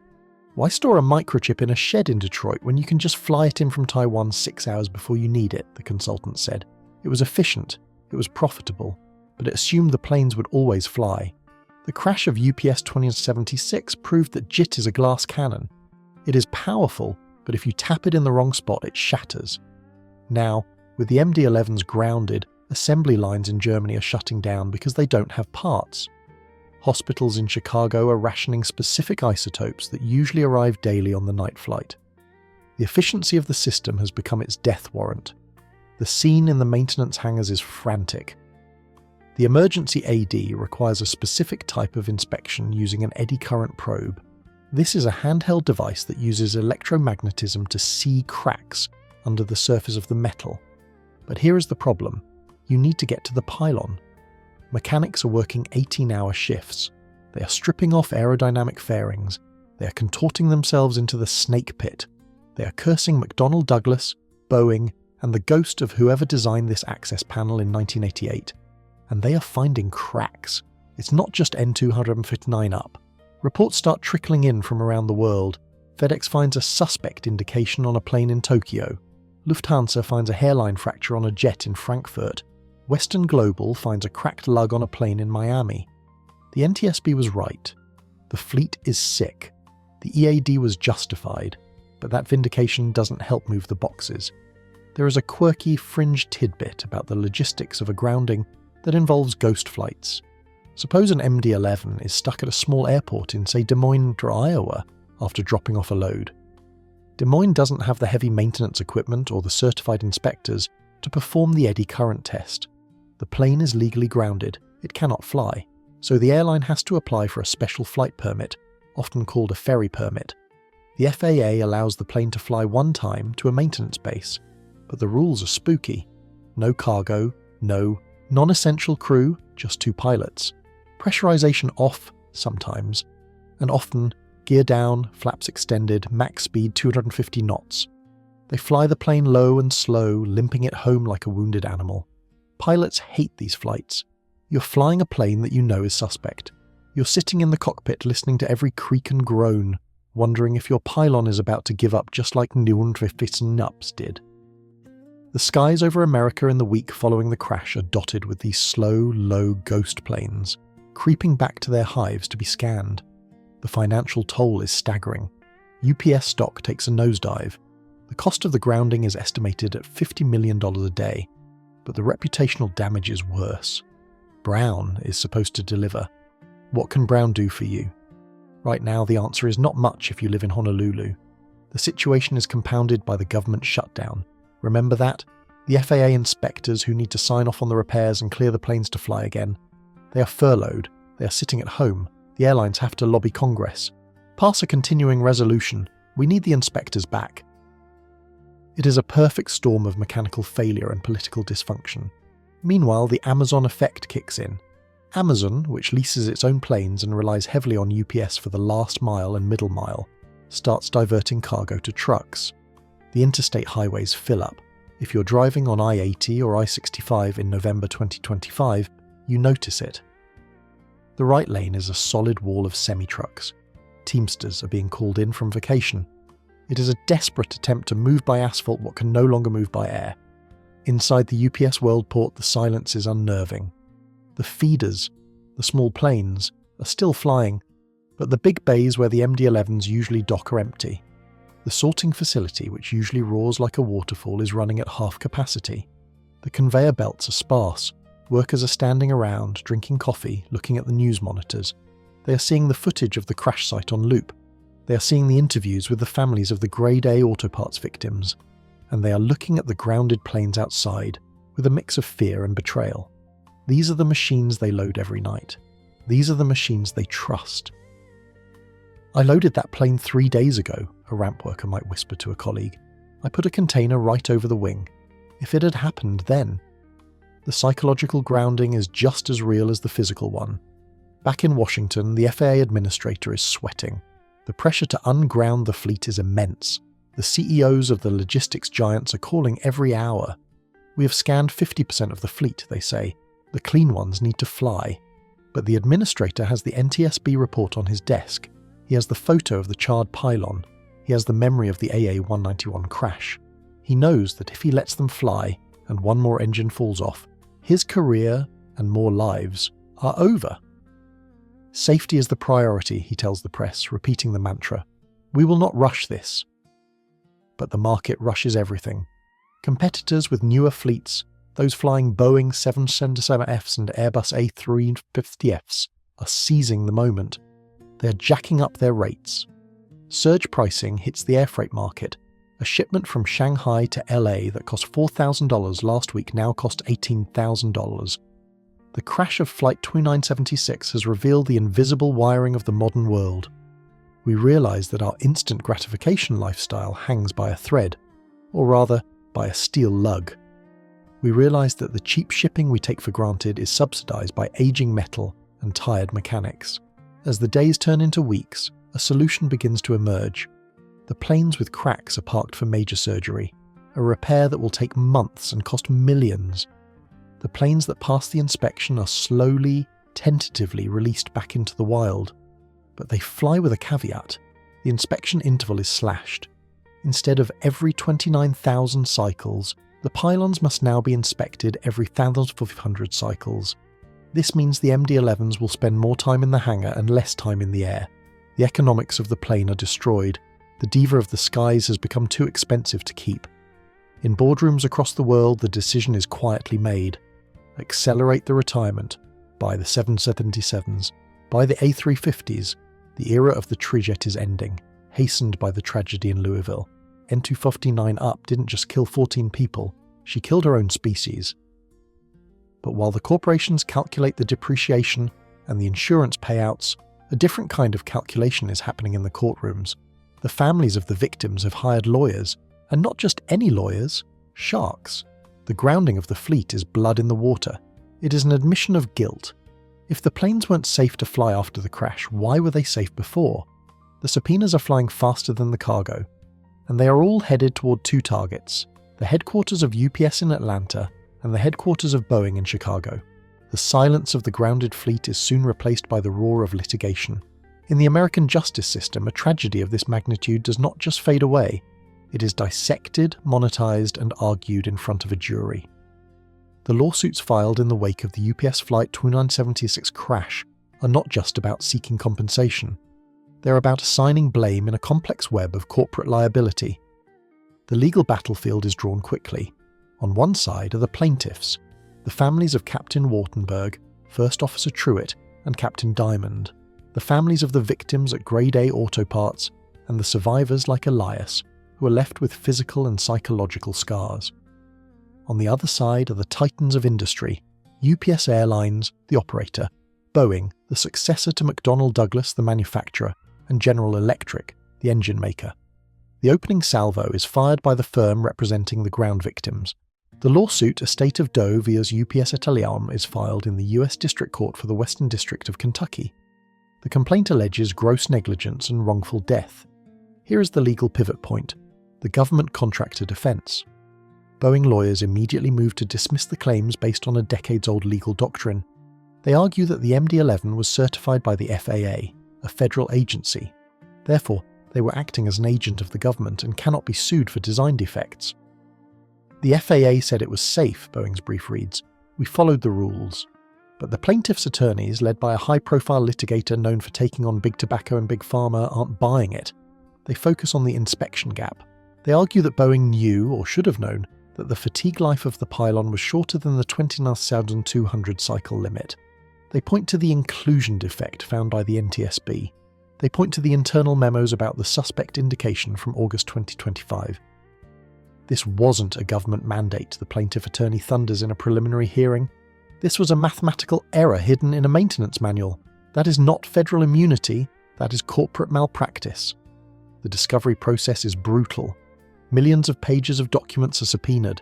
Why store a microchip in a shed in Detroit when you can just fly it in from Taiwan 6 hours before you need it, the consultant said. It was efficient, it was profitable, but it assumed the planes would always fly. The crash of UPS 2076 proved that JIT is a glass cannon. It is powerful, but if you tap it in the wrong spot, it shatters. Now, with the MD-11s grounded, assembly lines in Germany are shutting down because they don't have parts. Hospitals in Chicago are rationing specific isotopes that usually arrive daily on the night flight. The efficiency of the system has become its death warrant. The scene in the maintenance hangars is frantic. The emergency AD requires a specific type of inspection using an eddy current probe. This is a handheld device that uses electromagnetism to see cracks under the surface of the metal. But here is the problem. You need to get to the pylon. Mechanics are working 18-hour shifts. They are stripping off aerodynamic fairings. They are contorting themselves into the snake pit. They are cursing McDonnell Douglas, Boeing, and the ghost of whoever designed this access panel in 1988. And they are finding cracks. It's not just N259 up. Reports start trickling in from around the world. FedEx finds a suspect indication on a plane in Tokyo. Lufthansa finds a hairline fracture on a jet in Frankfurt. Western Global finds a cracked lug on a plane in Miami. The NTSB was right. The fleet is sick. The EAD was justified, but that vindication doesn't help move the boxes. There is a quirky fringe tidbit about the logistics of a grounding that involves ghost flights. Suppose an MD-11 is stuck at a small airport in, say, Des Moines, Iowa, after dropping off a load. Des Moines doesn't have the heavy maintenance equipment or the certified inspectors to perform the eddy current test. The plane is legally grounded, it cannot fly, so the airline has to apply for a special flight permit, often called a ferry permit. The FAA allows the plane to fly one time to a maintenance base, but the rules are spooky. No cargo, no non-essential crew, just 2 pilots. Pressurization off, sometimes, and often gear down, flaps extended, max speed 250 knots. They fly the plane low and slow, limping it home like a wounded animal. Pilots hate these flights. You're flying a plane that you know is suspect. You're sitting in the cockpit listening to every creak and groan, wondering if your pylon is about to give up just like Nups did. The skies over America in the week following the crash are dotted with these slow, low ghost planes, creeping back to their hives to be scanned. The financial toll is staggering. UPS stock takes a nosedive. The cost of the grounding is estimated at $50 million a day, but the reputational damage is worse. Brown is supposed to deliver. What can Brown do for you? Right now, the answer is not much if you live in Honolulu. The situation is compounded by the government shutdown. Remember that? The FAA inspectors who need to sign off on the repairs and clear the planes to fly again. They are furloughed. They are sitting at home. The airlines have to lobby Congress. Pass a continuing resolution. We need the inspectors back. It is a perfect storm of mechanical failure and political dysfunction. Meanwhile, the Amazon effect kicks in. Amazon, which leases its own planes and relies heavily on UPS for the last mile and middle mile, starts diverting cargo to trucks. The interstate highways fill up. If you're driving on I-80 or I-65 in November 2025, you notice it. The right lane is a solid wall of semi-trucks. Teamsters are being called in from vacation. It is a desperate attempt to move by asphalt what can no longer move by air. Inside the UPS Worldport, the silence is unnerving. The feeders, the small planes, are still flying, but the big bays where the MD-11s usually dock are empty. The sorting facility, which usually roars like a waterfall, is running at half capacity. The conveyor belts are sparse. Workers are standing around, drinking coffee, looking at the news monitors. They are seeing the footage of the crash site on loop. They are seeing the interviews with the families of the Grade A auto parts victims. And they are looking at the grounded planes outside, with a mix of fear and betrayal. These are the machines they load every night. These are the machines they trust. "I loaded that plane 3 days ago," a ramp worker might whisper to a colleague. "I put a container right over the wing. If it had happened then..." The psychological grounding is just as real as the physical one. Back in Washington, the FAA administrator is sweating. The pressure to unground the fleet is immense. The CEOs of the logistics giants are calling every hour. "We have scanned 50% of the fleet," they say. "The clean ones need to fly." But the administrator has the NTSB report on his desk. He has the photo of the charred Pylon. He has the memory of the AA-191 crash. He knows that if he lets them fly, and one more engine falls off, his career and more lives are over. "Safety is the priority," he tells the press, repeating the mantra. "We will not rush this." But the market rushes everything. Competitors with newer fleets, those flying Boeing 777Fs and Airbus A350Fs, are seizing the moment. They are jacking up their rates. Surge pricing hits the air freight market. A shipment from Shanghai to LA that cost $4,000 last week now cost $18,000. The crash of Flight 2976 has revealed the invisible wiring of the modern world. We realize that our instant gratification lifestyle hangs by a thread, or rather, by a steel lug. We realize that the cheap shipping we take for granted is subsidized by aging metal and tired mechanics. As the days turn into weeks, a solution begins to emerge. The planes with cracks are parked for major surgery, a repair that will take months and cost millions. The planes that pass the inspection are slowly, tentatively released back into the wild. But they fly with a caveat. The inspection interval is slashed. Instead of every 29,000 cycles, the pylons must now be inspected every 1,500 cycles. This means the MD-11s will spend more time in the hangar and less time in the air. The economics of the plane are destroyed. The Diva of the skies has become too expensive to keep. In boardrooms across the world, the decision is quietly made. Accelerate the retirement. Buy the 777s. Buy the A350s. The era of the trijet is ending, hastened by the tragedy in Louisville. N259 Up didn't just kill 14 people, she killed her own species. But while the corporations calculate the depreciation and the insurance payouts, a different kind of calculation is happening in the courtrooms. The families of the victims have hired lawyers, and not just any lawyers, sharks. The grounding of the fleet is blood in the water. It is an admission of guilt. If the planes weren't safe to fly after the crash, why were they safe before? The subpoenas are flying faster than the cargo, and they are all headed toward two targets: the headquarters of UPS in Atlanta and the headquarters of Boeing in Chicago. The silence of the grounded fleet is soon replaced by the roar of litigation. In the American justice system, a tragedy of this magnitude does not just fade away. It is dissected, monetized, and argued in front of a jury. The lawsuits filed in the wake of the UPS Flight 2976 crash are not just about seeking compensation. They're about assigning blame in a complex web of corporate liability. The legal battlefield is drawn quickly. On one side are the plaintiffs, the families of Captain Wartenberg, First Officer Truitt, and Captain Diamond, the families of the victims at Grade A Auto Parts, and the survivors like Elias, who are left with physical and psychological scars. On the other side are the titans of industry, UPS Airlines, the operator, Boeing, the successor to McDonnell Douglas, the manufacturer, and General Electric, the engine maker. The opening salvo is fired by the firm representing the ground victims. The lawsuit Estate of Doe via UPS Italian is filed in the US District Court for the Western District of Kentucky. The complaint alleges gross negligence and wrongful death. Here is the legal pivot point: the government contractor defense. Boeing lawyers immediately moved to dismiss the claims based on a decades-old legal doctrine. They argue that the MD-11 was certified by the FAA, a federal agency. Therefore, they were acting as an agent of the government and cannot be sued for design defects. The FAA said it was safe, Boeing's brief reads. We followed the rules. But the plaintiff's attorneys, led by a high-profile litigator known for taking on Big Tobacco and Big Pharma, aren't buying it. They focus on the inspection gap. They argue that Boeing knew, or should have known, that the fatigue life of the pylon was shorter than the 29,200 cycle limit. They point to the inclusion defect found by the NTSB. They point to the internal memos about the suspect indication from August 2025. This wasn't a government mandate, the plaintiff attorney thunders in a preliminary hearing. This was a mathematical error hidden in a maintenance manual. That is not federal immunity, that is corporate malpractice. The discovery process is brutal. Millions of pages of documents are subpoenaed.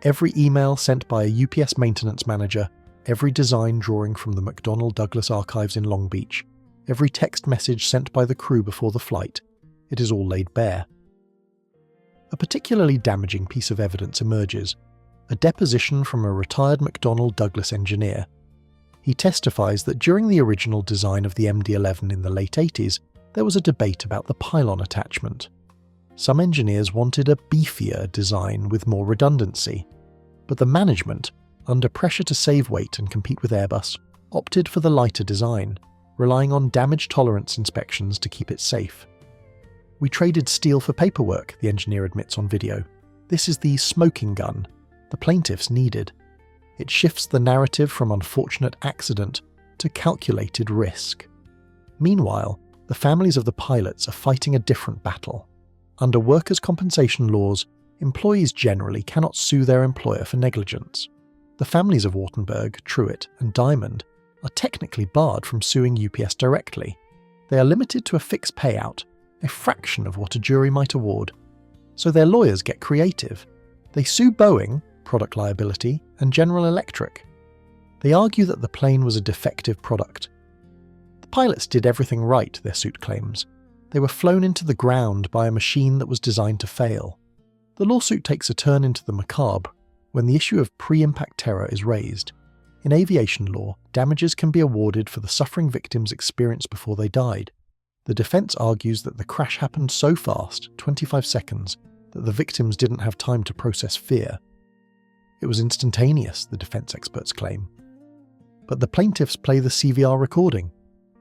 Every email sent by a UPS maintenance manager, every design drawing from the McDonnell Douglas archives in Long Beach, every text message sent by the crew before the flight, it is all laid bare. A particularly damaging piece of evidence emerges, a deposition from a retired McDonnell Douglas engineer. He testifies that during the original design of the MD-11 in the late 80s, there was a debate about the pylon attachment. Some engineers wanted a beefier design with more redundancy, but the management, under pressure to save weight and compete with Airbus, opted for the lighter design, relying on damage tolerance inspections to keep it safe. We traded steel for paperwork, the engineer admits on video. This is the smoking gun the plaintiffs needed. It shifts the narrative from unfortunate accident to calculated risk. Meanwhile, the families of the pilots are fighting a different battle. Under workers' compensation laws, employees generally cannot sue their employer for negligence. The families of Wartenberg, Truett, and Diamond are technically barred from suing UPS directly. They are limited to a fixed payout, a fraction of what a jury might award. So their lawyers get creative. They sue Boeing, product liability, and General Electric. They argue that the plane was a defective product. The pilots did everything right, their suit claims. They were flown into the ground by a machine that was designed to fail. The lawsuit takes a turn into the macabre when the issue of pre-impact terror is raised. In aviation law, damages can be awarded for the suffering victims' experience before they died. The defense argues that the crash happened so fast, 25 seconds, that the victims didn't have time to process fear. It was instantaneous, the defense experts claim. But the plaintiffs play the CVR recording.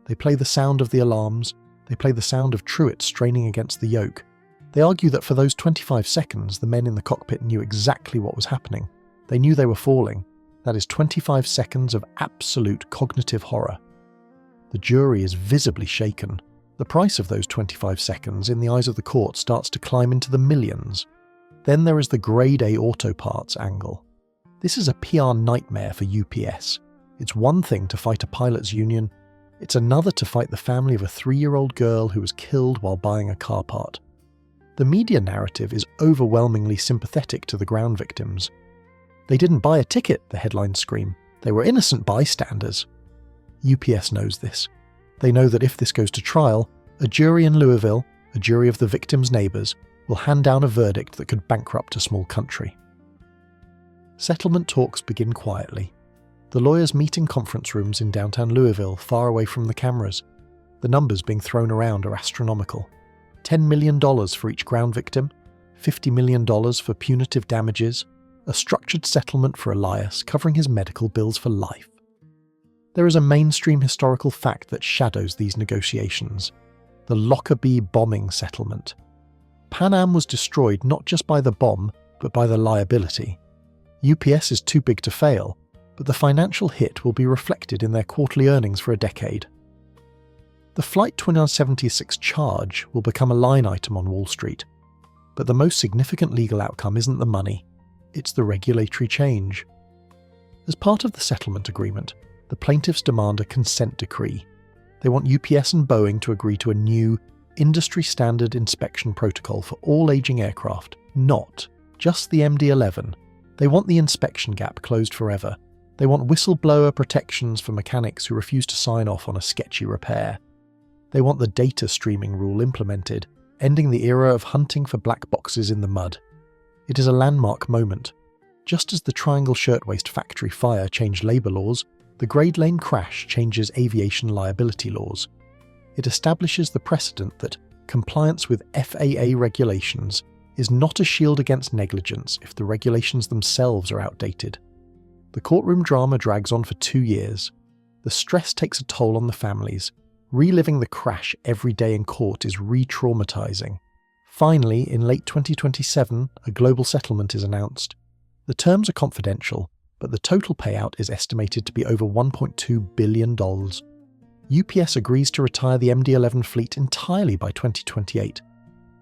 They play the sound of the alarms. They play the sound of Truett straining against the yoke. They argue that for those 25 seconds, the men in the cockpit knew exactly what was happening. They knew they were falling. That is 25 seconds of absolute cognitive horror. The jury is visibly shaken. The price of those 25 seconds in the eyes of the court starts to climb into the millions. Then there is the Grade A auto parts angle. This is a PR nightmare for UPS. It's one thing to fight a pilots' union. It's another to fight the family of a 3-year-old girl who was killed while buying a car part. The media narrative is overwhelmingly sympathetic to the ground victims. They didn't buy a ticket, the headlines scream. They were innocent bystanders. UPS knows this. They know that if this goes to trial, a jury in Louisville, a jury of the victims' neighbours, will hand down a verdict that could bankrupt a small country. Settlement talks begin quietly. The lawyers meet in conference rooms in downtown Louisville, far away from the cameras. The numbers being thrown around are astronomical. $10 million for each ground victim, $50 million for punitive damages, a structured settlement for Elias covering his medical bills for life. There is a mainstream historical fact that shadows these negotiations: the Lockerbie bombing settlement. Pan Am was destroyed not just by the bomb, but by the liability. UPS is too big to fail, but the financial hit will be reflected in their quarterly earnings for a decade. The Flight 2976 charge will become a line item on Wall Street, but the most significant legal outcome isn't the money, it's the regulatory change. As part of the settlement agreement, the plaintiffs demand a consent decree. They want UPS and Boeing to agree to a new, industry-standard inspection protocol for all aging aircraft, not just the MD-11. They want the inspection gap closed forever. They want whistleblower protections for mechanics who refuse to sign off on a sketchy repair. They want the data streaming rule implemented, ending the era of hunting for black boxes in the mud. It is a landmark moment. Just as the Triangle Shirtwaist factory fire changed labour laws, the Grade Lane crash changes aviation liability laws. It establishes the precedent that compliance with FAA regulations is not a shield against negligence if the regulations themselves are outdated. The courtroom drama drags on for 2 years. The stress takes a toll on the families. Reliving the crash every day in court is re-traumatizing. Finally, in late 2027, a global settlement is announced. The terms are confidential, but the total payout is estimated to be over $1.2 billion. UPS agrees to retire the MD-11 fleet entirely by 2028.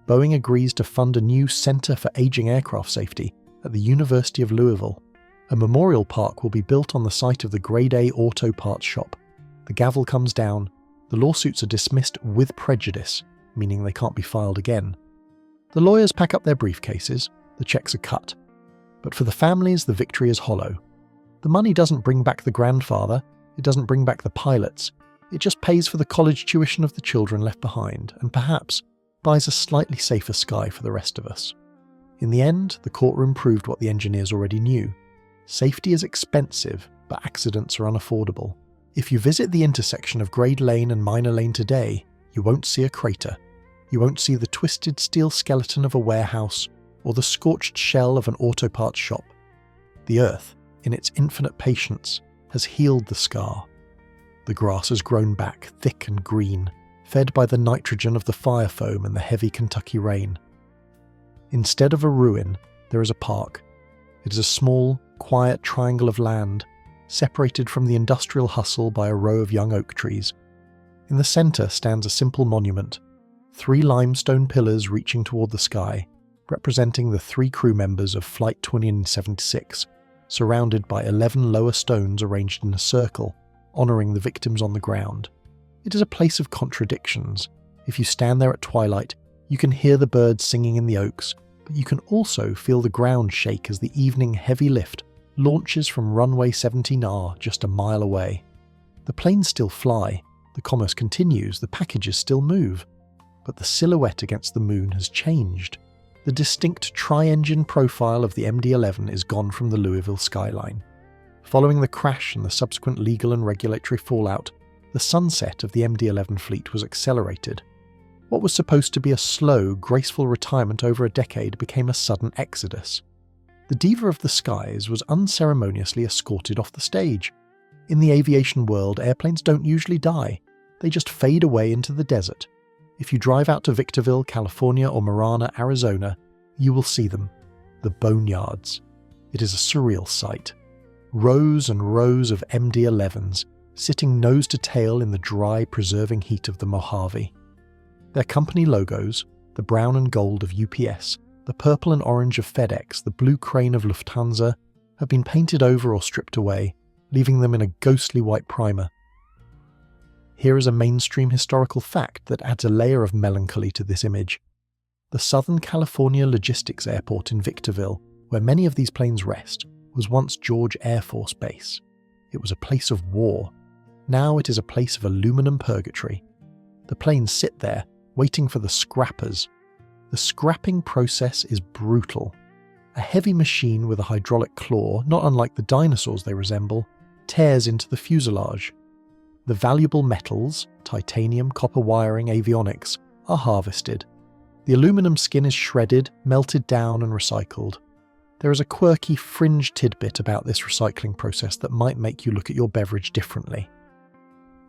Boeing agrees to fund a new Center for Aging Aircraft Safety at the University of Louisville. A memorial park will be built on the site of the Grade A auto parts shop. The gavel comes down. The lawsuits are dismissed with prejudice, meaning they can't be filed again. The lawyers pack up their briefcases. The checks are cut. But for the families, the victory is hollow. The money doesn't bring back the grandfather. It doesn't bring back the pilots. It just pays for the college tuition of the children left behind, and perhaps buys a slightly safer sky for the rest of us. In the end, the courtroom proved what the engineers already knew. Safety is expensive, but accidents are unaffordable. If you visit the intersection of Grade Lane and Minor Lane today, you won't see a crater. You won't see the twisted steel skeleton of a warehouse or the scorched shell of an auto parts shop. The earth, in its infinite patience, has healed the scar. The grass has grown back, thick and green, fed by the nitrogen of the fire foam and the heavy Kentucky rain. Instead of a ruin, there is a park. It is a small, quiet triangle of land, separated from the industrial hustle by a row of young oak trees. In the centre stands a simple monument, 3 limestone pillars reaching toward the sky, representing the 3 crew members of Flight 2076, surrounded by 11 lower stones arranged in a circle, honouring the victims on the ground. It is a place of contradictions. If you stand there at twilight, you can hear the birds singing in the oaks, but you can also feel the ground shake as the evening heavy lift launches from runway 17R just a mile away. The planes still fly, the commerce continues, the packages still move, but the silhouette against the moon has changed. The distinct tri-engine profile of the MD-11 is gone from the Louisville skyline. Following the crash and the subsequent legal and regulatory fallout, the sunset of the MD-11 fleet was accelerated. What was supposed to be a slow, graceful retirement over a decade became a sudden exodus. The Diva of the skies was unceremoniously escorted off the stage. In the aviation world, airplanes don't usually die. They just fade away into the desert. If you drive out to Victorville, California or Marana, Arizona, you will see them. The boneyards. It is a surreal sight. Rows and rows of MD-11s, sitting nose to tail in the dry, preserving heat of the Mojave. Their company logos, the brown and gold of UPS, the purple and orange of FedEx, the blue crane of Lufthansa, have been painted over or stripped away, leaving them in a ghostly white primer. Here is a mainstream historical fact that adds a layer of melancholy to this image. The Southern California Logistics Airport in Victorville, where many of these planes rest, was once George Air Force Base. It was a place of war. Now it is a place of aluminum purgatory. The planes sit there, waiting for the scrappers. The scrapping process is brutal. A heavy machine with a hydraulic claw, not unlike the dinosaurs they resemble, tears into the fuselage. The valuable metals, titanium, copper wiring, avionics, are harvested. The aluminum skin is shredded, melted down and recycled. There is a quirky fringe tidbit about this recycling process that might make you look at your beverage differently.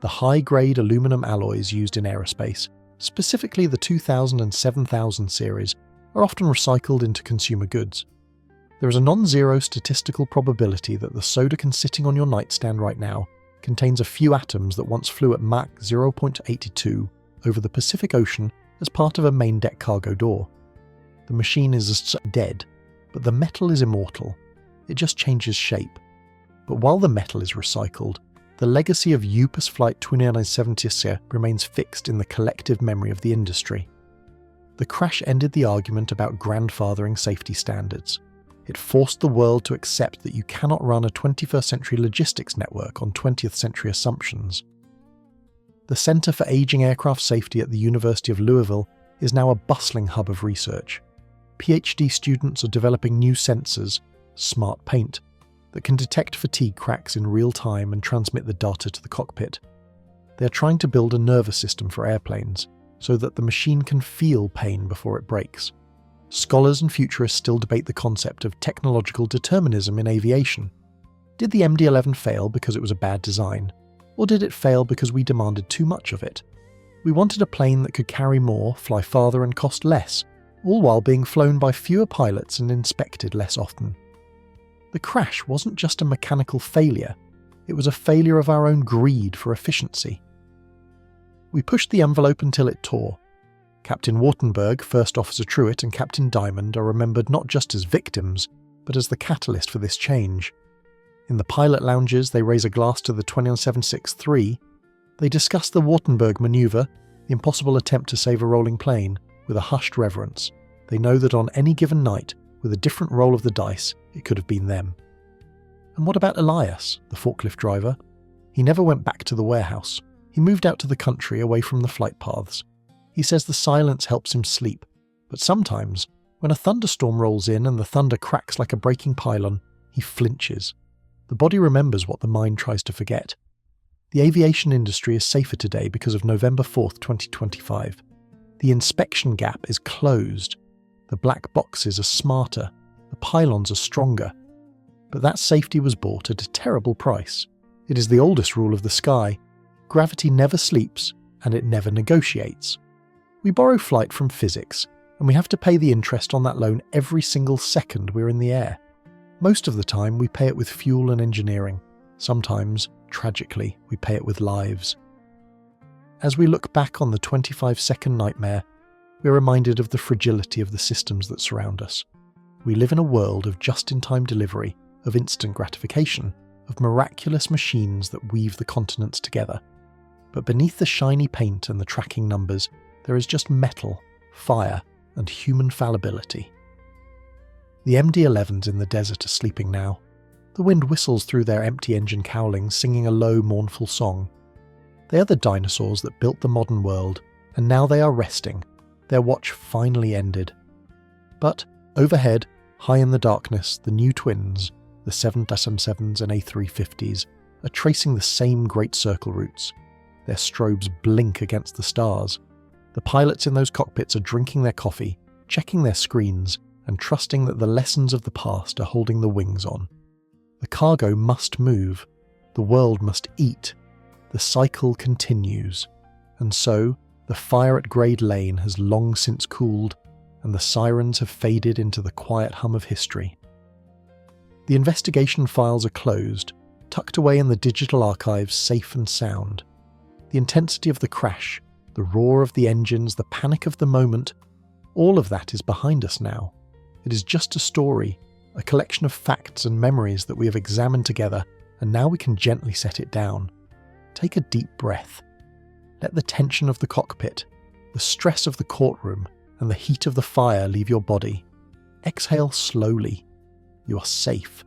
The high-grade aluminum alloys used in aerospace, specifically the 2000 and 7000 series, are often recycled into consumer goods. There is a non-zero statistical probability that the soda can sitting on your nightstand right now contains a few atoms that once flew at Mach 0.82 over the Pacific Ocean as part of a main deck cargo door. The machine is dead, but the metal is immortal. It just changes shape. But while the metal is recycled, the legacy of UPS Flight 2970 remains fixed in the collective memory of the industry. The crash ended the argument about grandfathering safety standards. It forced the world to accept that you cannot run a 21st century logistics network on 20th century assumptions. The Center for Aging Aircraft Safety at the University of Louisville is now a bustling hub of research. PhD students are developing new sensors, smart paint, that can detect fatigue cracks in real time and transmit the data to the cockpit. They are trying to build a nervous system for airplanes, so that the machine can feel pain before it breaks. Scholars and futurists still debate the concept of technological determinism in aviation. Did the MD-11 fail because it was a bad design? Or did it fail because we demanded too much of it? We wanted a plane that could carry more, fly farther and cost less, all while being flown by fewer pilots and inspected less often. The crash wasn't just a mechanical failure, it was a failure of our own greed for efficiency. We pushed the envelope until it tore. Captain Wartenberg, First Officer Truitt and Captain Diamond are remembered not just as victims, but as the catalyst for this change. In the pilot lounges, they raise a glass to the 21763. They discuss the Wartenberg manoeuvre, the impossible attempt to save a rolling plane, with a hushed reverence. They know that on any given night, with a different roll of the dice, it could have been them. And what about Elias, the forklift driver? He never went back to the warehouse. He moved out to the country away from the flight paths. He says the silence helps him sleep, but sometimes, when a thunderstorm rolls in and the thunder cracks like a breaking pylon, he flinches. The body remembers what the mind tries to forget. The aviation industry is safer today because of November 4th, 2025. The inspection gap is closed. The black boxes are smarter. The pylons are stronger. But that safety was bought at a terrible price. It is the oldest rule of the sky. Gravity never sleeps, and it never negotiates. We borrow flight from physics, and we have to pay the interest on that loan every single second we're in the air. Most of the time, we pay it with fuel and engineering. Sometimes, tragically, we pay it with lives. As we look back on the 25-second nightmare, we're reminded of the fragility of the systems that surround us. We live in a world of just-in-time delivery, of instant gratification, of miraculous machines that weave the continents together. But beneath the shiny paint and the tracking numbers, there is just metal, fire, and human fallibility. The MD-11s in the desert are sleeping now. The wind whistles through their empty engine cowlings, singing a low, mournful song. They are the dinosaurs that built the modern world, and now they are resting, their watch finally ended. But overhead, high in the darkness, the new twins, the 777s and A350s, are tracing the same great circle routes. Their strobes blink against the stars. The pilots in those cockpits are drinking their coffee, checking their screens, and trusting that the lessons of the past are holding the wings on. The cargo must move. The world must eat. The cycle continues. And so, the fire at Grade Lane has long since cooled, and the sirens have faded into the quiet hum of history. The investigation files are closed, tucked away in the digital archives safe and sound. The intensity of the crash, the roar of the engines, the panic of the moment, all of that is behind us now. It is just a story, a collection of facts and memories that we have examined together, and now we can gently set it down. Take a deep breath. Let the tension of the cockpit, the stress of the courtroom, and the heat of the fire leave your body. Exhale slowly. You are safe.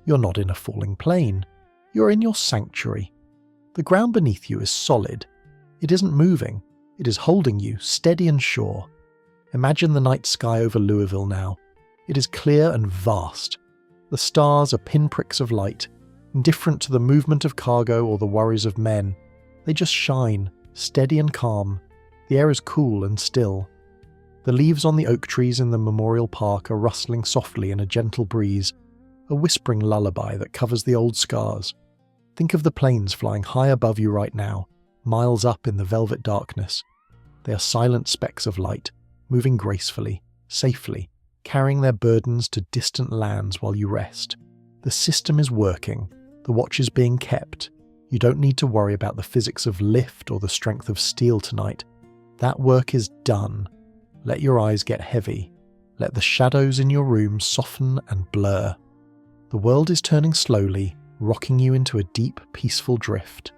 You're not in a falling plane. You're in your sanctuary. The ground beneath you is solid. It isn't moving. It is holding you steady and sure. Imagine the night sky over Louisville now. It is clear and vast. The stars are pinpricks of light, indifferent to the movement of cargo or the worries of men. They just shine, steady and calm. The air is cool and still. The leaves on the oak trees in the memorial park are rustling softly in a gentle breeze, a whispering lullaby that covers the old scars. Think of the planes flying high above you right now, miles up in the velvet darkness. They are silent specks of light, moving gracefully, safely, carrying their burdens to distant lands while you rest. The system is working. The watch is being kept. You don't need to worry about the physics of lift or the strength of steel tonight. That work is done. Let your eyes get heavy. Let the shadows in your room soften and blur. The world is turning slowly, rocking you into a deep, peaceful drift.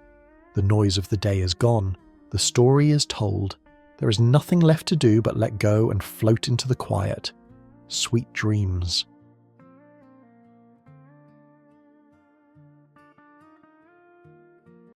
The noise of the day is gone, the story is told, there is nothing left to do but let go and float into the quiet. Sweet dreams.